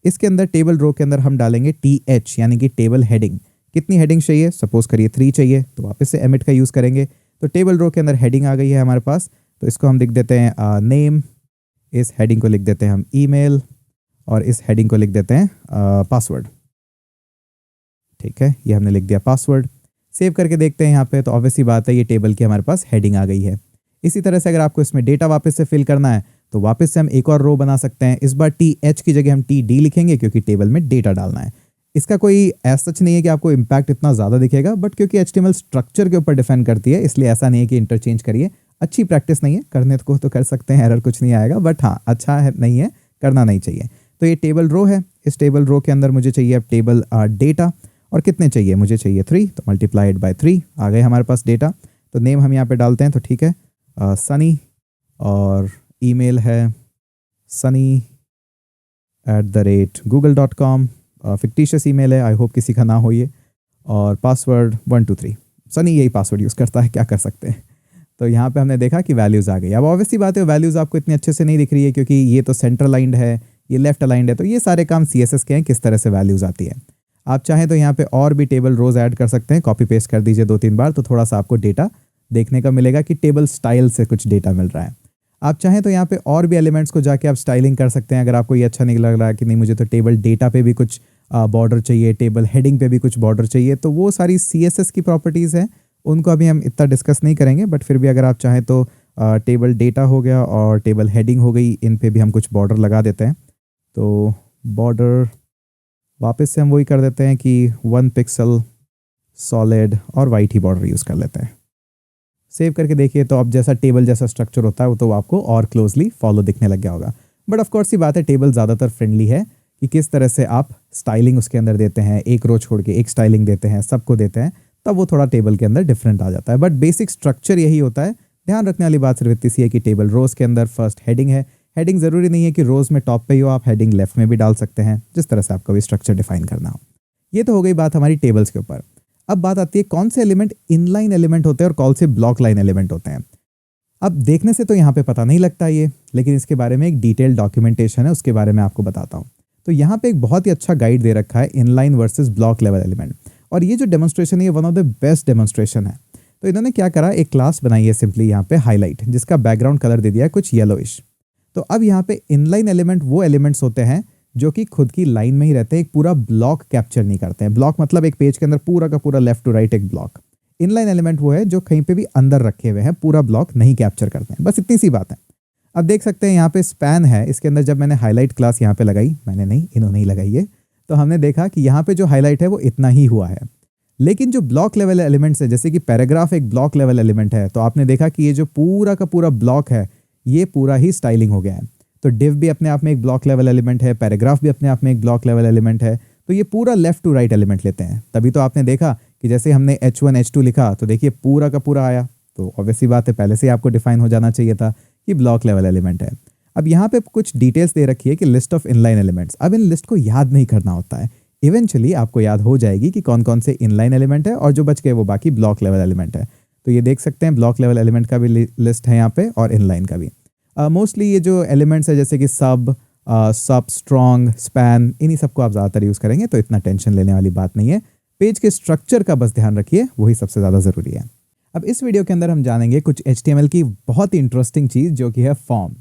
इसके अंदर टेबल रो के अंदर हम डालेंगे TH यानी कि टेबल हेडिंग। कितनी हेडिंग चाहिए, सपोज करिए 3 चाहिए, तो वापस से एमिट का यूज़ करेंगे। तो टेबल रो के अंदर हेडिंग आ गई है हमारे पास, तो इसको हम लिख देते हैं नेम, इस हेडिंग को लिख देते हैं हम ईमेल और इस हेडिंग को लिख देते हैं पासवर्ड, ठीक है। ये हमने लिख दिया पासवर्ड। सेव करके देखते हैं यहाँ पे, तो ऑब्वियसली बात है ये टेबल की हमारे पास हेडिंग आ गई है। इसी तरह से अगर आपको इसमें डेटा वापस से फिल करना है तो वापस से हम एक और रो बना सकते हैं। इस बार TH की जगह हम TD लिखेंगे क्योंकि टेबल में डेटा डालना है। इसका कोई ऐसा सच नहीं है कि आपको इम्पैक्ट इतना ज़्यादा दिखेगा, बट क्योंकि HTML स्ट्रक्चर के ऊपर डिफेंड करती है इसलिए ऐसा नहीं है कि इंटरचेंज करिए। अच्छी प्रैक्टिस नहीं है, करने को तो कर सकते हैं, एरर कुछ नहीं आएगा, बट हाँ अच्छा है नहीं है, करना नहीं चाहिए। तो ये टेबल रो है, इस टेबल रो के अंदर मुझे चाहिए अब टेबल डेटा, और कितने चाहिए, मुझे चाहिए 3, तो मल्टीप्लाइड बाय 3 आ गए हमारे पास डेटा। तो नेम हम यहाँ पे डालते हैं, तो ठीक है सनी, और ईमेल है sunny@google.com, फिक्टिशियस ईमेल है, आई होप किसी का ना हो ये, और पासवर्ड 123। सनी यही पासवर्ड यूज़ करता है, क्या कर सकते हैं। तो यहाँ पे हमने देखा कि वैल्यूज़ आ गई। अब ऑब्वियसली बात है वैल्यूज़ आपको इतनी अच्छे से नहीं दिख रही है क्योंकि ये तो सेंटर अलाइंड है, ये लेफ्ट अलाइंड है, तो ये सारे काम CSS के हैं किस तरह से वैल्यूज़ आती है। आप चाहें तो यहाँ पे और भी टेबल रोज ऐड कर सकते हैं, कॉपी पेस्ट कर दीजिए 2-3 बार तो थोड़ा सा आपको डेटा देखने का मिलेगा कि टेबल स्टाइल से कुछ डेटा मिल रहा है। आप चाहें तो यहाँ पे और भी एलिमेंट्स को जाके आप स्टाइलिंग कर सकते हैं। अगर आपको ये अच्छा नहीं लग रहा है कि नहीं मुझे तो टेबल डेटा पे भी कुछ बॉर्डर चाहिए, टेबल हेडिंग पे भी कुछ बॉर्डर चाहिए, तो वो सारी CSS की प्रॉपर्टीज़ हैं, उनको अभी हम इतना डिस्कस नहीं करेंगे। बट फिर भी अगर आप चाहें तो टेबल डेटा हो गया और टेबल हेडिंग हो गई, इन पे भी हम कुछ बॉर्डर लगा देते हैं। तो बॉर्डर वापस से हम वही कर देते हैं कि 1 पिक्सल सॉलिड और वाइट ही बॉर्डर यूज़ कर लेते हैं। सेव करके देखिए तो अब जैसा टेबल जैसा स्ट्रक्चर होता है वो तो आपको और क्लोजली फॉलो दिखने लग गया होगा। बट ऑफ कोर्स ये बात है, टेबल ज़्यादातर फ्रेंडली है कि किस तरह से आप स्टाइलिंग उसके अंदर देते हैं, एक रो छोड़ के एक स्टाइलिंग देते हैं, सबको देते हैं, तब वो थोड़ा टेबल के अंदर डिफरेंट आ जाता है। बट बेसिक स्ट्रक्चर यही होता है। ध्यान रखने वाली बात सिर्फ इतनी सी है कि टेबल रोज़ के अंदर फर्स्ट हेडिंग है। हेडिंग ज़रूरी नहीं है कि रोज़ में टॉप पे ही हो, आप हेडिंग लेफ्ट में भी डाल सकते हैं, जिस तरह से आपका भी स्ट्रक्चर डिफाइन करना हो। ये तो हो गई बात हमारी टेबल्स के ऊपर। अब बात आती है कौन से एलिमेंट इनलाइन एलिमेंट होते हैं और कौन से ब्लॉक लाइन एलिमेंट होते हैं। अब देखने से तो यहाँ पे पता नहीं लगता ये, लेकिन इसके बारे में एक डिटेल डॉक्यूमेंटेशन है, उसके बारे में आपको बताता हूँ। तो यहाँ पे एक बहुत ही अच्छा गाइड दे रखा है, inline versus block level element, और ये जो डेमोन्स्ट्रेशन है ये one of the best demonstration है। तो इन्होंने क्या करा, एक क्लास बनाई है सिंपली यहाँ पे हाईलाइट, जिसका बैकग्राउंड कलर दे दिया है कुछ येलोइश। तो अब यहाँ पे इनलाइन एलिमेंट वो एलिमेंट्स होते हैं जो कि खुद की लाइन में ही रहते हैं, एक पूरा ब्लॉक कैप्चर नहीं करते हैं। ब्लॉक मतलब एक पेज के अंदर पूरा का पूरा लेफ्ट टू राइट एक ब्लॉक। इनलाइन एलिमेंट वो है जो कहीं पे भी अंदर रखे हुए हैं, पूरा ब्लॉक नहीं कैप्चर करते हैं। बस इतनी सी बात है। अब देख सकते हैं यहाँ पे स्पैन है, इसके अंदर जब मैंने हाईलाइट क्लास यहाँ पे लगाई, मैंने नहीं, इन्होंने ही लगाई है, तो हमने देखा कि यहाँ पे जो हाईलाइट है वो इतना ही हुआ है। लेकिन जो ब्लॉक लेवल एलिमेंट्स है, जैसे कि पैराग्राफ एक ब्लॉक लेवल एलिमेंट है, तो आपने देखा कि ये जो पूरा का पूरा ब्लॉक है ये पूरा ही स्टाइलिंग हो गया है। तो डिव भी अपने आप में एक ब्लॉक लेवल एलिमेंट है, पैराग्राफ भी अपने आप में एक ब्लॉक लेवल एलिमेंट है। तो ये पूरा लेफ्ट टू राइट एलिमेंट लेते हैं। तभी तो आपने देखा कि जैसे हमने H1 H2 लिखा तो देखिए पूरा का पूरा आया। तो ऑब्वियसली बात है, पहले से आपको डिफाइन हो जाना चाहिए था कि ब्लॉक लेवल एलिमेंट है। अब यहाँ पे कुछ डिटेल्स दे रखी है कि लिस्ट ऑफ इनलाइन एलिमेंट्स। अब इन लिस्ट को याद नहीं करना होता है, इवेंचुअली आपको याद हो जाएगी कि कौन कौन से इनलाइन एलिमेंट है और जो बच गए वो बाकी ब्लॉक लेवल एलिमेंट है। तो ये देख सकते हैं ब्लॉक लेवल एलिमेंट का भी लिस्ट है यहाँ पे और इनलाइन का भी। मोस्टली ये जो एलिमेंट्स है जैसे कि सब, स्ट्रॉन्ग, स्पैन, इन्हीं सबको आप ज़्यादातर यूज़ करेंगे, तो इतना टेंशन लेने वाली बात नहीं है। पेज के स्ट्रक्चर का बस ध्यान रखिए, वही सबसे ज़्यादा ज़रूरी है। अब इस वीडियो के अंदर हम जानेंगे कुछ HTML की बहुत ही इंटरेस्टिंग चीज़ जो कि है फॉर्म।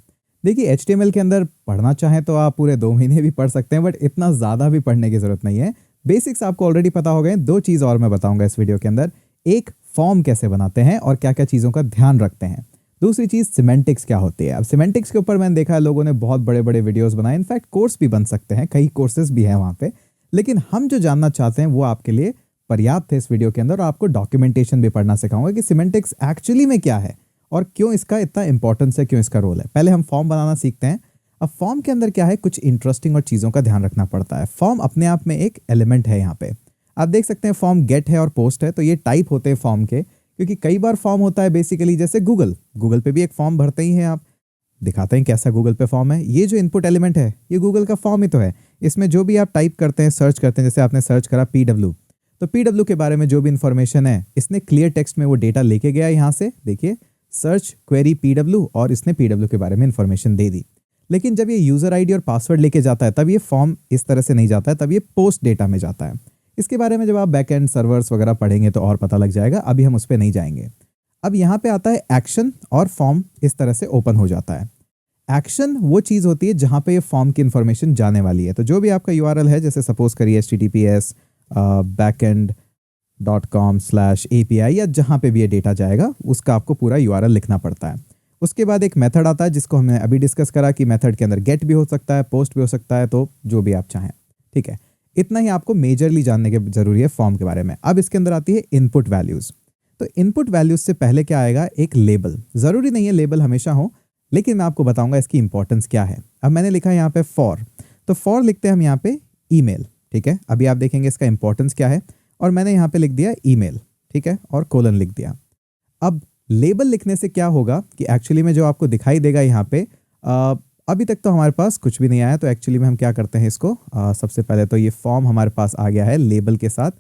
देखिए HTML के अंदर पढ़ना चाहें तो आप पूरे 2 महीने भी पढ़ सकते हैं, बट इतना ज़्यादा भी पढ़ने की ज़रूरत नहीं है। बेसिक्स आपको ऑलरेडी पता हो गए। 2 चीज़ और मैं बताऊंगा इस वीडियो के अंदर। एक, फॉर्म कैसे बनाते हैं और क्या क्या चीज़ों का ध्यान रखते हैं। दूसरी चीज़, सिमेंटिक्स क्या होती है। अब सिमेंटिक्स के ऊपर मैंने देखा है लोगों ने बहुत बड़े बड़े वीडियोस बनाए, इनफैक्ट कोर्स भी बन सकते हैं, कई कोर्सेज भी हैं वहाँ पे। लेकिन हम जो जानना चाहते हैं वो आपके लिए पर्याप्त है इस वीडियो के अंदर, और आपको डॉक्यूमेंटेशन भी पढ़ना सिखाऊंगा कि सिमेंटिक्स एक्चुअली में क्या है और क्यों इसका इतना इंपॉर्टेंस है, क्यों इसका रोल है। पहले हम फॉर्म बनाना सीखते हैं। अब फॉर्म के अंदर क्या है, कुछ इंटरेस्टिंग और चीज़ों का ध्यान रखना पड़ता है। फॉर्म अपने आप में एक एलिमेंट है। यहाँ पे आप देख सकते हैं फॉर्म गेट है और पोस्ट है, तो ये टाइप होते हैं फॉर्म के। क्योंकि कई बार फॉर्म होता है बेसिकली जैसे गूगल पे भी एक फॉर्म भरते ही हैं आप, दिखाते हैं कैसा गूगल पे फॉर्म है। ये जो इनपुट एलिमेंट है ये गूगल का फॉर्म ही तो है। इसमें जो भी आप टाइप करते हैं, सर्च करते हैं, जैसे आपने सर्च करा PW, तो PW के बारे में जो भी इंफॉर्मेशन है इसने क्लियर टेक्स्ट में वो डेटा लेके गया यहाँ से, देखिए सर्च क्वेरी PW, और इसने PW के बारे में इंफॉर्मेशन दे दी। लेकिन जब ये यूज़र ID और पासवर्ड लेके जाता है तब ये फॉर्म इस तरह से नहीं जाता है, तब ये पोस्ट डेटा में जाता है। इसके बारे में जब आप बैकएंड सर्वर्स वगैरह पढ़ेंगे तो और पता लग जाएगा, अभी हम उस पर नहीं जाएंगे। अब यहाँ पे आता है एक्शन, और फॉर्म इस तरह से ओपन हो जाता है। एक्शन वो चीज़ होती है जहाँ पे ये फॉर्म की इन्फॉर्मेशन जाने वाली है। तो जो भी आपका URL है, जैसे सपोज करिए https backend.com/API, या जहाँ पे भी ये डेटा जाएगा उसका आपको पूरा URL लिखना पड़ता है। उसके बाद एक मेथड आता है जिसको हमने अभी डिस्कस करा कि मेथड के अंदर गेट भी हो सकता है, पोस्ट भी हो सकता है, तो जो भी आप चाहें। ठीक है, इतना ही आपको मेजरली जानने के जरूरी है फॉर्म के बारे में। अब इसके अंदर आती है इनपुट वैल्यूज़। तो इनपुट वैल्यूज़ से पहले क्या आएगा, एक लेबल। ज़रूरी नहीं है लेबल हमेशा हो, लेकिन मैं आपको बताऊंगा इसकी इंपॉर्टेंस क्या है। अब मैंने लिखा है यहाँ पे फॉर, तो फॉर लिखते हैं हम यहाँ पे ईमेल। ठीक है, अभी आप देखेंगे इसका इंपॉर्टेंस क्या है, और मैंने यहाँ पे लिख दिया ईमेल, ठीक है, और कोलन लिख दिया। अब लेबल लिखने से क्या होगा कि एक्चुअली में जो आपको दिखाई देगा यहाँ पे, अभी तक तो हमारे पास कुछ भी नहीं आया, तो एक्चुअली में हम क्या करते हैं इसको, सबसे पहले तो ये फॉर्म हमारे पास आ गया है लेबल के साथ,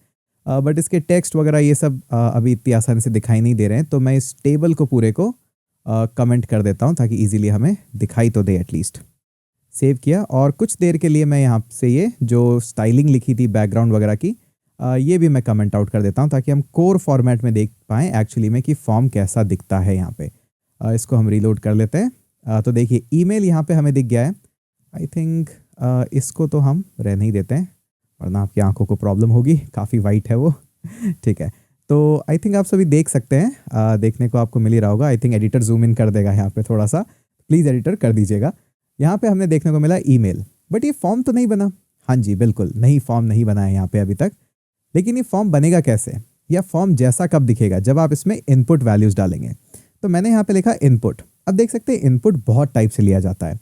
बट इसके टेक्स्ट वगैरह ये सब अभी इतनी आसानी से दिखाई नहीं दे रहे हैं। तो मैं इस टेबल को पूरे को कमेंट कर देता हूँ ताकि इजीली हमें दिखाई तो दे एटलीस्ट। सेव किया, और कुछ देर के लिए मैं यहाँ से ये जो स्टाइलिंग लिखी थी बैकग्राउंड वगैरह की, ये भी मैं कमेंट आउट कर देता हूँ ताकि हम कोर फॉर्मेट में देख पाएँ एक्चुअली में कि फॉर्म कैसा दिखता है यहाँ पे। इसको हम रीलोड कर लेते हैं। तो देखिए ईमेल यहाँ पे हमें दिख गया है। आई थिंक इसको तो हम रहने ही देते हैं वरना आपकी आंखों को प्रॉब्लम होगी, काफ़ी वाइट है वो। ठीक है, तो आई थिंक आप सभी देख सकते हैं, देखने को आपको मिल ही रहा होगा। I think editor zoom in कर देगा यहाँ पे थोड़ा सा, प्लीज़ एडिटर कर दीजिएगा। यहाँ पे हमने देखने को मिला ईमेल, बट ये फॉर्म तो नहीं बना। हाँ जी बिल्कुल नहीं, फॉर्म नहीं बना है यहाँ पे अभी तक। लेकिन ये फॉर्म बनेगा कैसे, या फॉर्म जैसा कब दिखेगा, जब आप इसमें इनपुट वैल्यूज़ डालेंगे। तो मैंने यहाँ पे लिखा इनपुट। अब देख सकते हैं इनपुट बहुत टाइप से लिया जाता है।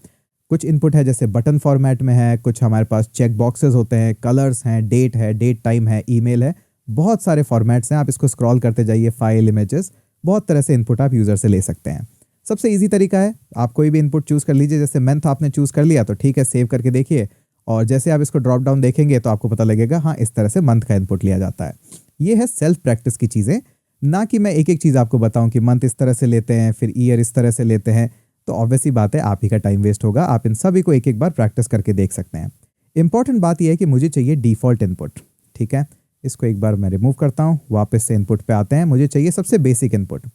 कुछ इनपुट है जैसे बटन फॉर्मेट में है, कुछ हमारे पास चेक बॉक्सेस होते हैं, कलर्स हैं, डेट टाइम है, ईमेल है, बहुत सारे फॉर्मेट्स हैं। आप इसको स्क्रॉल करते जाइए, फाइल, इमेजेस, बहुत तरह से इनपुट आप यूज़र से ले सकते हैं। सबसे ईजी तरीका है आप कोई भी इनपुट चूज़ कर लीजिए। जैसे मंथ आपने चूज़ कर लिया तो ठीक है, सेव करके देखिए, और जैसे आप इसको ड्रॉप डाउन देखेंगे तो आपको पता लगेगा हाँ इस तरह से मंथ का इनपुट लिया जाता है। ये है सेल्फ प्रैक्टिस की चीज़ें, ना कि मैं एक एक चीज़ आपको बताऊं कि मंथ इस तरह से लेते हैं फिर ईयर इस तरह से लेते हैं। तो ऑब्वियस ही बात है आप ही का टाइम वेस्ट होगा। आप इन सभी को एक एक बार प्रैक्टिस करके देख सकते हैं। इंपॉर्टेंट बात यह है कि मुझे चाहिए डिफ़ॉल्ट इनपुट। ठीक है, इसको एक बार मैं रिमूव करता हूँ, वापस से इनपुट पे आते हैं। मुझे चाहिए सबसे बेसिक इनपुट।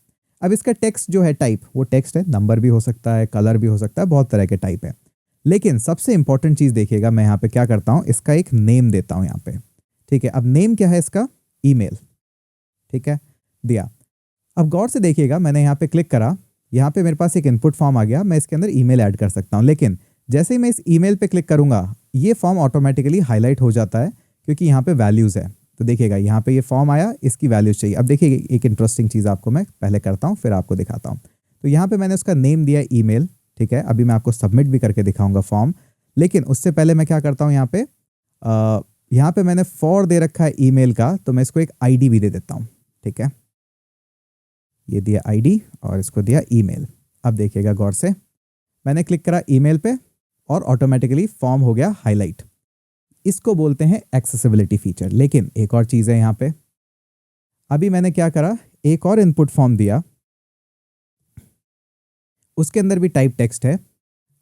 अब इसका टेक्स्ट जो है टाइप, वो टेक्स्ट है, नंबर भी हो सकता है, कलर भी हो सकता है, बहुत तरह के टाइप है। लेकिन सबसे इंपॉर्टेंट चीज़ देखिएगा, मैं यहाँ पे क्या करता हूँ, इसका एक नेम देता हूँ यहाँ पे। ठीक है, अब नेम क्या है इसका, ईमेल। ठीक है, दिया। अब गौर से देखिएगा, मैंने यहाँ पे क्लिक करा, यहाँ पे मेरे पास एक इनपुट फॉर्म आ गया। मैं इसके अंदर ईमेल ऐड कर सकता हूँ, लेकिन जैसे ही मैं इस ईमेल पे क्लिक करूँगा ये फॉर्म ऑटोमेटिकली हाईलाइट हो जाता है क्योंकि यहाँ पे वैल्यूज़ है। तो देखिएगा यहाँ पे ये फॉर्म आया, इसकी वैल्यूज़ चाहिए। अब देखिए एक इंटरेस्टिंग चीज़ आपको मैं पहले करता हूँ फिर आपको दिखाता हूँ। तो यहाँ पे मैंने उसका नेम दिया ईमेल। ठीक है, अभी मैं आपको सबमिट भी करके दिखाऊंगा फॉर्म, लेकिन उससे पहले मैं क्या करता हूँ, यहाँ पे मैंने फॉर दे रखा है ईमेल का, तो मैं इसको एक आईडी भी दे देता हूँ। ठीक है, ये दिया आईडी और इसको दिया ईमेल। अब देखिएगा गौर से, मैंने क्लिक करा ईमेल पे और ऑटोमेटिकली फॉर्म हो गया हाईलाइट। इसको बोलते हैं एक्सेसिबिलिटी फीचर। लेकिन एक और चीज़ है यहाँ पे, अभी मैंने क्या करा, एक और इनपुट फॉर्म दिया, उसके अंदर भी टाइप टेक्स्ट है,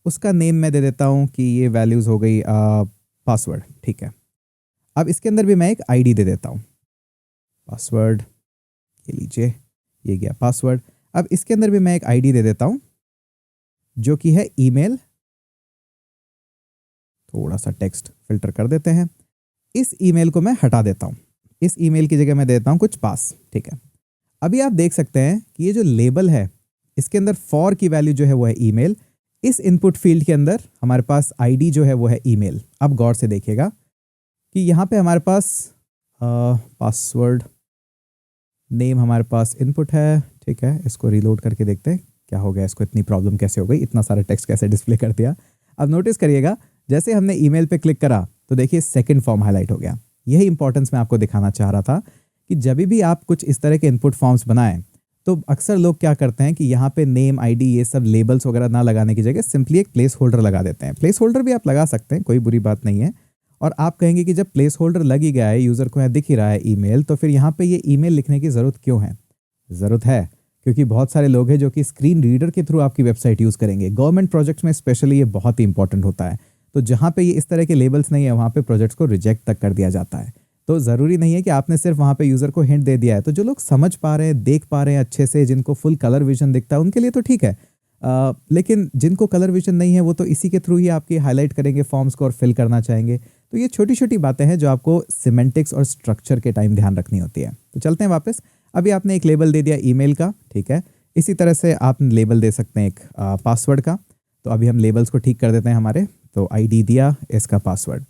उसका नेम मैं दे देता हूँ कि ये वैल्यूज़ हो गई पासवर्ड। ठीक है, अब इसके अंदर भी मैं एक आईडी दे देता हूँ, पासवर्ड, ये लीजिए, ये गया पासवर्ड। अब इसके अंदर भी मैं एक आईडी दे देता हूँ जो कि है ईमेल। थोड़ा सा टेक्स्ट फिल्टर कर देते हैं, इस ईमेल को मैं हटा देता हूँ, इस ईमेल की जगह मैं देता हूँ कुछ पास। ठीक है, अभी आप देख सकते हैं कि ये जो लेबल है इसके अंदर फॉर की वैल्यू जो है वो है ईमेल। इस इनपुट फील्ड के अंदर हमारे पास आईडी जो है वो है ईमेल। अब गौर से देखिएगा कि यहाँ पे हमारे पास पासवर्ड, नेम हमारे पास इनपुट है। ठीक है, इसको रीलोड करके देखते हैं क्या हो गया, इसको इतनी प्रॉब्लम कैसे हो गई, इतना सारा टेक्स्ट कैसे डिस्प्ले कर दिया। अब नोटिस करिएगा, जैसे हमने ईमेल पे क्लिक करा तो देखिए सेकंड फॉर्म हाईलाइट हो गया। यही इंपॉर्टेंस मैं आपको दिखाना चाह रहा था कि जब भी आप कुछ इस तरह के इनपुट फॉर्म्स बनाएं तो अक्सर लोग क्या करते हैं कि यहाँ पे नेम, आईडी, ये सब लेबल्स वगैरह ना लगाने की जगह सिंपली एक प्लेस होल्डर लगा देते हैं। प्लेस होल्डर भी आप लगा सकते हैं, कोई बुरी बात नहीं है। और आप कहेंगे कि जब प्लेस होल्डर लग ही गया है, यूज़र को यहाँ दिख ही रहा है ईमेल, तो फिर यहाँ पे ये ईमेल लिखने की ज़रूरत क्यों है? ज़रूरत है क्योंकि बहुत सारे लोग हैं जो कि स्क्रीन रीडर के थ्रू आपकी वेबसाइट यूज़ करेंगे। गवर्नमेंट प्रोजेक्ट्स में स्पेशली ये बहुत ही इंपॉर्टेंट होता है। तो जहाँ पे ये इस तरह के लेबल्स नहीं है वहाँ पे प्रोजेक्ट्स को रिजेक्ट तक कर दिया जाता है। तो ज़रूरी नहीं है कि आपने सिर्फ वहाँ पे यूज़र को हिंट दे दिया है। तो जो लोग समझ पा रहे हैं, देख पा रहे हैं अच्छे से, जिनको फुल कलर विजन दिखता है, उनके लिए तो ठीक है। लेकिन जिनको कलर विजन नहीं है वो तो इसी के थ्रू ही आपकी हाईलाइट करेंगे फॉर्म्स को और फिल करना चाहेंगे। तो ये छोटी छोटी बातें हैं जो आपको सिमेंटिक्स और स्ट्रक्चर के टाइम ध्यान रखनी होती है। तो चलते हैं वापस। अभी आपने एक लेबल दे दिया ईमेल का, ठीक है। इसी तरह से आप लेबल दे सकते हैं एक पासवर्ड का। तो अभी हम लेबल्स को ठीक कर देते हैं हमारे। तो आईडी दिया, इसका पासवर्ड,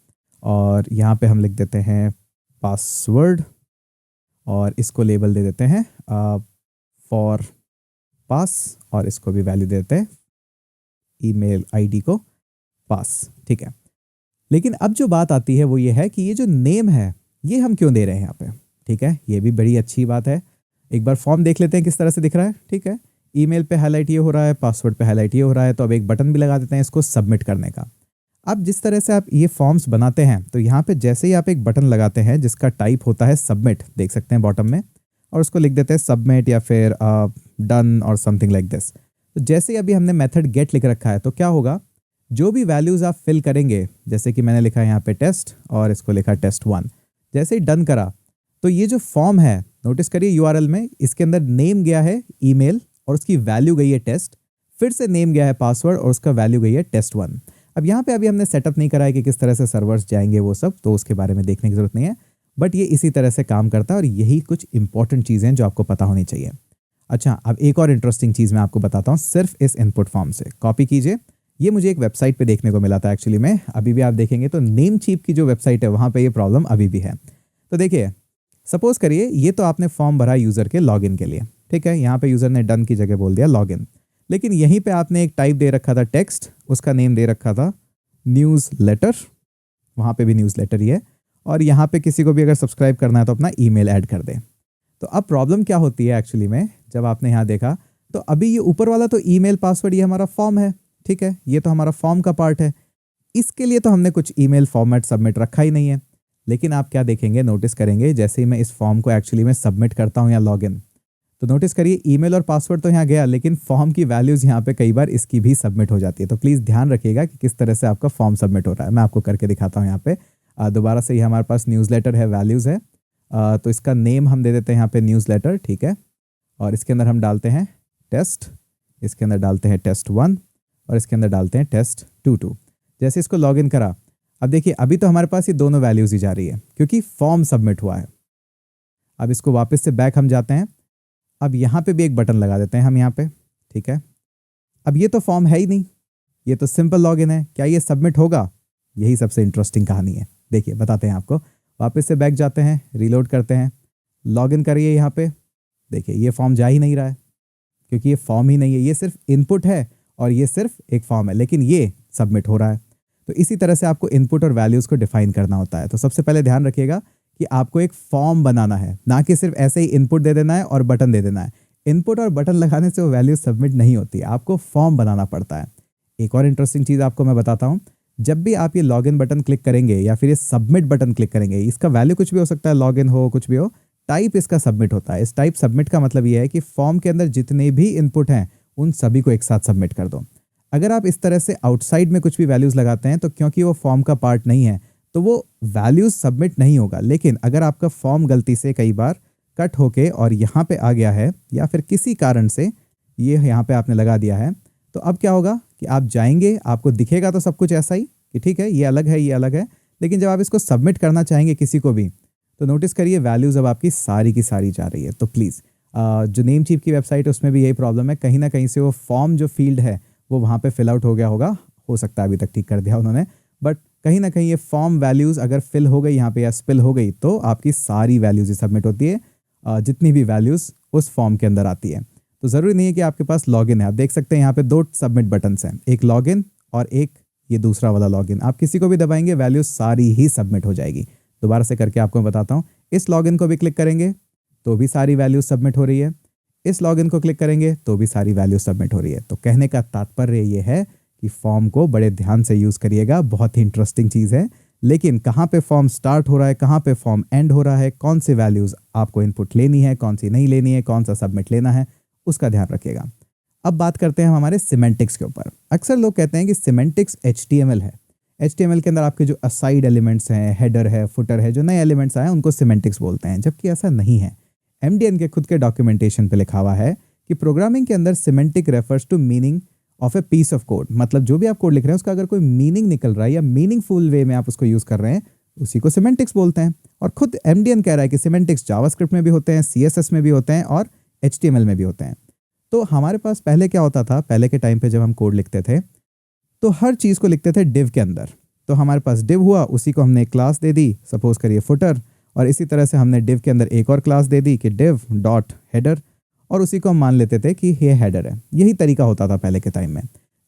और यहाँ पे हम लिख देते हैं पासवर्ड और इसको लेबल दे देते हैं फॉर पास, और इसको भी वैल्यू देते हैं ईमेल आईडी को पास, ठीक है। लेकिन अब जो बात आती है वो ये है कि ये जो नेम है ये हम क्यों दे रहे हैं यहाँ पे, ठीक है। ये भी बड़ी अच्छी बात है। एक बार फॉर्म देख लेते हैं किस तरह से दिख रहा है, ठीक है। ईमेल पे हाईलाइट ये हो रहा है, पासवर्ड पे हाईलाइट ये हो रहा है। तो अब एक बटन भी लगा देते हैं इसको सबमिट करने का। अब जिस तरह से आप ये फॉर्म्स बनाते हैं तो यहाँ पे जैसे ही आप एक बटन लगाते हैं जिसका टाइप होता है सबमिट, देख सकते हैं बॉटम में, और उसको लिख देते हैं सबमिट या फिर डन और समथिंग लाइक दिस। तो जैसे ही अभी हमने मेथड गेट लिख रखा है तो क्या होगा, जो भी वैल्यूज़ आप फिल करेंगे, जैसे कि मैंने लिखा है यहाँ पे टेस्ट और इसको लिखा टेस्ट 1, जैसे ही डन करा तो ये जो फॉर्म है, नोटिस करिए यूआरएल में इसके अंदर नेम गया है ईमेल और उसकी वैल्यू गई है टेस्ट, फिर से नेम गया है पासवर्ड और उसका वैल्यू गई है test1। अब यहाँ पे अभी हमने सेटअप नहीं करा है कि किस तरह से सर्वर्स जाएंगे वो सब, तो उसके बारे में देखने की जरूरत नहीं है, बट ये इसी तरह से काम करता है और यही कुछ इंपॉर्टेंट चीज़ें हैं जो आपको पता होनी चाहिए। अच्छा, अब एक और इंटरेस्टिंग चीज़ मैं आपको बताता हूँ सिर्फ इस इनपुट फॉर्म से। कॉपी कीजिए, ये मुझे एक वेबसाइट पे देखने को मिला था एक्चुअली में, अभी भी आप देखेंगे तो नेमचीप की जो वेबसाइट है वहाँ पे ये प्रॉब्लम अभी भी है। तो देखिए, सपोज करिए ये तो आपने फॉर्म भरा यूज़र के लॉगिन के लिए, ठीक है, यहाँ पे यूज़र ने डन की जगह बोल दिया लॉगिन, लेकिन यहीं पे आपने एक टाइप दे रखा था टेक्स्ट, उसका नेम दे रखा था न्यूज़ लेटर, वहाँ पे भी न्यूज़ लेटर ही है, और यहाँ पे किसी को भी अगर सब्सक्राइब करना है तो अपना ईमेल ऐड कर दें। तो अब प्रॉब्लम क्या होती है एक्चुअली में, जब आपने यहाँ देखा तो अभी ये ऊपर वाला तो ईमेल पासवर्ड ये हमारा फॉर्म है, ठीक है, ये तो हमारा फॉर्म का पार्ट है, इसके लिए तो हमने कुछ ईमेल फॉर्मेट सबमिट रखा ही नहीं है। लेकिन आप क्या देखेंगे, नोटिस करेंगे जैसे ही मैं इस फॉर्म को एक्चुअली में सबमिट करता हूँ या लॉगिन, तो नोटिस करिए ईमेल और पासवर्ड तो यहाँ गया, लेकिन फॉर्म की वैल्यूज़ यहाँ पे कई बार इसकी भी सबमिट हो जाती है। तो प्लीज़ ध्यान रखिएगा कि किस तरह से आपका फॉर्म सबमिट हो रहा है। मैं आपको करके दिखाता हूँ यहाँ पे। दोबारा से ये हमारे पास न्यूज़लेटर है, वैल्यूज़ है, तो इसका नेम हम दे देते हैं यहाँ पे न्यूज़लेटर, ठीक है, और इसके अंदर हम डालते हैं टेस्ट, इसके अंदर डालते हैं test1 और इसके अंदर डालते हैं test22। जैसे इसको लॉगिन करा, अब देखिए अभी तो हमारे पास ये दोनों वैल्यूज़ ही जा रही है क्योंकि फॉर्म सबमिट हुआ है। अब इसको वापस से बैक हम जाते हैं, अब यहाँ पे भी एक बटन लगा देते हैं हम यहाँ पे, ठीक है। अब ये तो फॉर्म है ही नहीं, ये तो सिंपल लॉगिन है, क्या ये सबमिट होगा? यही सबसे इंटरेस्टिंग कहानी है। देखिए बताते हैं आपको, वापस से बैक जाते हैं, रीलोड करते हैं, लॉगिन करिए यहाँ पे, देखिए ये फॉर्म जा ही नहीं रहा है क्योंकि ये फॉर्म ही नहीं है, ये सिर्फ इनपुट है और ये सिर्फ एक फॉर्म है, लेकिन ये सबमिट हो रहा है। तो इसी तरह से आपको इनपुट और वैल्यूज़ को डिफाइन करना होता है। तो सबसे पहले ध्यान रखिएगा कि आपको एक फॉर्म बनाना है, ना कि सिर्फ ऐसे ही इनपुट दे देना है और बटन दे देना है। इनपुट और बटन लगाने से वो वैल्यू सबमिट नहीं होती, आपको फॉर्म बनाना पड़ता है। एक और इंटरेस्टिंग चीज़ आपको मैं बताता हूँ, जब भी आप ये लॉगिन बटन क्लिक करेंगे या फिर ये सबमिट बटन क्लिक करेंगे, इसका वैल्यू कुछ भी हो सकता है, लॉगिन हो कुछ भी हो, टाइप इसका सबमिट होता है। इस टाइप सबमिट का मतलब ये है कि फॉर्म के अंदर जितने भी इनपुट हैं उन सभी को एक साथ सबमिट कर दो। अगर आप इस तरह से आउटसाइड में कुछ भी वैल्यूज़ लगाते हैं तो क्योंकि वो फॉर्म का पार्ट नहीं है तो वो वैल्यूज़ सबमिट नहीं होगा। लेकिन अगर आपका फॉर्म गलती से कई बार कट होके और यहाँ पे आ गया है या फिर किसी कारण से ये यहाँ पे आपने लगा दिया है, तो अब क्या होगा कि आप जाएंगे, आपको दिखेगा तो सब कुछ ऐसा ही कि ठीक है ये अलग है, ये अलग है, लेकिन जब आप इसको सबमिट करना चाहेंगे किसी को भी, तो नोटिस करिए वैल्यूज़ अब आपकी सारी की सारी जा रही है। तो प्लीज़ जो नेमचीप की वेबसाइट है उसमें भी यही प्रॉब्लम है, कहीं ना कहीं से वो फॉर्म जो फील्ड है वो वहाँ पे फिल आउट हो गया होगा, हो सकता है अभी तक ठीक कर दिया उन्होंने, बट कहीं ना कहीं ये फॉर्म वैल्यूज़ अगर फिल हो गई यहाँ पे या स्पिल हो गई तो आपकी सारी वैल्यूज़ ही सबमिट होती है, जितनी भी वैल्यूज़ उस फॉर्म के अंदर आती है। तो ज़रूरी नहीं है कि आपके पास लॉगिन है, आप देख सकते हैं यहाँ पे 2 सबमिट बटन्स हैं, एक लॉगिन और एक ये दूसरा वाला लॉगिन। आप किसी को भी दबाएंगे वैल्यूज़ सारी ही सबमिट हो जाएगी। दोबारा से करके आपको मैं बताता हूँ, इस लॉगिन को भी क्लिक करेंगे तो भी सारी वैल्यूज़ सबमिट हो रही है, इस लॉगिन को क्लिक करेंगे तो भी सारी वैल्यू सबमिट हो रही है। तो कहने का तात्पर्य ये है कि फॉर्म को बड़े ध्यान से यूज़ करिएगा, बहुत ही इंटरेस्टिंग चीज़ है। लेकिन कहाँ पे फॉर्म स्टार्ट हो रहा है, कहाँ पे फॉर्म एंड हो रहा है, कौन सी वैल्यूज़ आपको इनपुट लेनी है, कौन सी नहीं लेनी है, कौन सा सबमिट लेना है, उसका ध्यान रखिएगा। अब बात करते हैं हम हमारे सिमेंटिक्स के ऊपर। अक्सर लोग कहते हैं कि सिमेंटिक्स HTML है, HTML के अंदर आपके जो असाइड एलिमेंट्स हैं, हेडर है, फुटर है, जो नए एलिमेंट्स आए हैं उनको सिमेंटिक्स बोलते हैं, जबकि ऐसा नहीं है। MDN के खुद के डॉक्यूमेंटेशन पे लिखा हुआ है कि प्रोग्रामिंग के अंदर semantic refers to meaning of a piece of code, मतलब जो भी आप कोड लिख रहे हैं उसका अगर कोई मीनिंग निकल रहा है या मीनिंगफुल वे में आप उसको यूज़ कर रहे हैं, उसी को सिमेंटिक्स बोलते हैं। और खुद MDN कह रहा है कि सिमेंटिक्स जावास्क्रिप्ट में भी होते हैं, CSS में भी होते हैं और HTML में भी होते हैं। तो हमारे पास पहले क्या होता था, पहले के टाइम पे जब हम कोड लिखते थे तो हर चीज़ को लिखते थे डिव के अंदर। तो हमारे पास डिव हुआ, उसी को हमने एक क्लास दे दी, सपोज करिए फुटर, और इसी तरह से हमने डिव के अंदर एक और क्लास दे दी कि डिव डॉट हेडर, और उसी को हम मान लेते थे कि ये हेडर है। यही तरीका होता था पहले के टाइम में।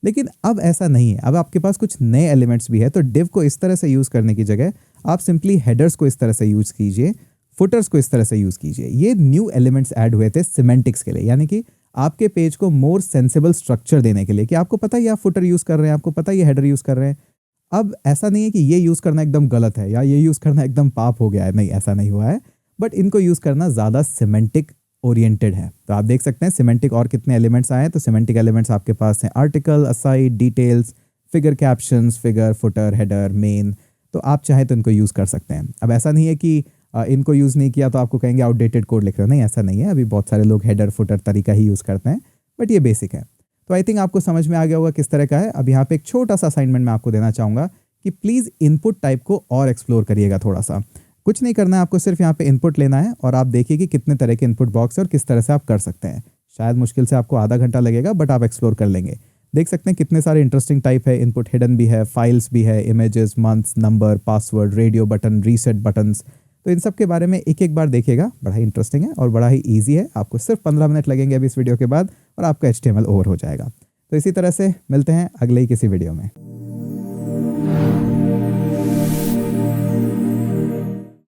लेकिन अब ऐसा नहीं है, अब आपके पास कुछ नए एलिमेंट्स भी है, तो डिव को इस तरह से यूज़ करने की जगह आप सिंपली हेडर्स को इस तरह से यूज़ कीजिए, फुटर्स को इस तरह से यूज़ कीजिए। ये न्यू एलिमेंट्स ऐड हुए थे सिमेंटिक्स के लिए, यानी कि आपके पेज को मोर सेंसिबल स्ट्रक्चर देने के लिए कि आपको पता है आप फुटर यूज़ कर रहे हैं, आपको पता है ये हेडर यूज़ कर रहे हैं। अब ऐसा नहीं है कि ये यूज़ करना एकदम गलत है या ये यूज़ करना एकदम पाप हो गया है, नहीं, ऐसा नहीं हुआ है, बट इनको यूज़ करना ज़्यादा सिमेंटिक ओरिएंटेड है। तो आप देख सकते हैं सिमेंटिक और कितने एलिमेंट्स आए हैं। तो सिमेंटिक एलिमेंट्स आपके पास हैं article, aside, details, figure captions, figure, footer, header, main. तो आप चाहे तो इनको यूज़ कर सकते हैं। अब ऐसा नहीं है कि इनको यूज़ नहीं किया तो आपको कहेंगे आउटडेटेड कोड लिख रहे हो। नहीं, ऐसा नहीं है, अभी बहुत सारे लोग हेडर फुटर तरीका ही यूज़ करते हैं, बट ये बेसिक है। तो आई थिंक आपको समझ में आ गया होगा किस तरह का है। अब यहाँ पे एक छोटा सा असाइनमेंट मैं आपको देना चाहूँगा कि प्लीज़ इनपुट टाइप को और एक्सप्लोर करिएगा थोड़ा सा। कुछ नहीं करना है आपको, सिर्फ यहाँ पे इनपुट लेना है और आप देखिए कि कितने तरह के इनपुट बॉक्स है और किस तरह से आप कर सकते हैं। शायद मुश्किल से आपको आधा घंटा लगेगा, बट आप एक्सप्लोर कर लेंगे। देख सकते हैं कितने सारे इंटरेस्टिंग टाइप है। इनपुट हिडन भी है, फाइल्स भी है, images, months, number, password, radio button, reset buttons. तो इन सब के बारे में एक एक बार देखिएगा, बड़ा ही इंटरेस्टिंग है और बड़ा ही ईजी है। आपको सिर्फ 15 मिनट लगेंगे अभी इस वीडियो के बाद और आपका HTML ओवर हो जाएगा। तो इसी तरह से मिलते हैं अगले ही किसी वीडियो में।